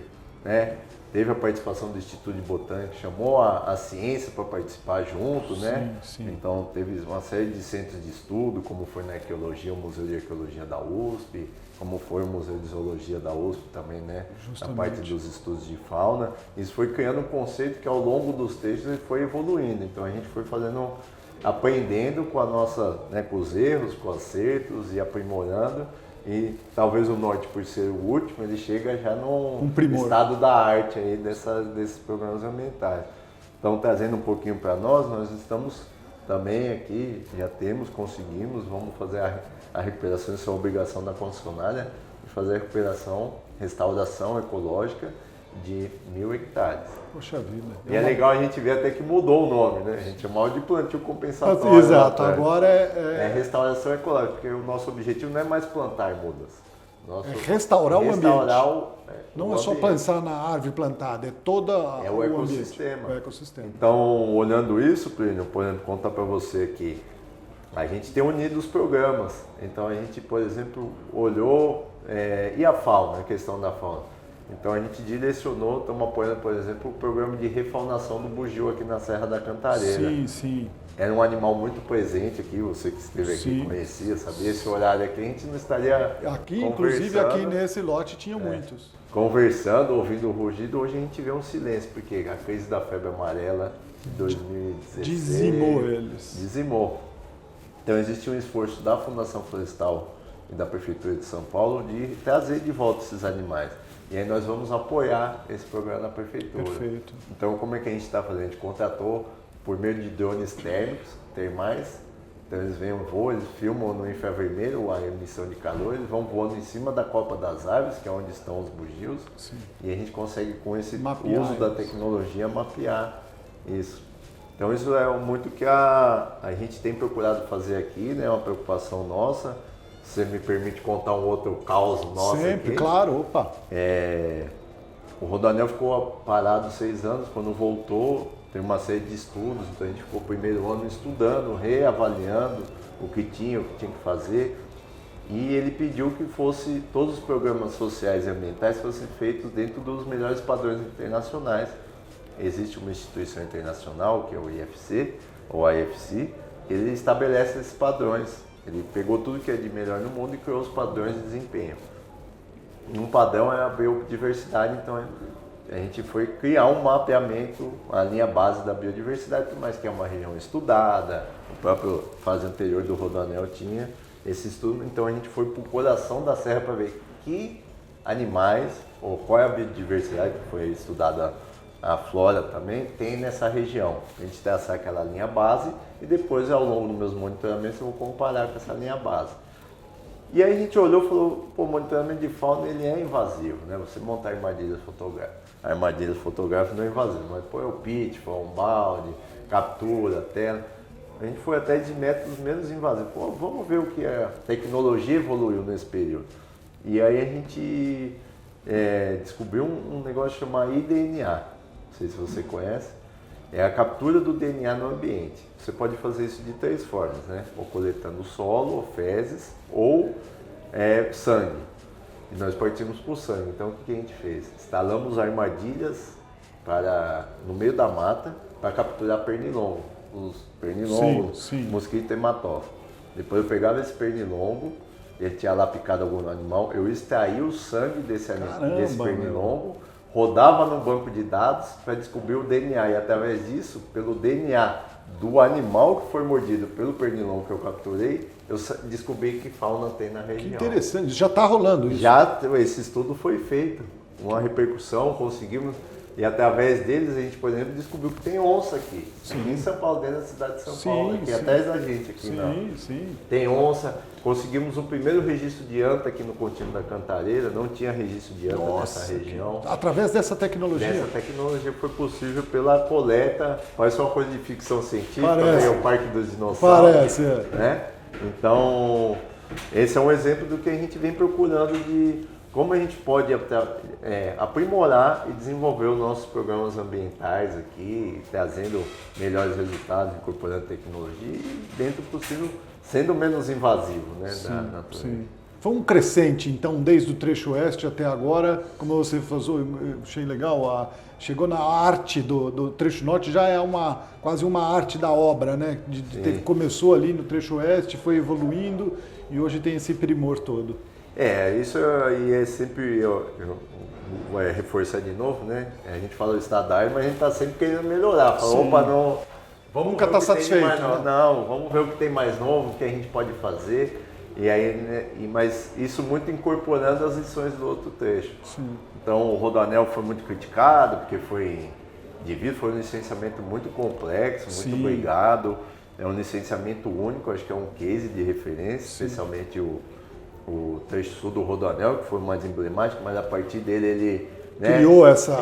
a participação do Instituto de Botânica, chamou a ciência para participar junto, né? Sim. Então teve uma série de centros de estudo, como foi na arqueologia, o Museu de Arqueologia da USP, como foi o Museu de Zoologia da USP também, né? Justamente. Na parte dos estudos de fauna. Isso foi criando um conceito que ao longo dos textos foi evoluindo. Então a gente foi aprendendo com a nossa, com os erros, com os acertos e aprimorando. E talvez o norte, por ser o último, ele chega já no estado da arte aí desses programas ambientais. Então, trazendo um pouquinho para nós estamos também aqui, conseguimos, vamos fazer a recuperação, isso é uma obrigação da concessionária, de fazer a restauração ecológica de 1.000 hectares. Poxa vida. E é legal a gente ver até que mudou o nome, né? A gente chamava de plantio compensatório. Exato, agora é restauração ecológica, porque o nosso objetivo não é mais plantar mudas. É restaurar o ambiente. Não é só ambiente. pensar na árvore plantada, é toda o ecossistema. O ecossistema. Então, olhando isso, Plínio, por exemplo, contar para você aqui, a gente tem unido os programas. Então, a gente, por exemplo, olhou, e a fauna, a questão da fauna. Então a gente direcionou, estamos apoiando, por exemplo, o programa de refaunação do bugio aqui na Serra da Cantareira. Sim. Era um animal muito presente aqui, você que esteve aqui conhecia, sabia esse horário aqui, a gente não estaria aqui, inclusive aqui nesse lote tinha muitos. Conversando, ouvindo o rugido, hoje a gente vê um silêncio, porque a crise da febre amarela de 2016 dizimou eles. Dizimou. Então existe um esforço da Fundação Florestal e da Prefeitura de São Paulo de trazer de volta esses animais. E aí nós vamos apoiar esse programa da Prefeitura. Perfeito. Então como é que a gente está fazendo? A gente contratou por meio de drones térmicos, termais. Então eles vêm voam, eles filmam no infravermelho a emissão de calor, eles vão voando em cima da copa das árvores, que é onde estão os bugios. Sim. E a gente consegue com esse mapear uso da tecnologia mapear isso. Então isso é muito que a gente tem procurado fazer aqui, né? É uma preocupação nossa. Você me permite contar um outro caos nosso Sempre, aqui? claro, opa. O Rodoanel ficou parado 6 anos, quando voltou, tem uma série de estudos, então a gente ficou o primeiro ano estudando, reavaliando o que tinha que fazer. E ele pediu que todos os programas sociais e ambientais fossem feitos dentro dos melhores padrões internacionais. Existe uma instituição internacional, que é o IFC, ou a IFC, ele estabelece esses padrões. Ele pegou tudo que é de melhor no mundo e criou os padrões de desempenho. Um padrão é a biodiversidade, então a gente foi criar um mapeamento, a linha base da biodiversidade, por mais que é uma região estudada, o próprio fase anterior do Rodoanel tinha esse estudo, então a gente foi para o coração da serra para ver que animais, ou qual é a biodiversidade, que foi estudada a flora também, tem nessa região. A gente traçar aquela linha base e depois, ao longo dos meus monitoramentos, eu vou comparar com essa linha base. E aí a gente olhou e falou, o monitoramento de fauna ele é invasivo, né? Você montar armadilhas fotográficas não é invasivo, mas põe o pitfall, um balde, captura, tela. A gente foi até de métodos menos invasivos. Vamos ver o que a tecnologia evoluiu nesse período. E aí a gente descobriu um negócio chamado iDNA. Não sei se você conhece. É a captura do DNA no ambiente. Você pode fazer isso de 3 formas, né? Ou coletando solo, ou fezes, ou sangue. E nós partimos por sangue. Então o que a gente fez? Instalamos armadilhas no meio da mata para capturar pernilongo. Os pernilongos, mosquito hematófago. Depois eu pegava esse pernilongo, ele tinha lá picado algum animal, eu extraía o sangue desse pernilongo, rodava no banco de dados para descobrir o DNA. E através disso, pelo DNA do animal que foi mordido pelo pernilongo que eu capturei, eu descobri que fauna tem na região. Que interessante, já está rolando isso. Esse estudo foi feito, uma repercussão, conseguimos. E através deles a gente, por exemplo, descobriu que tem onça aqui. Aqui em São Paulo, dentro da cidade de São Paulo, aqui atrás da gente aqui. Tem onça. Conseguimos o primeiro registro de anta aqui no Contínuo da Cantareira, não tinha registro de anta nessa região. Através dessa tecnologia? Essa tecnologia foi possível pela coleta, parece uma coisa de ficção científica, Parece. o Parque dos Dinossauros. Parece, né? Então, esse é um exemplo do que a gente vem procurando de como a gente pode aprimorar e desenvolver os nossos programas ambientais aqui, trazendo melhores resultados, incorporando tecnologia e, dentro do possível, sendo menos invasivo, né, da natureza. Sim. Foi um crescente, então, desde o trecho oeste até agora, como você falou, eu achei legal, chegou na arte do trecho norte, já é quase uma arte da obra, né? Começou ali no trecho oeste, foi evoluindo e hoje tem esse primor todo. Isso aí é sempre, eu vou reforçar de novo, né? A gente fala do estado da arte, mas a gente está sempre querendo melhorar. Fala, opa, não, vamos nunca está satisfeito. Não, vamos ver o que tem mais novo, o que a gente pode fazer. E aí, né, mas isso muito incorporando as lições do outro trecho. Sim. Então o Rodoanel foi muito criticado, porque foi um licenciamento muito complexo, muito brigado. É um licenciamento único, acho que é um case de referência, especialmente o trecho sul do Rodoanel, que foi o mais emblemático, mas a partir dele ele criou essa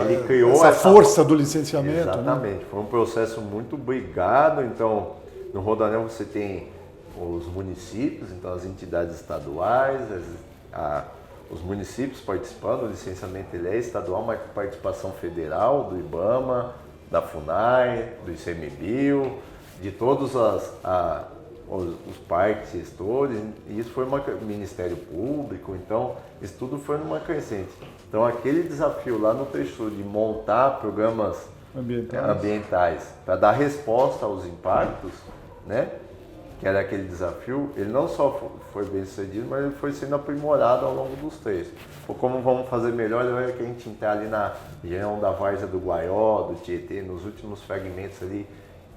força do licenciamento. Exatamente, foi um processo muito brigado. Então no Rodoanel você tem os municípios, então as entidades estaduais, os municípios participando, o licenciamento ele é estadual, mas com participação federal, do IBAMA, da FUNAI, do ICMBio, de todos os parques gestores, e isso foi Ministério Público, então isso tudo foi numa crescente. Então aquele desafio lá no trecho de montar programas ambientais para dar resposta aos impactos, né? Que era aquele desafio, ele não só foi bem sucedido, mas ele foi sendo aprimorado ao longo dos trechos. Ou como vamos fazer melhor, é que a gente entrar ali na região da Várzea do Guaió, do Tietê, nos últimos fragmentos ali,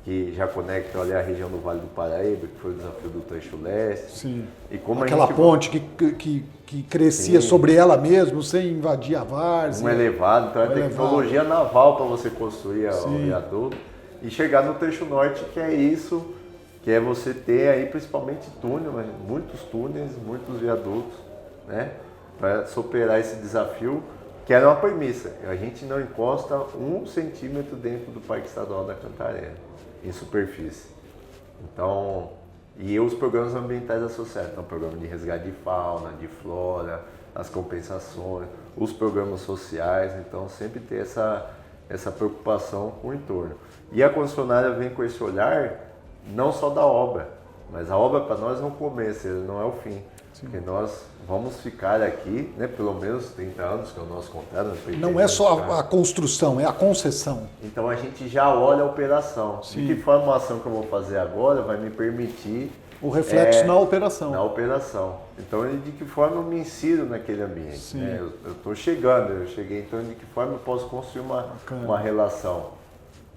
que já conectam ali a região do Vale do Paraíba, que foi o desafio do trecho leste. Sim. E como aquela ponte que crescia sobre ela mesmo, sem invadir a várzea. Um elevado, então é tecnologia naval para você construir o viaduto. E chegar no trecho norte, que é isso, que é você ter aí principalmente túneis, muitos túneis, muitos viadutos, né, para superar esse desafio, que era uma premissa. A gente não encosta 1 centímetro dentro do Parque Estadual da Cantareira, em superfície. Então, e os programas ambientais associados, então, o programa de resgate de fauna, de flora, as compensações, os programas sociais, então sempre ter essa preocupação com o entorno. E a concessionária vem com esse olhar não só da obra, mas a obra para nós é um começo, não é o fim. Porque nós vamos ficar aqui, né, pelo menos 30 anos, que é o nosso contrato. Não é só a construção, é a concessão. Então a gente já olha a operação. De que forma a ação que eu vou fazer agora vai me permitir... O reflexo na operação. Na operação. Então de que forma eu me insiro naquele ambiente. Né? Eu estou chegando, eu cheguei, então de que forma eu posso construir uma relação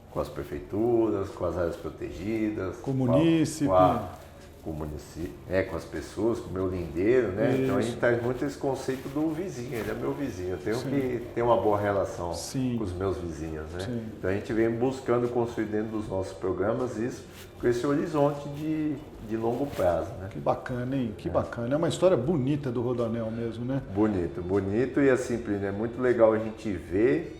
com as prefeituras, com as áreas protegidas, com o município, com as pessoas, com o meu lindeiro, né? Isso. Então a gente traz muito esse conceito do vizinho, ele é meu vizinho, eu tenho que ter uma boa relação com os meus vizinhos, né? Então a gente vem buscando construir dentro dos nossos programas isso, com esse horizonte de longo prazo, né? Que bacana, hein? Que bacana. É uma história bonita do Rodoanel mesmo, né? Bonito e assim, é muito legal a gente ver.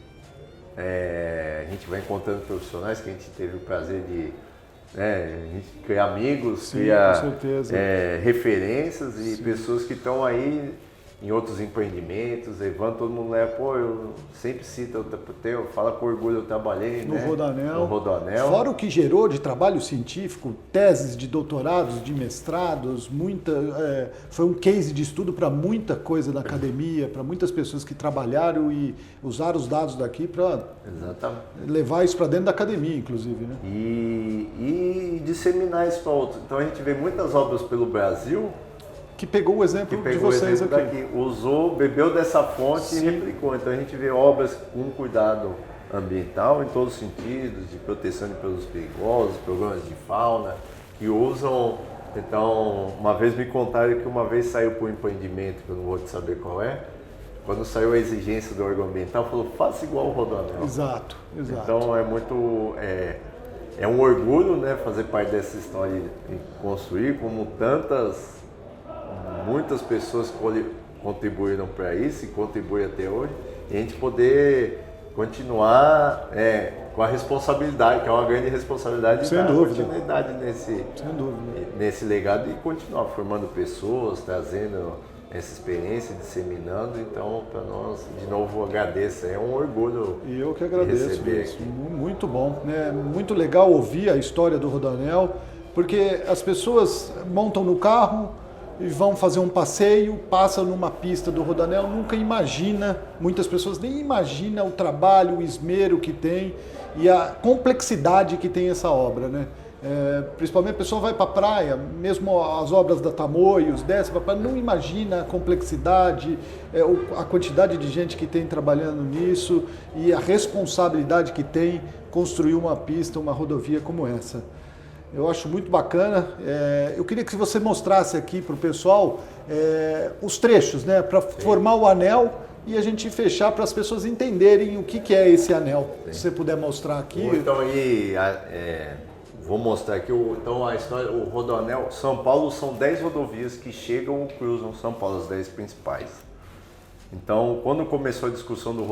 A gente vai encontrando profissionais que a gente teve o prazer de a gente criar amigos, criar referências e pessoas que estão aí em outros empreendimentos, levando todo mundo lá, eu sempre cito, eu falo com orgulho, eu trabalhei no Rodoanel. Fora o que gerou de trabalho científico, teses de doutorados, de mestrados, foi um case de estudo para muita coisa da academia, para muitas pessoas que trabalharam e usaram os dados daqui para levar isso para dentro da academia, inclusive. Né? E disseminar isso para outros. Então a gente vê muitas obras pelo Brasil que pegou o exemplo de vocês aqui. Bebeu dessa fonte e replicou. Então a gente vê obras com cuidado ambiental em todos os sentidos, de proteção de produtos perigosos, programas de fauna, que usam. Então, uma vez me contaram que uma vez saiu para um empreendimento, que eu não vou te saber qual é, quando saiu a exigência do órgão ambiental, falou, faça igual o Rodoanel. Exato, exato. Então é muito, é um orgulho, né, fazer parte dessa história e construir, como muitas pessoas contribuíram para isso e contribuem até hoje, e a gente poder continuar com a responsabilidade, que é uma grande responsabilidade, de dar continuidade nesse legado e continuar formando pessoas, trazendo essa experiência, disseminando. Então, para nós, de novo, agradeço. É um orgulho. E eu que agradeço. Receber Isso. aqui. Muito bom, né? Muito legal ouvir a história do Rodoanel, porque as pessoas montam no carro e vão fazer um passeio, passam numa pista do Rodoanel, nunca imagina, muitas pessoas nem imaginam o trabalho, o esmero que tem e a complexidade que tem essa obra, né? Principalmente a pessoa vai para a praia, mesmo as obras da Tamoios, desce para a praia, não imagina a complexidade, a quantidade de gente que tem trabalhando nisso e a responsabilidade que tem construir uma pista, uma rodovia como essa. Eu acho muito bacana. Eu queria que você mostrasse aqui para o pessoal os trechos, né, para formar o anel e a gente fechar para as pessoas entenderem o que é esse anel. Sim. Se você puder mostrar aqui. Então, vou mostrar aqui então a história. O Rodoanel São Paulo são 10 rodovias que chegam ou cruzam São Paulo, as 10 principais. Então, quando começou a discussão do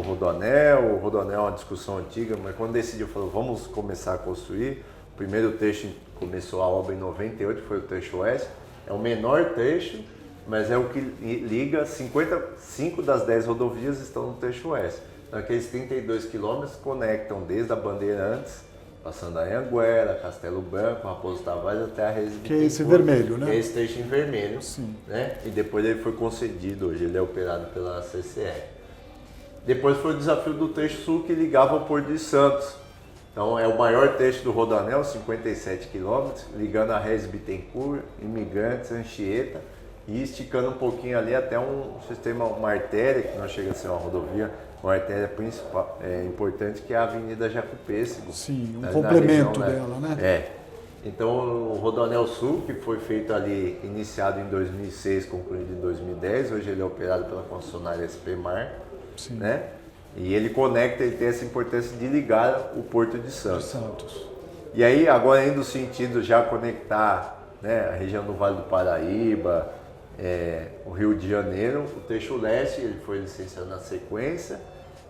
Rodoanel, o Rodoanel é uma discussão antiga, mas quando decidiu, falou, vamos começar a construir. O primeiro trecho começou a obra em 98, foi o trecho oeste. É o menor trecho, mas é o que liga 55 das 10 rodovias estão no trecho oeste. Então, aqueles 32 quilômetros conectam desde a Bandeirantes, passando a Anhanguera, Castelo Branco, Raposo Tavares até a Reis que é esse vermelho, né? Que é esse trecho em vermelho. Sim. Né? E depois ele foi concedido, hoje ele é operado pela CCR. Depois foi o desafio do trecho sul que ligava ao Porto de Santos. Então é o maior trecho do Rodoanel, 57 quilômetros, ligando a Reis Bittencourt, Imigrantes, Anchieta e esticando um pouquinho ali até um sistema, uma artéria, que não chega a ser uma rodovia, uma artéria principal, importante, que é a Avenida Jacupêssego. Sim, um complemento região, dela, né? Então o Rodoanel Sul, que foi feito ali, iniciado em 2006, concluído em 2010, hoje ele é operado pela concessionária SPMar, né? E ele conecta, ele tem essa importância de ligar o Porto de Santos. E aí, agora indo no sentido já conectar, né, a região do Vale do Paraíba, o Rio de Janeiro, o trecho leste, ele foi licenciado na sequência,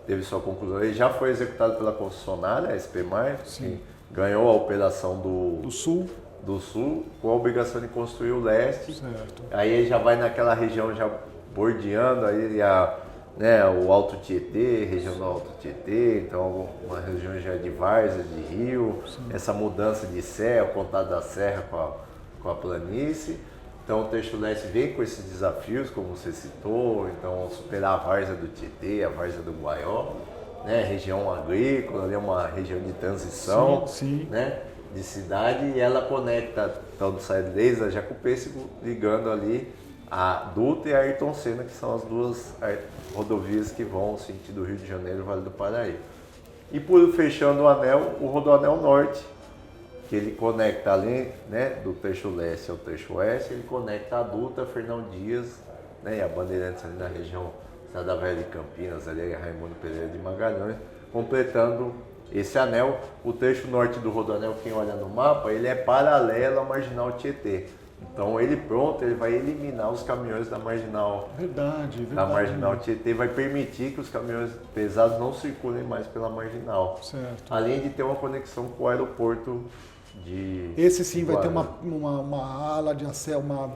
teve sua conclusão, ele já foi executado pela concessionária, a SPMar, que ganhou a operação do Sul, com a obrigação de construir o leste. Certo. Aí ele já vai naquela região já bordeando aí o Alto Tietê, região do Alto Tietê, então uma região já de várzea, de rio, essa mudança de serra, o contato da serra com a planície. Então o trecho leste vem com esses desafios, como você citou, então superar a várzea do Tietê, a várzea do Guaió, né, região agrícola, ali é uma região de transição, né, de cidade, e ela conecta, então sai desde a Jacupêssego, ligando ali a Dutra e a Ayrton Senna, que são as duas rodovias que vão no sentido Rio de Janeiro e Vale do Paraíba. E por fechando o anel, o Rodoanel Norte, que ele conecta ali, né, do trecho leste ao trecho oeste, ele conecta a Dutra, Fernão Dias, né, e a Bandeirantes ali na região da Velha de Campinas, ali a Raimundo Pereira de Magalhães, completando esse anel. O trecho norte do Rodoanel, quem olha no mapa, ele é paralelo à Marginal Tietê. Então ele vai eliminar os caminhões da Marginal. Verdade. Da Marginal Tietê, vai permitir que os caminhões pesados não circulem mais pela Marginal. Certo. Além de ter uma conexão com o aeroporto de... Esse sim vai ter uma ala de acesso, uma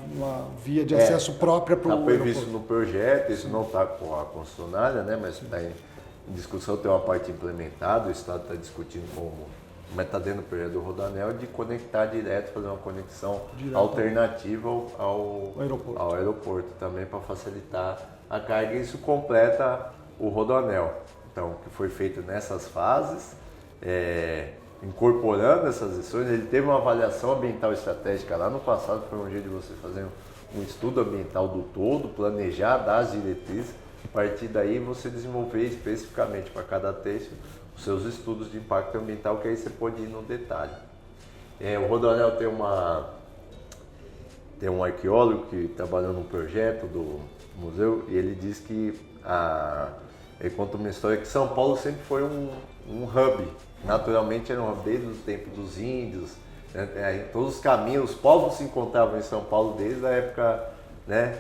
via de acesso própria para o aeroporto. Está previsto no projeto, isso não está com a concessionária, né, mas está em discussão, tem uma parte implementada, o Estado está discutindo mas está dentro do projeto do Rodoanel de conectar direto, fazer uma conexão alternativa ao aeroporto também, para facilitar a carga, e isso completa o Rodoanel. Então, que foi feito nessas fases, incorporando essas lições. Ele teve uma avaliação ambiental estratégica lá no passado, foi um jeito de você fazer um estudo ambiental do todo, planejar, dar as diretrizes, a partir daí você desenvolver especificamente para cada trecho os seus estudos de impacto ambiental, que aí você pode ir no detalhe. O Rodoanel tem um arqueólogo que trabalhou num projeto museu, e ele diz que ele conta uma história que São Paulo sempre foi um hub. Naturalmente era um hub desde o tempo dos índios, né? Todos os caminhos, os povos se encontravam em São Paulo desde a época, né,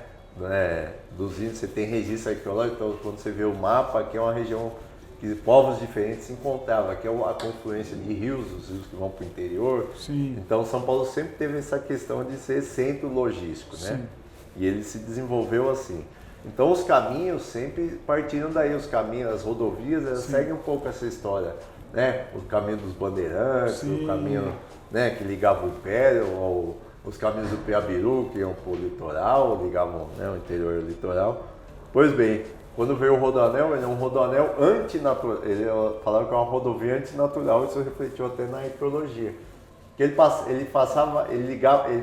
dos índios. Você tem registro arqueológico, então quando você vê o mapa, aqui é uma região que povos diferentes se encontravam. Aqui é a confluência de rios, os rios que vão para o interior. Sim. Então São Paulo sempre teve essa questão de ser centro logístico, né? Sim. E ele se desenvolveu assim. Então os caminhos sempre partiram daí, os caminhos, as rodovias, elas seguem um pouco essa história, né? O caminho dos bandeirantes, o caminho, né, que ligava o Império, os caminhos do Piabiru, que iam para o litoral, ligavam, né, o interior ao litoral. Pois bem, quando veio o Rodoanel, ele é um rodoanel antinatural, ele falaram que é uma rodovia antinatural, isso refletiu até na arqueologia. Que ele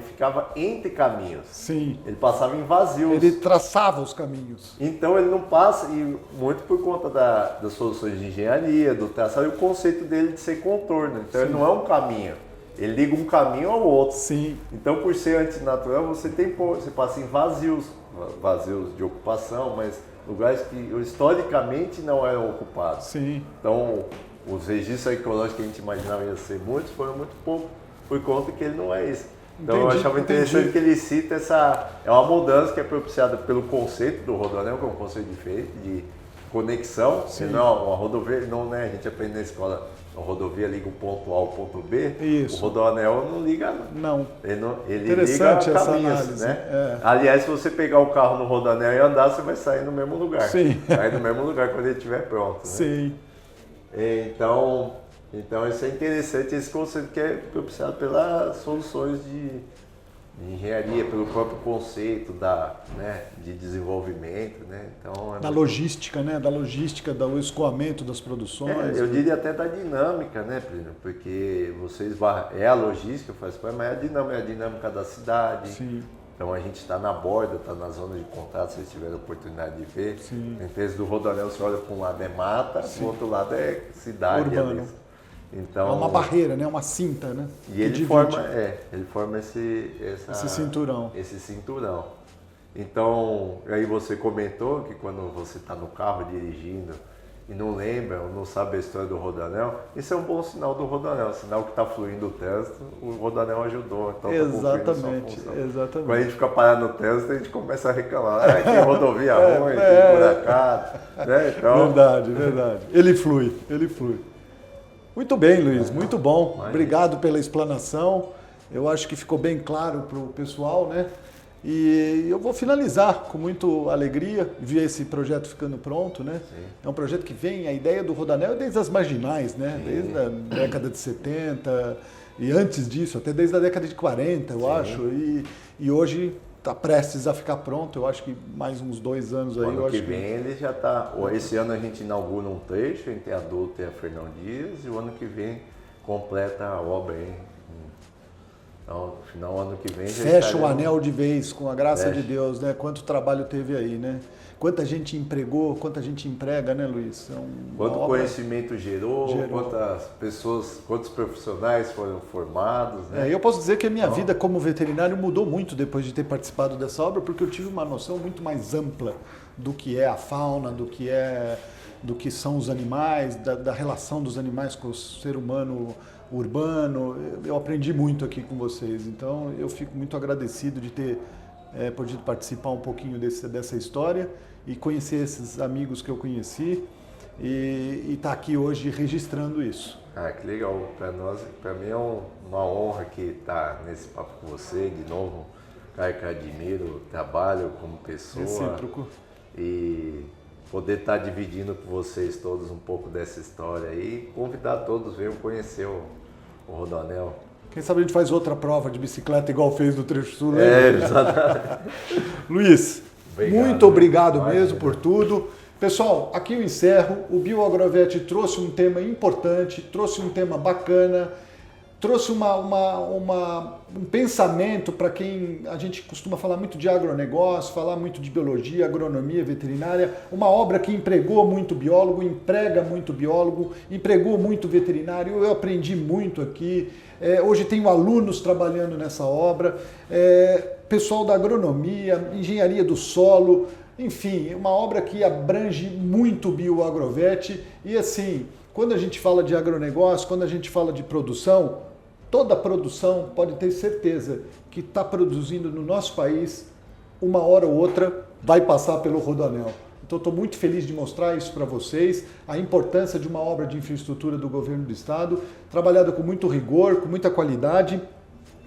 ficava entre caminhos. Sim. Ele passava em vazios. Ele traçava os caminhos. Então ele não passa, e muito por conta das soluções de engenharia, do traçado, e o conceito dele de ser contorno. Então ele não é um caminho, ele liga um caminho ao outro. Sim. Então por ser antinatural, você passa em vazios de ocupação, mas lugares que historicamente não eram ocupados. Sim. Então os registros arqueológicos que a gente imaginava ia ser muitos, foram muito pouco, por conta que ele não é esse. Então eu achava interessante que ele cita é uma mudança que é propiciada pelo conceito do rodoanel, que é um conceito diferente, de conexão. Não, uma rodovia, não, né, a gente aprende na escola, a rodovia liga o ponto A ao ponto B, Isso. O rodoanel não liga, não. Ele liga caminhos, né? Aliás, se você pegar o carro no rodoanel e andar, você vai sair no mesmo lugar. Sim. Vai no mesmo lugar quando ele estiver pronto. Né? Sim. Então isso é interessante, esse conceito que é propiciado pelas soluções de engenharia, pelo próprio conceito de desenvolvimento, né? Então, da logística, né? Da logística, do escoamento das produções. Eu diria até da dinâmica, né, Plínio? Porque a logística, faz parte, mas é a dinâmica da cidade. Sim. Então a gente está na borda, está na zona de contato, se vocês tiverem a oportunidade de ver. Sim. Em vez do rodoanel, você olha para um lado é mata, do outro lado é cidade. Urbano. Então, é uma barreira, né? Uma cinta, né? E ele forma esse cinturão. Esse cinturão. Então, aí você comentou que quando você está no carro dirigindo e não lembra ou não sabe a história do rodoanel, isso é um bom sinal do rodoanel, sinal que está fluindo o trânsito, o rodoanel ajudou. Então exatamente. Quando a gente fica parado no trânsito, a gente começa a reclamar, que rodovia ruim, que buracado. Né? Então... Verdade. Ele flui. Muito bem, Luiz, muito bom. Obrigado pela explanação. Eu acho que ficou bem claro para o pessoal, né? E eu vou finalizar com muita alegria, ver esse projeto ficando pronto, né? Sim. É um projeto que vem, a ideia do rodoanel desde as marginais, né? Sim. Desde a década de 70 e antes disso, até desde a década de 40, eu acho. E hoje está prestes a ficar pronto, eu acho que mais uns 2 anos aí. Ano que vem ele já está. Esse ano a gente inaugura um trecho entre a Dutra e a Fernão Dias, e o ano que vem completa a obra aí. Então, no final do ano que vem já fecha o anel de vez, com a graça de Deus, né? Quanto trabalho teve aí, né? Quanta gente empregou, quanta gente emprega, né, Luiz? Quanto conhecimento gerou, quantas pessoas, quantos profissionais foram formados, né? Eu posso dizer que a minha vida como veterinário mudou muito depois de ter participado dessa obra, porque eu tive uma noção muito mais ampla do que é a fauna, do que são os animais, da relação dos animais com o ser humano urbano. Eu aprendi muito aqui com vocês, então eu fico muito agradecido de ter podido participar um pouquinho dessa história e conhecer esses amigos que eu conheci e estar aqui hoje registrando isso. Que legal. Para mim é uma honra que estar nesse papo com você, de novo, cara que admiro o trabalho como pessoa. Recíproco. E poder estar dividindo com vocês todos um pouco dessa história e convidar todos, venham conhecer o rodoanel. Quem sabe a gente faz outra prova de bicicleta igual fez no Trecho Sul, né? Exatamente. Luiz, muito obrigado mesmo por tudo. Pessoal, aqui eu encerro. O BioAgrovet trouxe um tema importante, trouxe um tema bacana, trouxe um pensamento para quem a gente costuma falar muito de agronegócio, falar muito de biologia, agronomia, veterinária, uma obra que empregou muito biólogo, emprega muito biólogo, empregou muito veterinário, eu aprendi muito aqui, hoje tenho alunos trabalhando nessa obra, pessoal da agronomia, engenharia do solo, Enfim, uma obra que abrange muito o Bioagrovet e assim, quando a gente fala de agronegócio, quando a gente fala de produção, toda produção pode ter certeza que está produzindo no nosso país, uma hora ou outra vai passar pelo Rodoanel. Então estou muito feliz de mostrar isso para vocês, a importância de uma obra de infraestrutura do governo do estado, trabalhada com muito rigor, com muita qualidade,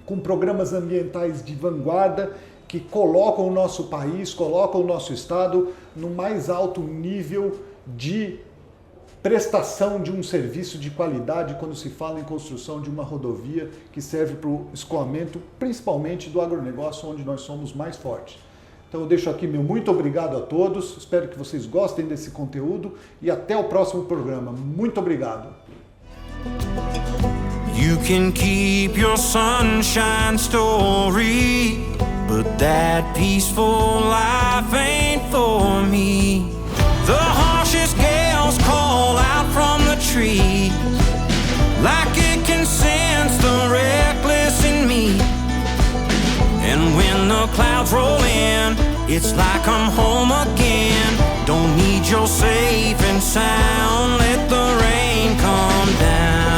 com programas ambientais de vanguarda, que colocam o nosso país, colocam o nosso estado no mais alto nível de prestação de um serviço de qualidade quando se fala em construção de uma rodovia que serve para o escoamento, principalmente do agronegócio, onde nós somos mais fortes. Então eu deixo aqui meu muito obrigado a todos, espero que vocês gostem desse conteúdo e até o próximo programa. Muito obrigado! You can keep your sunshine story, but that peaceful life ain't for me. The harshest gales call out from the trees, like it can sense the reckless in me. And when the clouds roll in, it's like I'm home again. Don't need your safe and sound, let the rain come down.